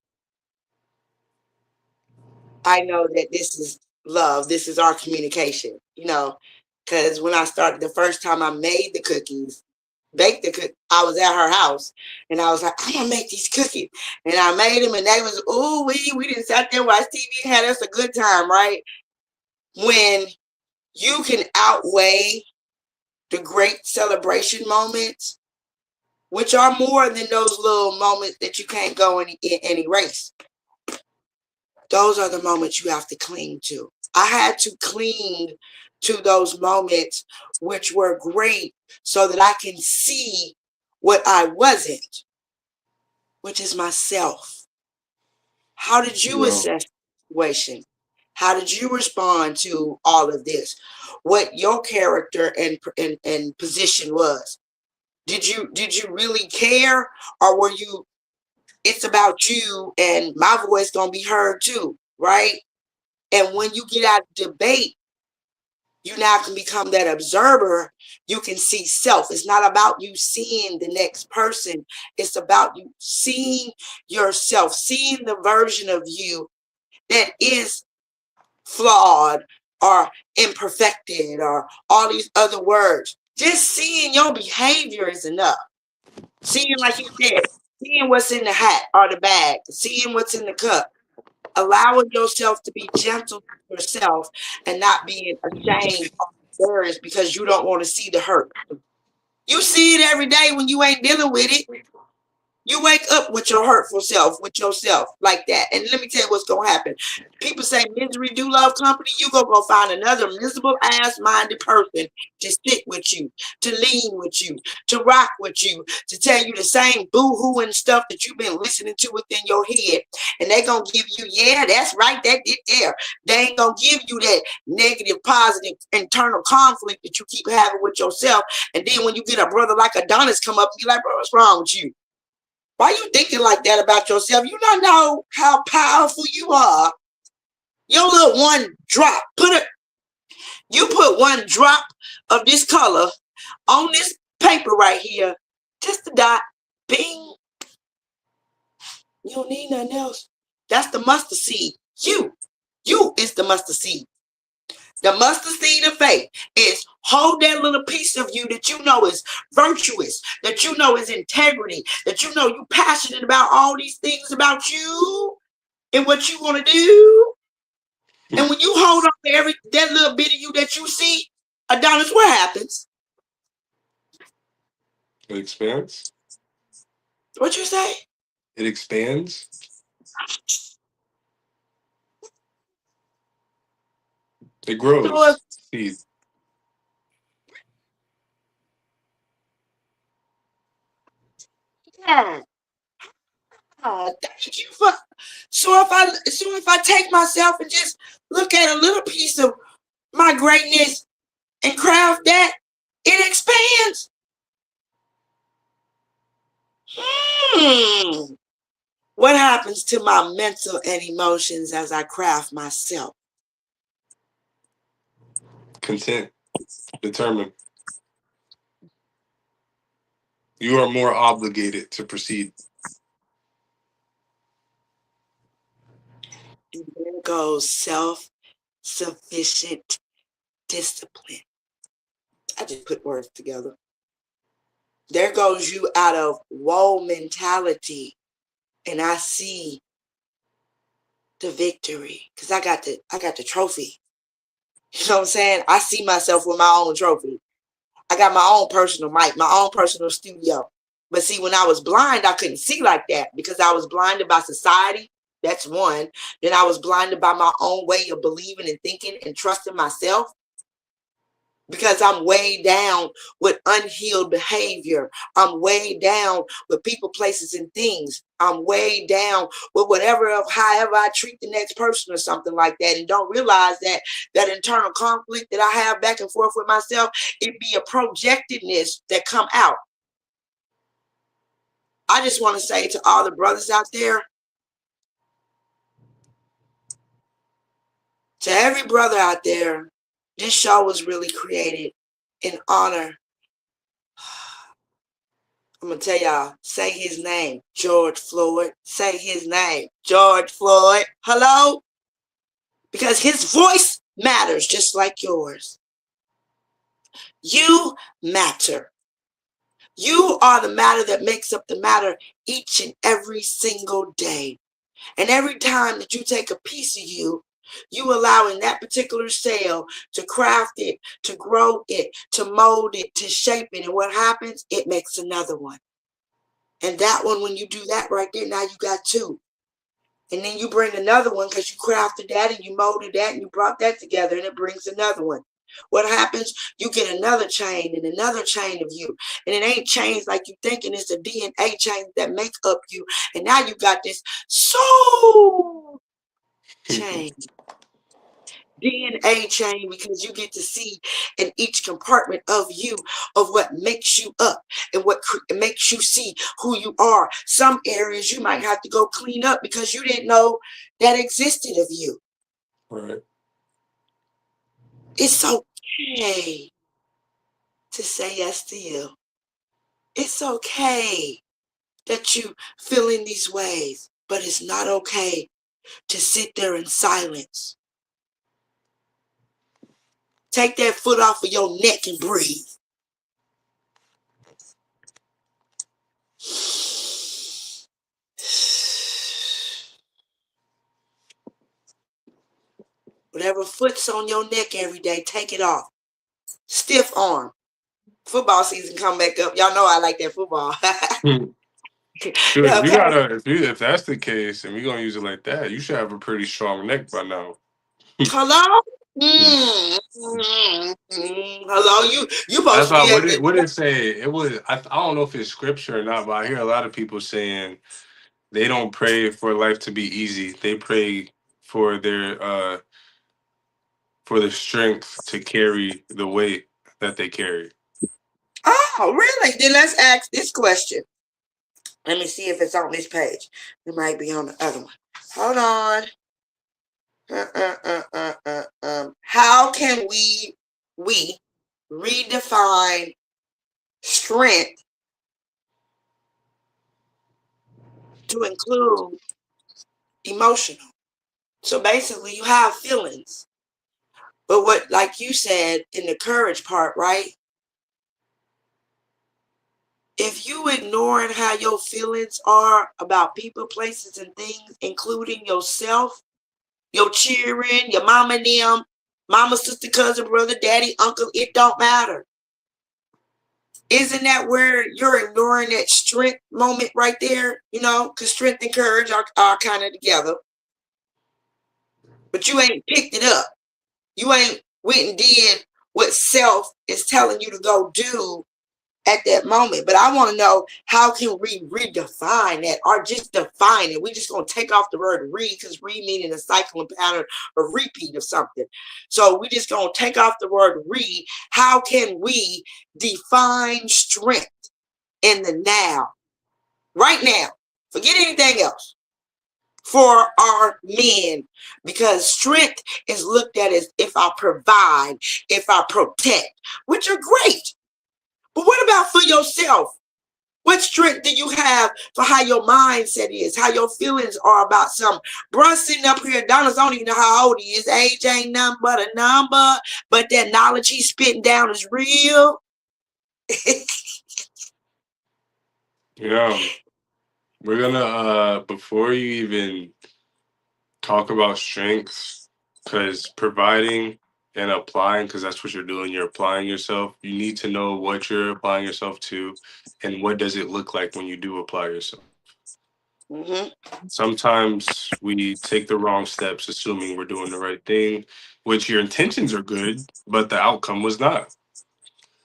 I know that this is love. This is our communication, because when I started the first time I made the cookies, baked the cookie, I was at her house and I was like, I'm gonna make these cookies. And I made them and they was, ooh, we didn't sat there, watch TV, had us a good time, right? When you can outweigh the great celebration moments, which are more than those little moments that you can't go and erase. Those are the moments you have to cling to. I had to cling to those moments which were great so that I can see what I wasn't, which is myself. How did you Yo, assess the situation? How did you respond to all of this? What your character and position was? Did you really care, or were you? It's about you, and my voice gonna be heard too, right? And when you get out of debate, you now can become that observer. You can see self. It's not about you seeing the next person. It's about you seeing yourself, seeing the version of you that is flawed or imperfected or all these other words. Just seeing your behavior is enough. Seeing, like you said, seeing what's in the hat or the bag, seeing what's in the cup, allowing yourself to be gentle to yourself and not being ashamed or embarrassed because you don't want to see the hurt. You see it every day when you ain't dealing with it. You wake up with your hurtful self, with yourself like that. And let me tell you what's going to happen. People say misery do love company. You go find another miserable ass minded person to sit with you, to lean with you, to rock with you, to tell you the same boo-hoo and stuff that you've been listening to within your head. And they going to give you, yeah, that's right, that did there. They ain't going to give you that negative, positive, internal conflict that you keep having with yourself. And then when you get a brother like Adonis come up and be like, bro, what's wrong with you? Why you thinking like that about yourself? You don't know how powerful you are. Your little one drop, you put one drop of this color on this paper right here, just a dot, bing. You don't need nothing else. That's the mustard seed. You is the mustard seed. The mustard seed of faith is hold that little piece of you that you know is virtuous, that you know is integrity, that you know you passionate about all these things about you and what you want to do. And when you hold on to that little bit of you that you see, Adonis, what happens? it expands. What you say? It expands. It So grows. See, yeah. Thank you for. So if I take myself and just look at a little piece of my greatness and craft that, it expands. What happens to my mental and emotions as I craft myself? content, determined. You are more obligated to proceed. And there goes self-sufficient discipline. I just put words together. There goes you out of woe mentality. And I see the victory, because I got the trophy. You know what I'm saying? I see myself with my own trophy. I got my own personal mic, my own personal studio. But see, when I was blind, I couldn't see like that because I was blinded by society. That's one. Then I was blinded by my own way of believing and thinking and trusting myself, because I'm way down with unhealed behavior. I'm way down with people, places, and things. I'm way down with whatever, however I treat the next person or something like that, and don't realize that internal conflict that I have back and forth with myself, it be a projectedness that come out. I just want to say to all the brothers out there, to every brother out there, this show was really created in honor. I'm going to tell y'all, say his name, George Floyd. Say his name, George Floyd. Hello? Because his voice matters just like yours. You matter. You are the matter that makes up the matter each and every single day. And every time that you take a piece of you allowing that particular cell to craft it, to grow it, to mold it, to shape it. And what happens? It makes another one. And that one, when you do that right there, now you got two. And then you bring another one because you crafted that and you molded that and you brought that together and it brings another one. What happens? You get another chain and another chain of you. And it ain't chains like you thinking. It's a DNA chain that makes up you. And now you got this soul chain. DNA chain, because you get to see in each compartment of you of what makes you up and what makes you see who you are. Some areas you might have to go clean up because you didn't know that existed of you. Right. It's okay to say yes to you. It's okay that you feel in these ways, but it's not okay to sit there in silence. Take that foot off of your neck and breathe. Whatever foot's on your neck every day, take it off. Stiff arm. Football season come back up. Y'all know I like that football. Dude, Yeah, if that's the case, and we're gonna use it like that, you should have a pretty strong neck by now. hello? Hello? You That's supposed to why. be able What to. it say? It was. I don't know if it's scripture or not, but I hear a lot of people saying they don't pray for life to be easy. They pray for the strength to carry the weight that they carry. Oh, really? Then let's ask this question. Let me see if it's on this page. It might be on the other one. Hold on. How can we redefine strength to include emotional? So basically, you have feelings, but what, like you said in the courage part, right? If you ignoring how your feelings are about people, places, and things, including yourself, your children, your mama and them, mama, sister, cousin, brother, daddy, uncle, it don't matter. Isn't that where you're ignoring that strength moment right there? You know, because strength and courage are kind of together. But you ain't picked it up. You ain't went and did what self is telling you to go do at that moment. But I want to know, how can we redefine that, or just define it? We just going to take off the word read, because read meaning a cycle and pattern or repeat of something. So we just going to take off the word read. How can we define strength in the now, right now? Forget anything else for our men, because strength is looked at as if I provide, if I protect, which are great. But what about for yourself? What strength do you have for how your mindset is, how your feelings are about something? Bruh sitting up here, Donald's don't even know how old he is. Age ain't nothing but a number, but that knowledge he's spitting down is real. Yeah, we're gonna before you even talk about strengths, because providing and applying, because that's what you're doing, you're applying yourself. You need to know what you're applying yourself to and what does it look like when you do apply yourself. Mm-hmm. Sometimes we take the wrong steps assuming we're doing the right thing, which your intentions are good, but the outcome was not.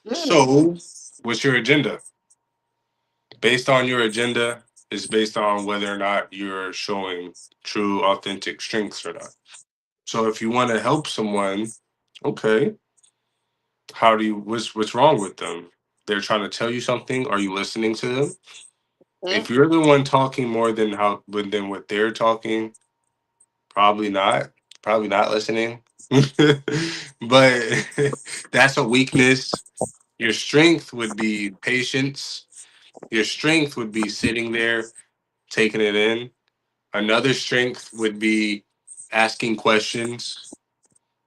Mm. So what's your agenda? Based on your agenda is based on whether or not you're showing true authentic strengths or not. So if you want to help someone, okay, how do you what's wrong with them? They're trying to tell you something. Are you listening to them? Mm. If you're the one talking more than what they're talking, probably not. Probably not listening. But that's a weakness. Your strength would be patience. Your strength would be sitting there, taking it in. Another strength would be asking questions,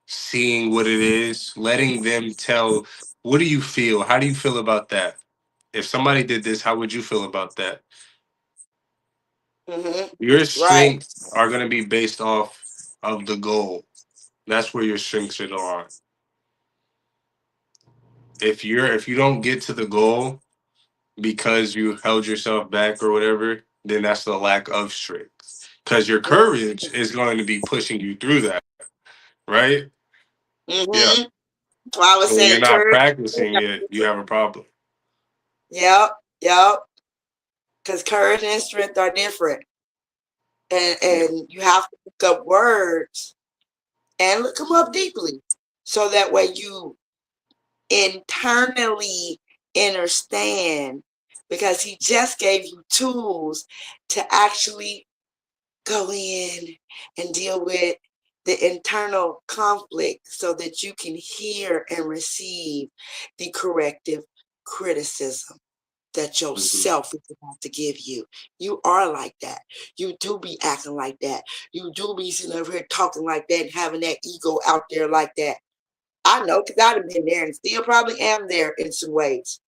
seeing what it is, letting them tell, what do you feel? How do you feel about that? If somebody did this, how would you feel about that? Mm-hmm. Your Right. strengths are going to be based off of the goal. That's where your strengths should align. If you don't get to the goal because you held yourself back or whatever, then that's the lack of strength. Because your courage is going to be pushing you through that, right? Yeah. Mm-hmm. So I was So when you're saying not courage. practicing it, you have a problem. Yep. Yep. Because courage and strength are different. Yeah. And you have to look up words and look them up deeply. So that way you internally understand, because he just gave you tools to actually go in and deal with the internal conflict so that you can hear and receive the corrective criticism that Mhm. yourself is about to give you. You are like that. You do be acting like that. You do be sitting over here talking like that and having that ego out there like that. I know, because I've been there and still probably am there in some ways.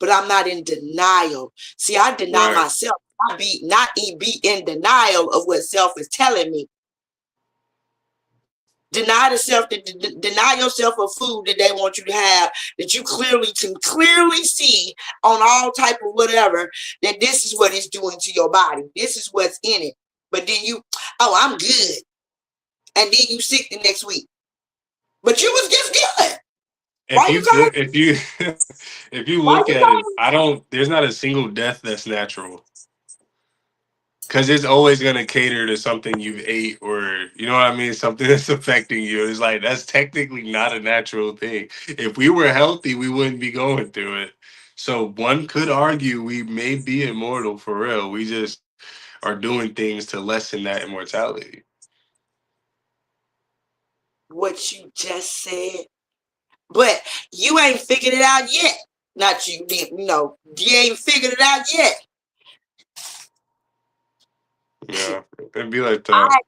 But I'm not in denial. See, I deny Right. myself. I be in denial of what self is telling me. Deny the self, deny yourself of food that they want you to have, that you clearly see on all type of whatever, that this is what it's doing to your body. This is what's in it. But then you, oh, I'm good. And then you sick the next week. But you was just good. If Why you you calling? if you if you Why look you at it, calling? I don't. There's not a single death that's natural. Because it's always gonna cater to something you've ate, or you know what I mean, something that's affecting you. It's like that's technically not a natural thing. If we were healthy, we wouldn't be going through it. So one could argue we may be immortal for real. We just are doing things to lessen that immortality. What you just said? But you ain't figured it out yet. Not you, you ain't figured it out yet. Yeah, it'd be like that. I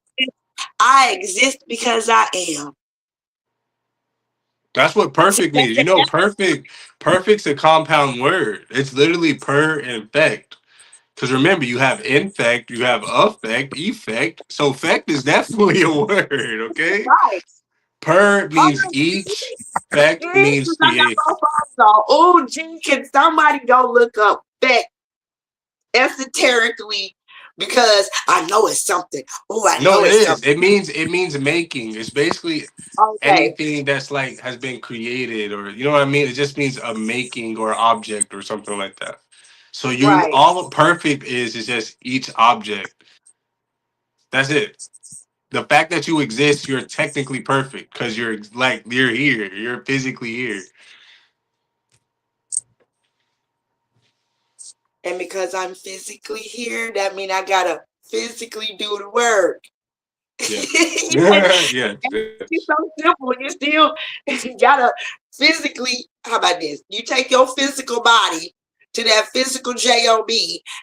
I exist because I am. That's what See, perfect means. You know, perfect's a compound word. It's literally per infect. Because remember, you have infect, you have affect, effect. So effect is definitely a word, okay? right. Per Oh, means each, fact means I got the my phone on. Oh, gee, can somebody go look up Beck esoterically? Because I know it's something. Oh, I no, know it it's is. something. It means making. It's basically Okay, anything that's like has been created, or you know what I mean? It just means a making or object or something like that. So you right. all perfect is just each object. That's it. The fact that you exist, you're technically perfect because you're here. You're physically here. And because I'm physically here, that means I gotta physically do the work. Yes. And Yes. it's Yes. so simple. You still gotta physically. How about this? You take your physical body to that physical job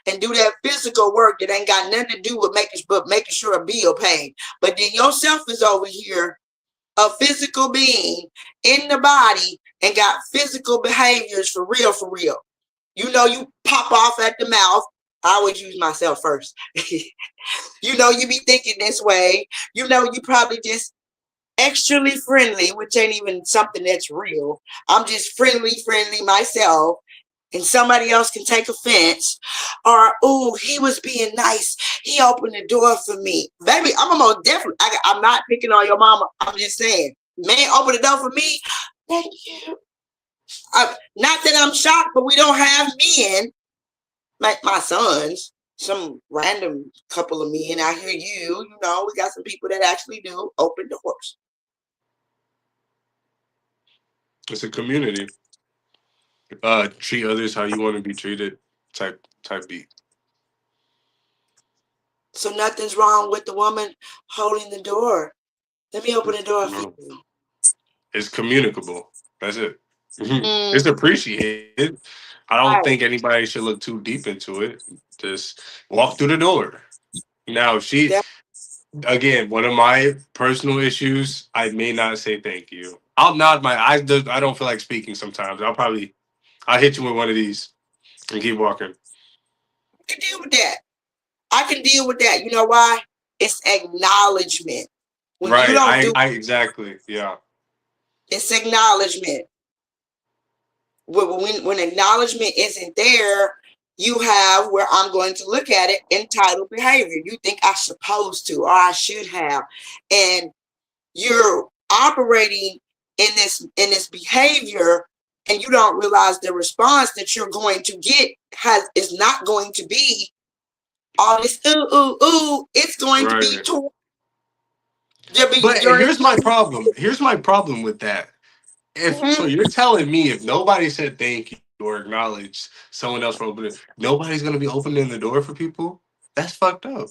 and do that physical work that ain't got nothing to do with making sure a bill paid. But then yourself is over here, a physical being in the body, and got physical behaviors for real, for real. You know, you pop off at the mouth. I always use myself first. You know, you be thinking this way. You know, you probably just extremely friendly, which ain't even something that's real. I'm just friendly myself. And somebody else can take offense. Or, oh, he was being nice. He opened the door for me. Baby, I'm almost definitely, I'm not picking on your mama. I'm just saying, man, open the door for me. Thank you. Not that I'm shocked, but we don't have men like my sons, some random couple of men. I hear you, you know, we got some people that actually do open doors. It's a community. Treat others how you want to be treated. Type beat. So nothing's wrong with the woman holding the door. Let me open the door for No. you. It's communicable. That's it. Mm, It's appreciated. I don't think right. anybody should look too deep into it. Just walk through the door. Now, she That, again, one of my personal issues, I may not say thank you. I'll nod my eyes. I don't feel like speaking sometimes. I'll hit you with one of these and keep walking. I can deal with that. I can deal with that. You know why? It's acknowledgement. When you Right. don't do I exactly. Yeah. it's acknowledgement. When acknowledgement isn't there, you have where I'm going to look at it entitled behavior. You think I supposed to or I should have. And you're operating in this behavior and you don't realize the response that you're going to get is not going to be all this ooh. It's going to be Right. But your here's my problem. Here's my problem with that. If so, Mhm. you're telling me if nobody said thank you or acknowledged someone else for opening, nobody's gonna be opening the door for people. That's fucked up.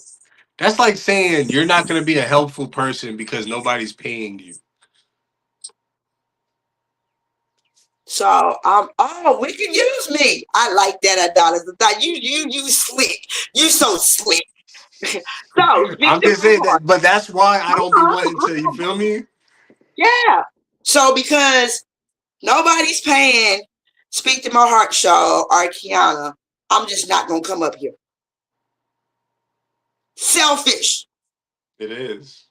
That's like saying you're not gonna be a helpful person because nobody's paying you. So oh, we can use me. I like that, Adonis. I thought you slick. You so slick. So speak I'm to just my saying heart. that, but that's why I don't be wanting to. You feel me? Yeah. So because nobody's paying Speak to My Heart show or Kiana, I'm just not gonna come up here. Selfish. It is.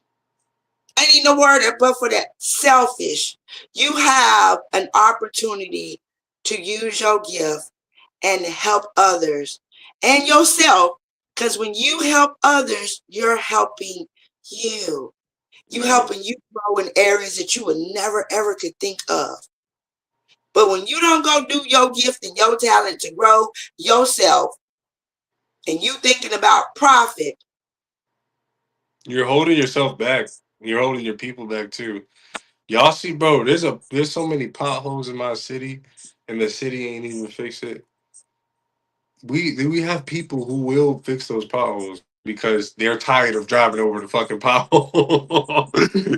I need no word but for that. Selfish. You have an opportunity to use your gift and help others and yourself. Because when you help others, you're helping you. You Right. helping you grow in areas that you would never ever could think of. But when you don't go do your gift and your talent to grow yourself and you thinking about profit, You're holding yourself back. You're holding your people back too. Y'all see, bro, there's so many potholes in my city, and the city ain't even fix it. We have people who will fix those potholes because they're tired of driving over the fucking pothole.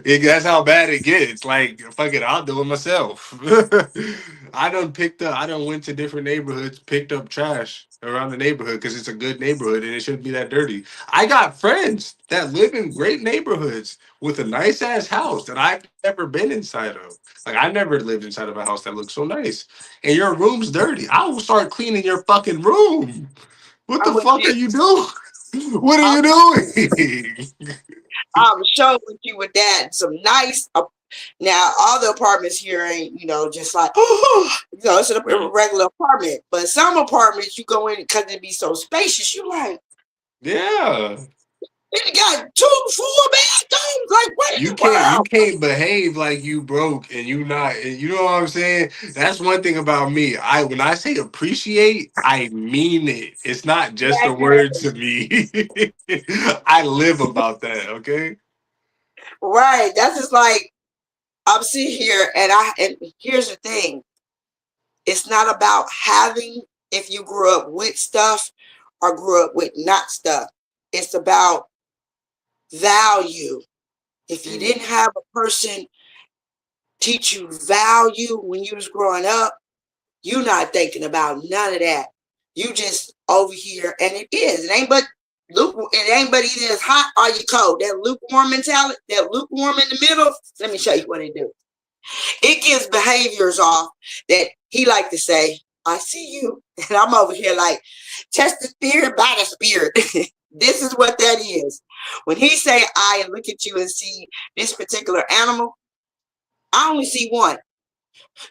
That's how bad it gets. Like, fuck it, I'll do it myself. I done went to different neighborhoods, picked up trash around the neighborhood because it's a good neighborhood and it shouldn't be that dirty. I got friends that live in great neighborhoods with a nice ass house that I've never been inside of. Like, I never lived inside of a house that looks so nice, and your room's dirty. I will start cleaning your fucking room. What the I'm with fuck are you. you doing? What are I'm, you doing? I'm sure with you with that. Some nice. Now, all the apartments here ain't, just like, it's a regular apartment. But some apartments you go in because it be so spacious. You like, Yeah. it got 2 full bathrooms. Like, what in You the can't you world? can't behave like you broke and you not, and you know what I'm saying? That's one thing about me. When I say appreciate, I mean it. It's not just a word to me. I live about that, okay? Right. That's just like, I'm sitting here and here's the thing. It's not about having if you grew up with stuff or grew up with not stuff. It's about value. If you Mm. didn't have a person teach you value when you was growing up, you not thinking about none of that. You just over here, and it is. It ain't but it ain't but either it's hot or you cold. That lukewarm mentality, that lukewarm in the middle. Let me show you what it do. It gives behaviors off that he like to say. I see you. And I'm over here like, test the spirit by the spirit. This is what that is. When he say I and look at you and see this particular animal, I only see one.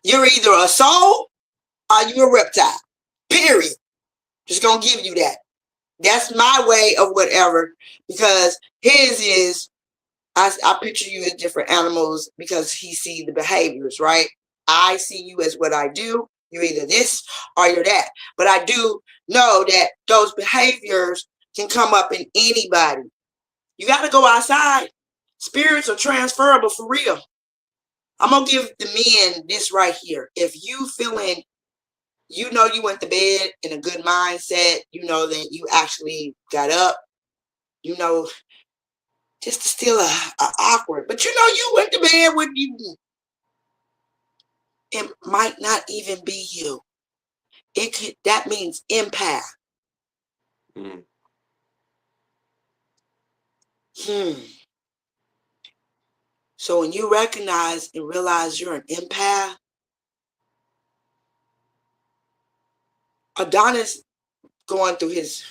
You're either a soul or you're a reptile. Period. Just gonna give you that. That's my way of whatever, because his is I picture you as different animals because he see the behaviors, right? I see you as what I do. You're either this or you're that. But I do know that those behaviors can come up in anybody. You got to go outside. Spirits are transferable for real. I'm going to give the men this right here. If you feeling, you know, you went to bed in a good mindset, you know that you actually got up, you know, just still a awkward, but you know you went to bed with you. It might not even be you. It could. That means empath. Mm. So when you recognize and realize you're an empath, Adonis going through his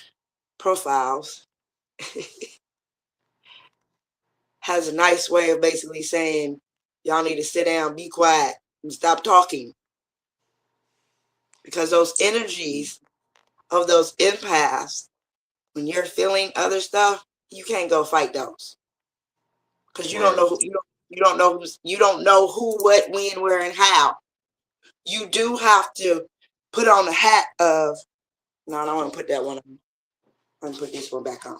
profiles has a nice way of basically saying, y'all need to sit down, be quiet, and stop talking. Because those energies of those empaths, when you're feeling other stuff, you can't go fight those. Because you don't know who you don't know who, what, when, where, and how. You do have to put on the hat of, no, I don't want to put that one on. I'm going to put this one back on.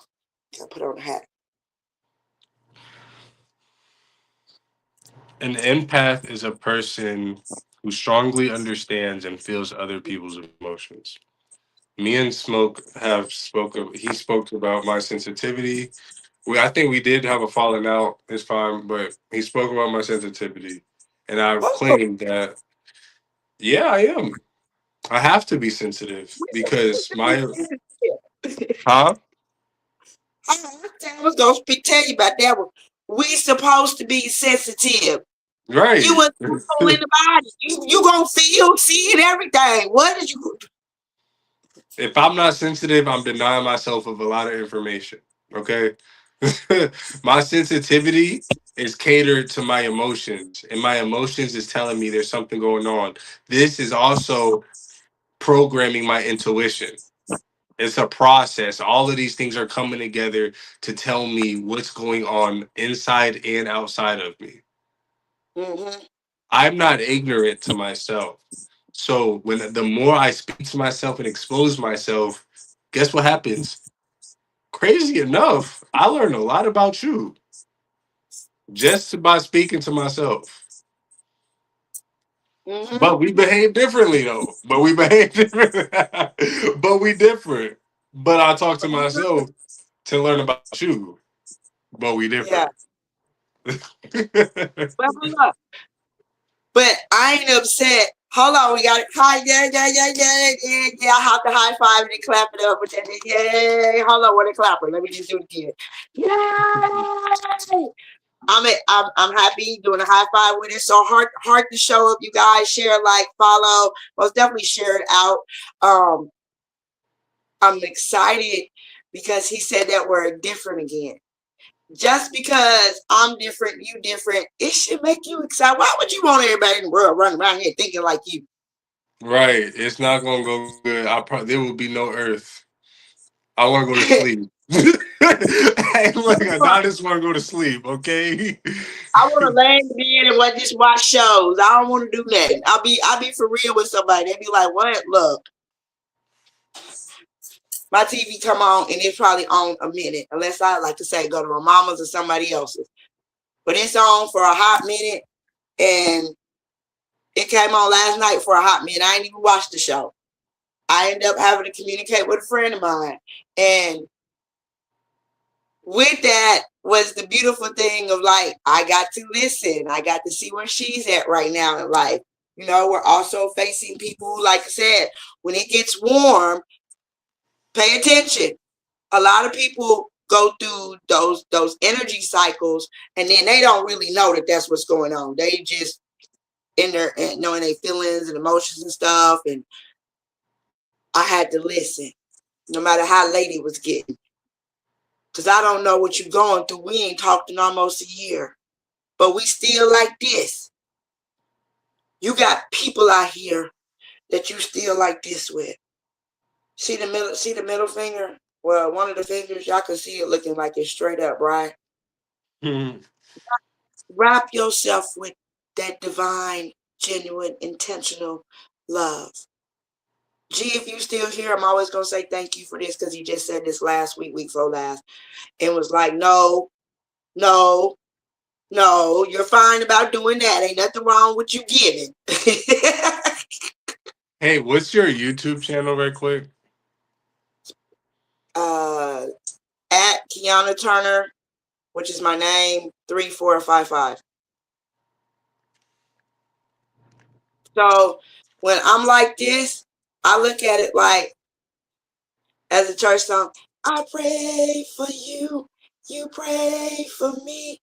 I put on the hat. An empath is a person who strongly understands and feels other people's emotions. Me and Smoke have he spoke about my sensitivity. I think we did have a falling out. It's fine, but he spoke about my sensitivity, and I've Oh, claimed that. Yeah, I am. I have to be sensitive because my huh. I was going to tell you about that one. We supposed to be sensitive. You Right. was in the body. You gonna feel, see, and everything. What did you? If I'm not sensitive, I'm denying myself of a lot of information. Okay. My sensitivity is catered to my emotions, and my emotions is telling me there's something going on. This is also programming my intuition. It's a process. All of these things are coming together to tell me what's going on inside and outside of me. Mm-hmm. I'm not ignorant to myself. So when the more I speak to myself and expose myself, guess what happens? Crazy enough, I learned a lot about you just by speaking to myself. Mm-hmm. But we behave differently though. But we behave different. But we different. But I talk to myself to learn about you. But we Yeah. different. Well, hold up. But I ain't upset. Hold on, we got it. Hi, yeah. I have to high five and clap it up with that. Yay! Hold on, what a clapper. Let me just do it again. Yay! I'm happy doing a high five with it. So hard to show up, you guys. Share, like, follow. Most definitely share it out. I'm excited because he said that word different again. Just because I'm different, you different, it should make you excited. Why would you want everybody in the world running around here thinking like you? Right. It's not gonna go good. There will be no earth. I wanna go to sleep. Hey, look, I just wanna go to sleep, okay? I want to lay in the bed and just watch shows. I don't want to do that. I'll be for real with somebody. They be like, "What? Look, my TV come on and it's probably on a minute, unless I like to say go to my mama's or somebody else's. But it's on for a hot minute, and it came on last night for a hot minute. I ain't even watched the show. I ended up having to communicate with a friend of mine, and with that was the beautiful thing of like, I got to listen. I got to see where she's at right now in life. You know, we're also facing people, like I said, when it gets warm, pay attention. A lot of people go through those energy cycles, and then they don't really know that that's what's going on. They just in their knowing their feelings and emotions and stuff, and I had to listen, no matter how late it was getting. Because I don't know what you're going through. We ain't talked in almost a year. But we still like this. You got people out here that you still like this with. See the middle finger? Well, one of the fingers, y'all can see it looking like it's straight up, right? Mhm. Wrap yourself with that divine, genuine, intentional love. G, if you still here, I'm always gonna say thank you for this because he just said this last week before last, and was like, no, no, no, you're fine about doing that. Ain't nothing wrong with you giving. Hey, what's your YouTube channel, right quick? At Kiana Turner, which is my name, 3455. So when I'm like this, I look at it like as a church song. I pray for you, you pray for me.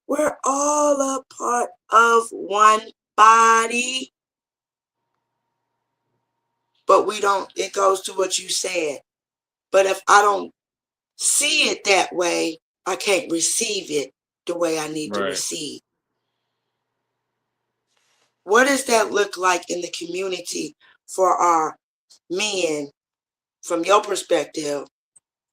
We're all a part of one body. But we don't, it goes to what you said. But if I don't see it that way, I can't receive it the way I need to Right. receive. What does that look like in the community for our men, from your perspective,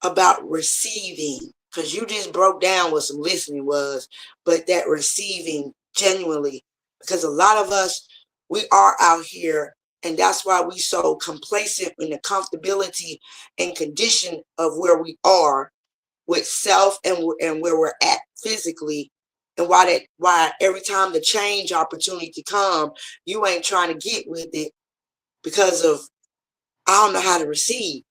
about receiving? Because you just broke down what some listening was, but that receiving genuinely, because a lot of us, we are out here, and that's why we so complacent in the comfortability and condition of where we are with self and where we're at physically, and why every time the change opportunity come, you ain't trying to get with it because of I don't know how to receive.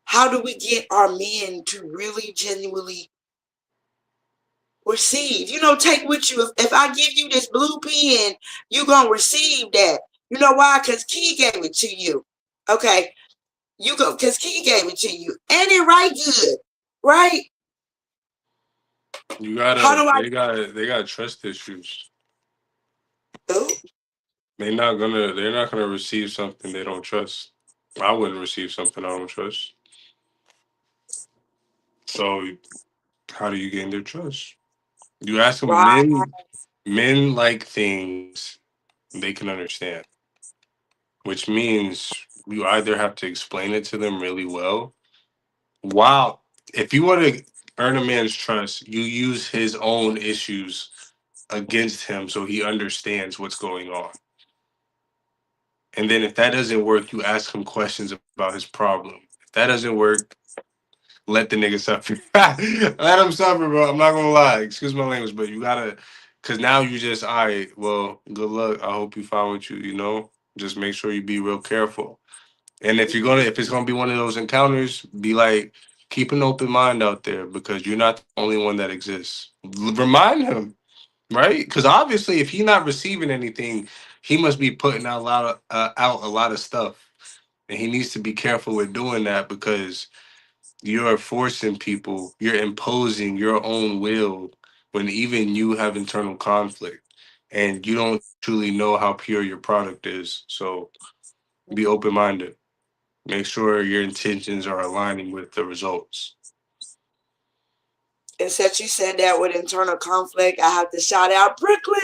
How do we get our men to really genuinely receive? Take with you. If I give you this blue pen, you're gonna receive that. You know why? Because Key gave it to you. Okay, because Key gave it to you, and it right good, right? You How gotta, do I? they got trust issues. Oh, They're not gonna receive something they don't trust. I wouldn't receive something I don't trust. So how do you gain their trust? You ask them. right. Men like things they can understand, which means you either have to explain it to them really well. Wow. If you want to earn a man's trust, you use his own issues against him so he understands what's going on. And then if that doesn't work, you ask him questions about his problem. If that doesn't work, let the nigga suffer. Let him suffer, bro. I'm not gonna lie. Excuse my language, but you gotta, cause now you just, all right. Well, good luck. I hope you find what you, Just make sure you be real careful. And if it's gonna be one of those encounters, be like, keep an open mind out there because you're not the only one that exists. Remind him, right? Because obviously, if he's not receiving anything, he must be putting out a lot of stuff, and he needs to be careful with doing that because you're forcing people, you're imposing your own will when even you have internal conflict, and you don't truly know how pure your product is. So be open minded. Make sure your intentions are aligning with the results. And since you said that with internal conflict, I have to shout out Brooklyn,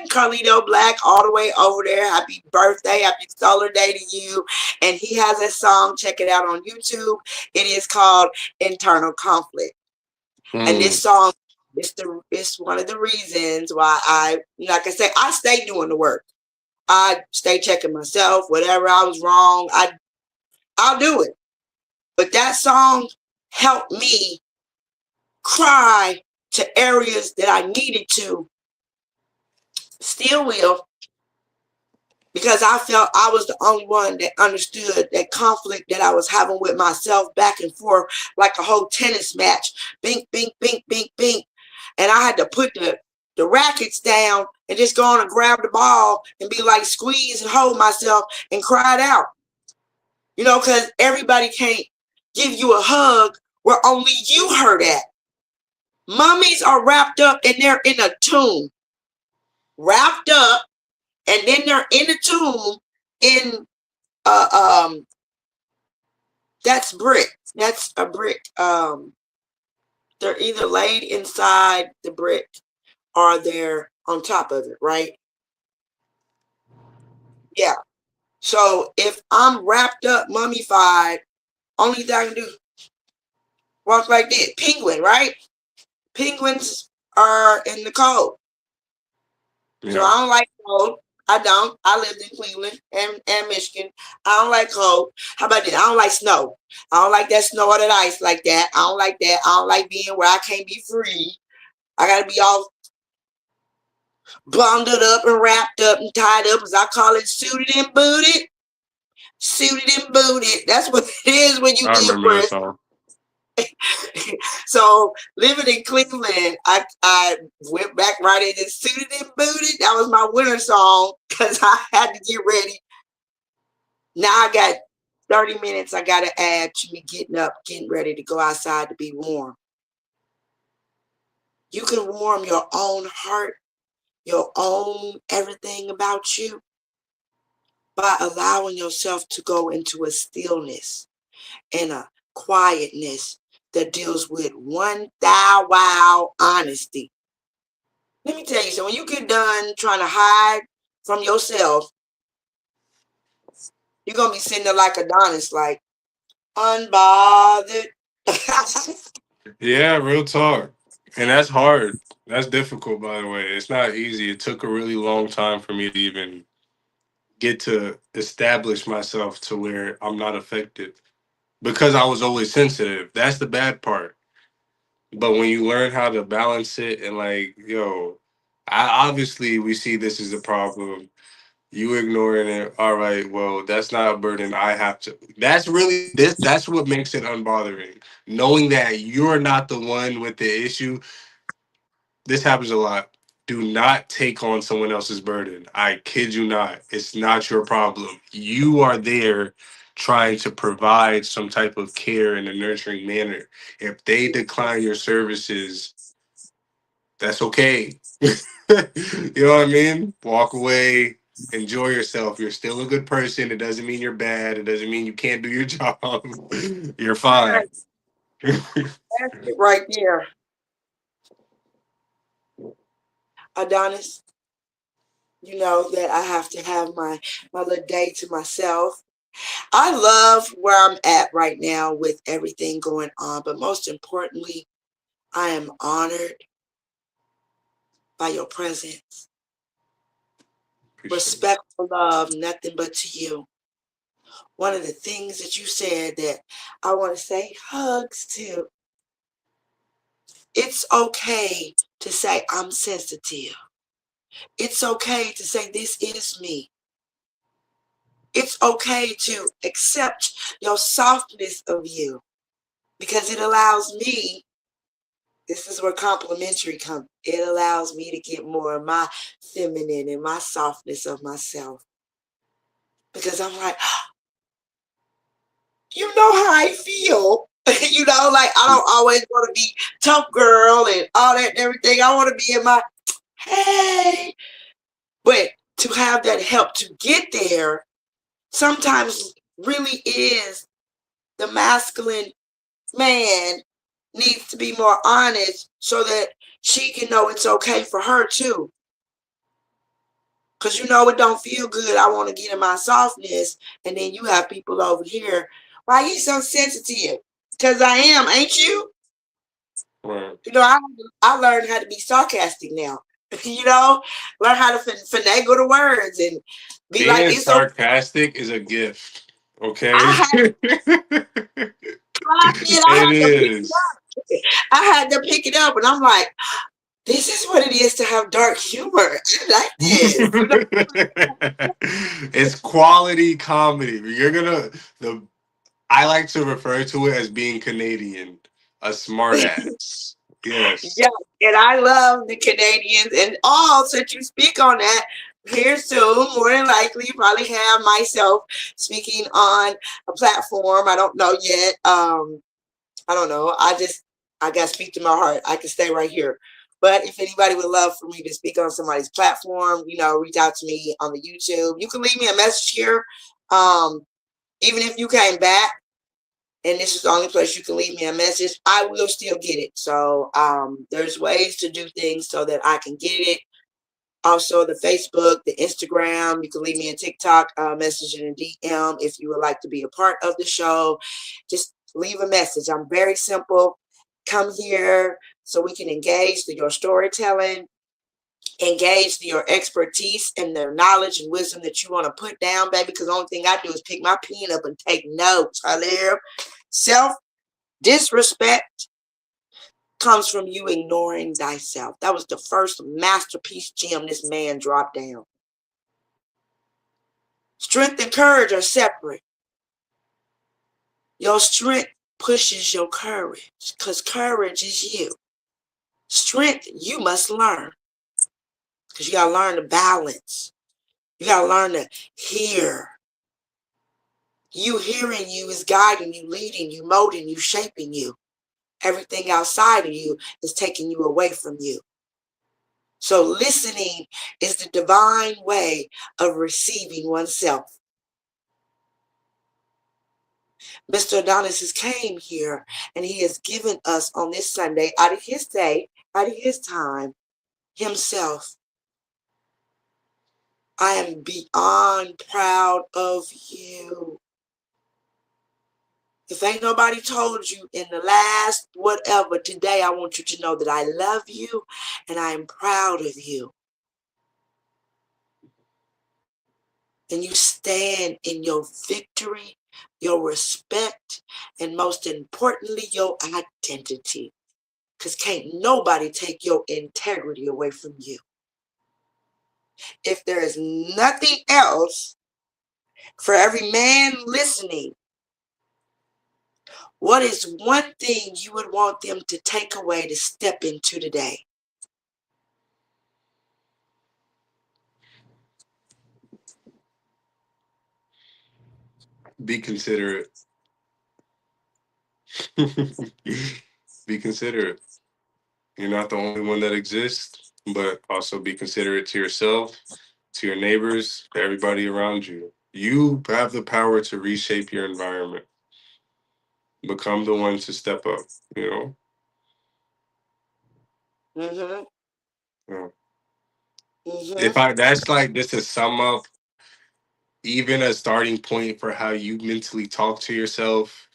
Carlito Black, all the way over there. Happy birthday, happy solar day to you. And he has a song, check it out on YouTube. It is called Internal Conflict. And this Mm. song it's one of the reasons why like I said, I stay doing the work. I stay checking myself, whatever I was wrong, I'll do it. But that song helped me cry to areas that I needed to, still will, because I felt I was the only one that understood that conflict that I was having with myself back and forth like a whole tennis match. Bink, bink, bink, bink, bink. And I had to put the rackets down and just go on and grab the ball and be like, squeeze and hold myself and cry it out. Because everybody can't give you a hug where only you hurt at. Mummies are wrapped up and they're in a tomb. Wrapped up, and then they're in a tomb in That's brick. That's a brick. They're either laid inside the brick or they're on top of it, right? Yeah. So if I'm wrapped up, mummified, only thing I can do is walk like this. Penguin, right? Penguins are in the cold. So Yeah. I don't like cold. I don't. I lived in Cleveland and Michigan. I don't like cold. How about this? I don't like snow. I don't like that snow or that ice like that. I don't like that. I don't like being where I can't be free. I gotta be all bundled up and wrapped up and tied up, as I call it, suited and booted. Suited and booted. That's what it is when you I give remember that birth. song. So living in Cleveland, I went back right into suited and booted. That was my winter song because I had to get ready. Now I got 30 minutes I gotta add to me getting up, getting ready to go outside to be warm. You can warm your own heart, your own everything about you by allowing yourself to go into a stillness and a quietness that deals with one thou wow honesty. Let me tell you something. When you get done trying to hide from yourself, you're gonna be sitting there like Adonis, like unbothered. Yeah, real talk. And that's hard. That's difficult, by the way. It's not easy. It took a really long time for me to even get to establish myself to where I'm not affected because I was always sensitive. That's the bad part. But when you learn how to balance it and like, yo, obviously we see this as a problem. You ignoring it. All right, well, that's not a burden I have to. That's really this. That's what makes it unbothering. Knowing that you're not the one with the issue. This happens a lot. Do not take on someone else's burden. I kid you not. It's not your problem. You are there trying to provide some type of care in a nurturing manner. If they decline your services, that's okay. You know what I mean? Walk away, enjoy yourself. You're still a good person. It doesn't mean you're bad. It doesn't mean you can't do your job. You're fine. That's it right there, Adonis. You know that I have to have my little day to myself. I love where I'm at right now with everything going on, but most importantly, I am honored by your presence. Appreciate it. Respectful love, nothing but to you. One of the things that you said that I want to say hugs to. It's okay to say I'm sensitive. It's okay to say this is me. It's okay to accept your softness of you because it allows me, this is where complimentary comes. It allows me to get more of my feminine and my softness of myself. Because I'm like, you know how I feel. You know, like I don't always want to be tough girl and all that and everything. I want to be in my hey. But to have that help to get there sometimes really is the masculine man needs to be more honest so that she can know it's okay for her too. Because you know it don't feel good. I want to get in my softness. And then you have people over here. Why you so sensitive? Because I am, ain't you? Right. You know, I learned how to be sarcastic now. You know, learn how to finagle the words and be like, Being it's okay. sarcastic is a gift. I Okay? had it. It is. I had to pick it up, and I'm like, this is what it is to have dark humor. I like this. You know? It's quality comedy. You're gonna the I like to refer to it as being Canadian, a smart ass. Yes. Yeah, and I love the Canadians. And all since you speak on that, here soon, more than likely, probably have myself speaking on a platform. I don't know yet. I don't know. I gotta speak to my heart. I can stay right here. But if anybody would love for me to speak on somebody's platform, you know, reach out to me on the YouTube. You can leave me a message here. Even if you came back, and this is the only place you can leave me a message, I will still get it. So there's ways to do things so that I can get it. Also, the Facebook, the Instagram, you can leave me a TikTok message in a DM if you would like to be a part of the show. Just leave a message. I'm very simple. Come here so we can engage through your storytelling, engage through your expertise and the knowledge and wisdom that you want to put down, baby, because the only thing I do is pick my pen up and take notes. Hello. Self-disrespect comes from you ignoring thyself. That was the first masterpiece gem this man dropped down. Strength and courage are separate. Your strength pushes your courage because courage is you. Strength, you must learn because you got to learn to balance. You got to learn to hear. You hearing you is guiding you, leading you, molding you, shaping you. Everything outside of you is taking you away from you. So listening is the divine way of receiving oneself. Mr. Adonis has came here and he has given us on this Sunday, out of his day, out of his time, himself. I am beyond proud of you. If ain't nobody told you in the last whatever, today I want you to know that I love you and I am proud of you. And you stand in your victory, your respect, and most importantly, your identity. Because can't nobody take your integrity away from you. If there is nothing else, for every man listening, what is one thing you would want them to take away to step into today? Be considerate. Be considerate. You're not the only one that exists, but also be considerate to yourself, to your neighbors, to everybody around you. You have the power to reshape your environment. Become the one to step up, you know? Mm-hmm. Yeah. Mm-hmm. If I that's like just to sum up even a starting point for how you mentally talk to yourself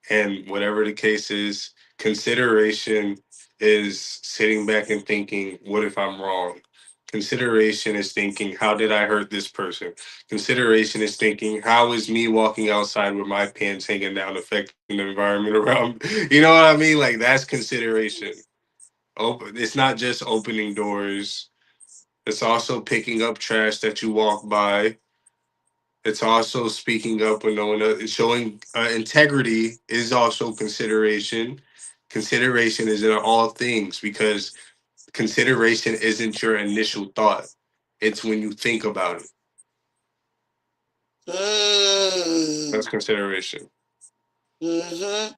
and whatever the case is, consideration is sitting back and thinking, what if I'm wrong? Consideration is thinking, how did I hurt this person? Consideration is thinking, how is me walking outside with my pants hanging down affecting the environment around me? You know what I mean? Like that's consideration. Open. It's not just opening doors. It's also picking up trash that you walk by. It's also speaking up when no one else, showing integrity is also consideration. Consideration is in all things because consideration isn't your initial thought. It's when you think about it. That's consideration. Mm-hmm.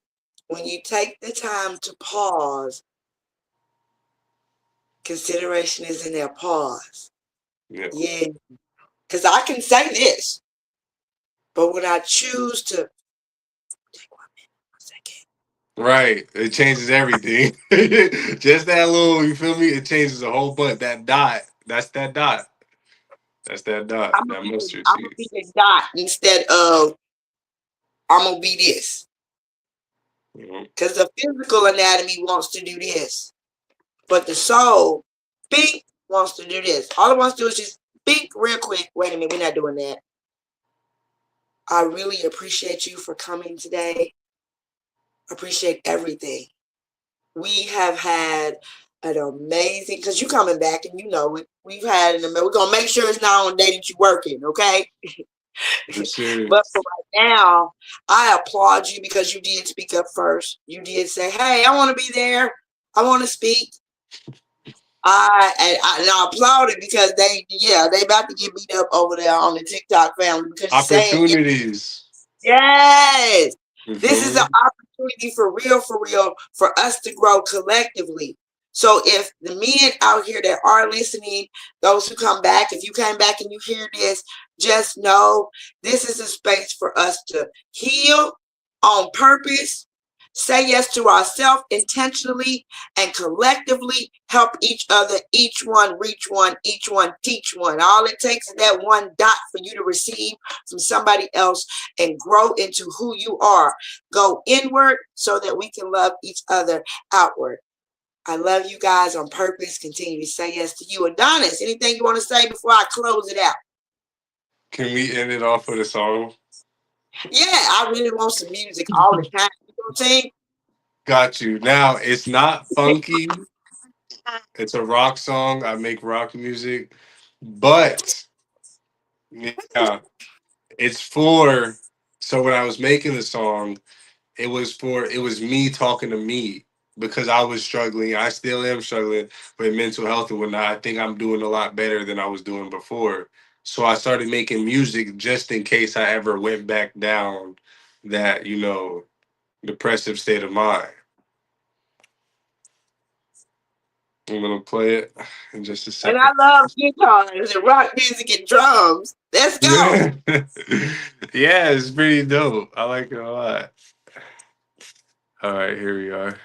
When you take the time to pause, consideration is in there. Pause. Yeah. Yeah. Because I can say this, but when I choose to take 1 second. Right. It changes everything. Just that little, you feel me? It changes a whole bunch. That dot. That's that dot. That's that dot. That mustard I'm gonna seed. be the dot instead of I'm gonna be this. Mhm. Because the physical anatomy wants to do this, but the soul, think, wants to do this. All it wants to do is just think real quick. Wait a minute, we're not doing that. I really appreciate you for coming today. Appreciate everything. We have had an amazing, because you coming back and you know we've had we're gonna make sure it's not on the day that you're working, okay? Yes, sir. But for right now, I applaud you because you did speak up first. You did say, hey, I want to be there. I want to speak. And I applaud it because they about to get beat up over there on the TikTok family because you're saying Opportunities. yes. You This feel is an me? opportunity for real, for us to grow collectively. So if the men out here that are listening, those who come back, if you came back and you hear this, just know this is a space for us to heal on purpose, say yes to ourselves intentionally, and collectively help each other, each one reach one, each one teach one. All it takes is that one dot for you to receive from somebody else and grow into who you are. Go inward so that we can love each other outward. I love you guys on purpose. Continue to say yes to you. Adonis, anything you want to say before I close it out? Can we end it off with a song? Yeah, I really want some music all the time. You know what I'm saying? Got you. Now, it's not funky. It's a rock song. I make rock music. But, yeah, it's for. So when I was making the song, it was me talking to me because I was struggling. I still am struggling with mental health and whatnot. I think I'm doing a lot better than I was doing before. So I started making music just in case I ever went back down that, depressive state of mind. I'm gonna play it in just a And I second. love guitars and rock music and drums. Let's go. Yeah. Yeah, it's pretty dope. I like it a lot. All right, here we are.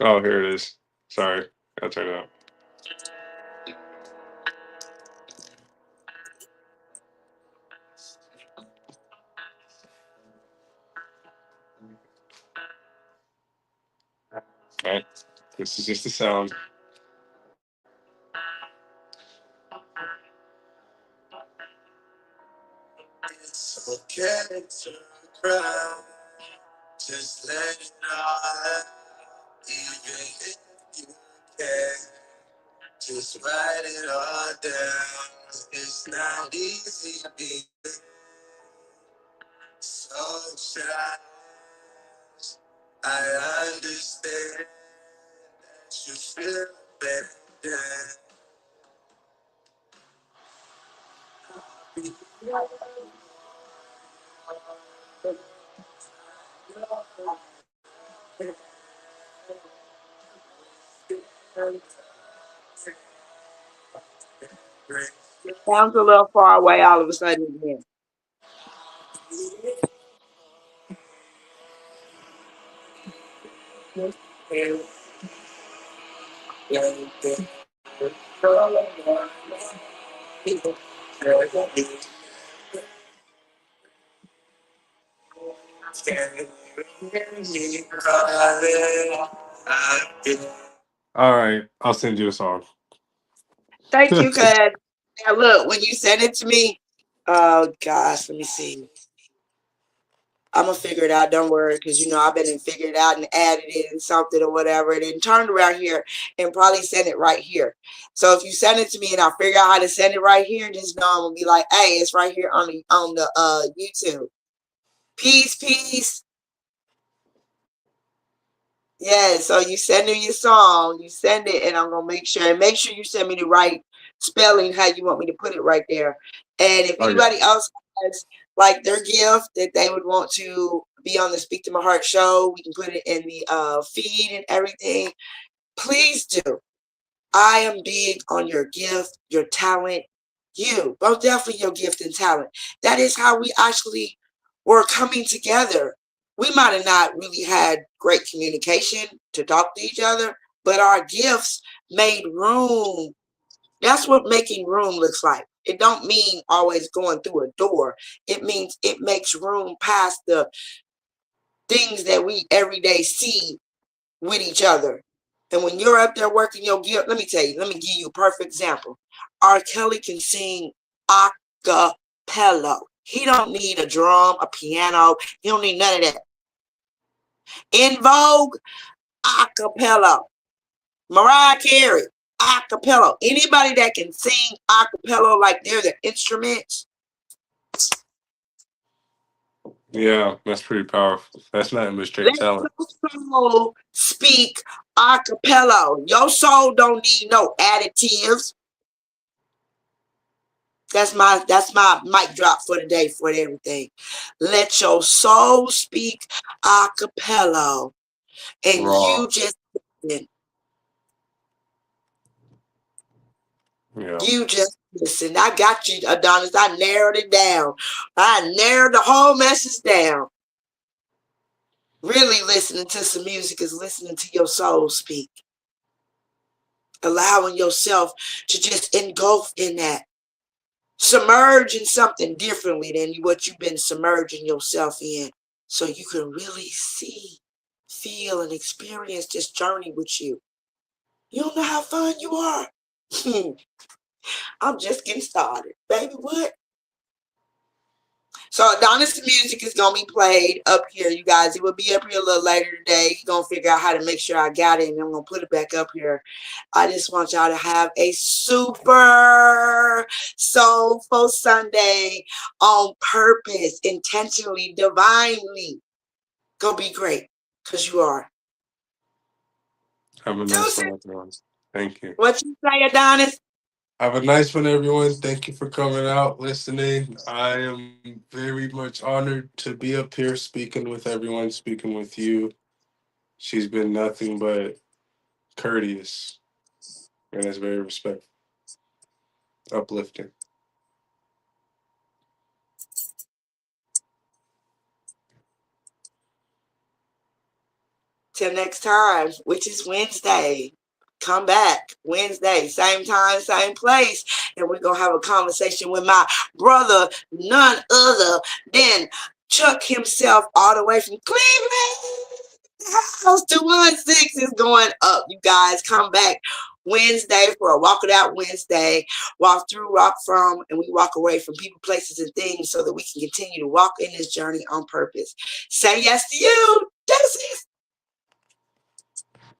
Oh, here it is. Sorry. I'll turn it up. All right. This is just the sound. It's okay to cry. Just let it out. Even if you can. Just write it all down. It's not easy being so shy. I understand that you feel better. Sounds a little far away all of a sudden again. All right, I'll send you a song. Thank you, cuz. Now look, when you send it to me, oh gosh, let me see. I'm gonna figure it out. Don't worry, because I've been and figured it out and added it and something or whatever, and then turned around here and probably send it right here. So if you send it to me and I figure out how to send it right here, just know I'm gonna be like, hey, it's right here on the YouTube. Peace, peace. Yeah, so you send me your song, you send it, and I'm gonna make sure you send me the right spelling, how you want me to put it right there. And if Oh yeah. anybody else has like their gift that they would want to be on the Speak to My Heart show, we can put it in the feed and everything. Please do. I am big on your gift, your talent, both definitely your gift and talent. That is how we actually were coming together. We might have not really had great communication to talk to each other, but our gifts made room. That's what making room looks like. It don't mean always going through a door. It means it makes room past the things that we every day see with each other. And when you're up there working your gift, let me give you a perfect example. R. Kelly can sing a cappella. He don't need a drum, a piano. He don't need none of that. In Vogue, a cappella. Mariah Carey, a cappella. Anybody that can sing a cappella like they're the instruments. Yeah, that's pretty powerful. That's nothing but straight Let talent. your soul speak a cappella. Your soul don't need no additives. That's my mic drop for the day for everything. Let your soul speak a cappella. And Raw. you just Yeah. you just Listen, I got you, Adonis. I narrowed it down. I narrowed the whole message down. Really listening to some music is listening to your soul speak. Allowing yourself to just engulf in that. Submerge in something differently than what you've been submerging yourself in. So you can really see, feel, and experience this journey with you. You don't know how fun you are. I'm just getting started. Baby, what? So Adonis' music is going to be played up here, you guys. It will be up here a little later today. He's going to figure out how to make sure I got it, and I'm going to put it back up here. I just want y'all to have a super soulful Sunday on purpose, intentionally, divinely. Go be great, because you are. Have a nice one, everyone. Thank you. What you say, Adonis? Have a nice one, everyone. Thank you for coming out, listening. I am very much honored to be up here speaking with everyone, speaking with you. She's been nothing but courteous, and it's very respectful, uplifting. Till next time, which is Wednesday. Come back Wednesday, same time, same place. And we're going to have a conversation with my brother, none other than Chuck himself, all the way from Cleveland. House 216 is going up. You guys come back Wednesday for a Walk It Out Wednesday. Walk through, walk from, and we walk away from people, places, and things so that we can continue to walk in this journey on purpose. Say yes to you.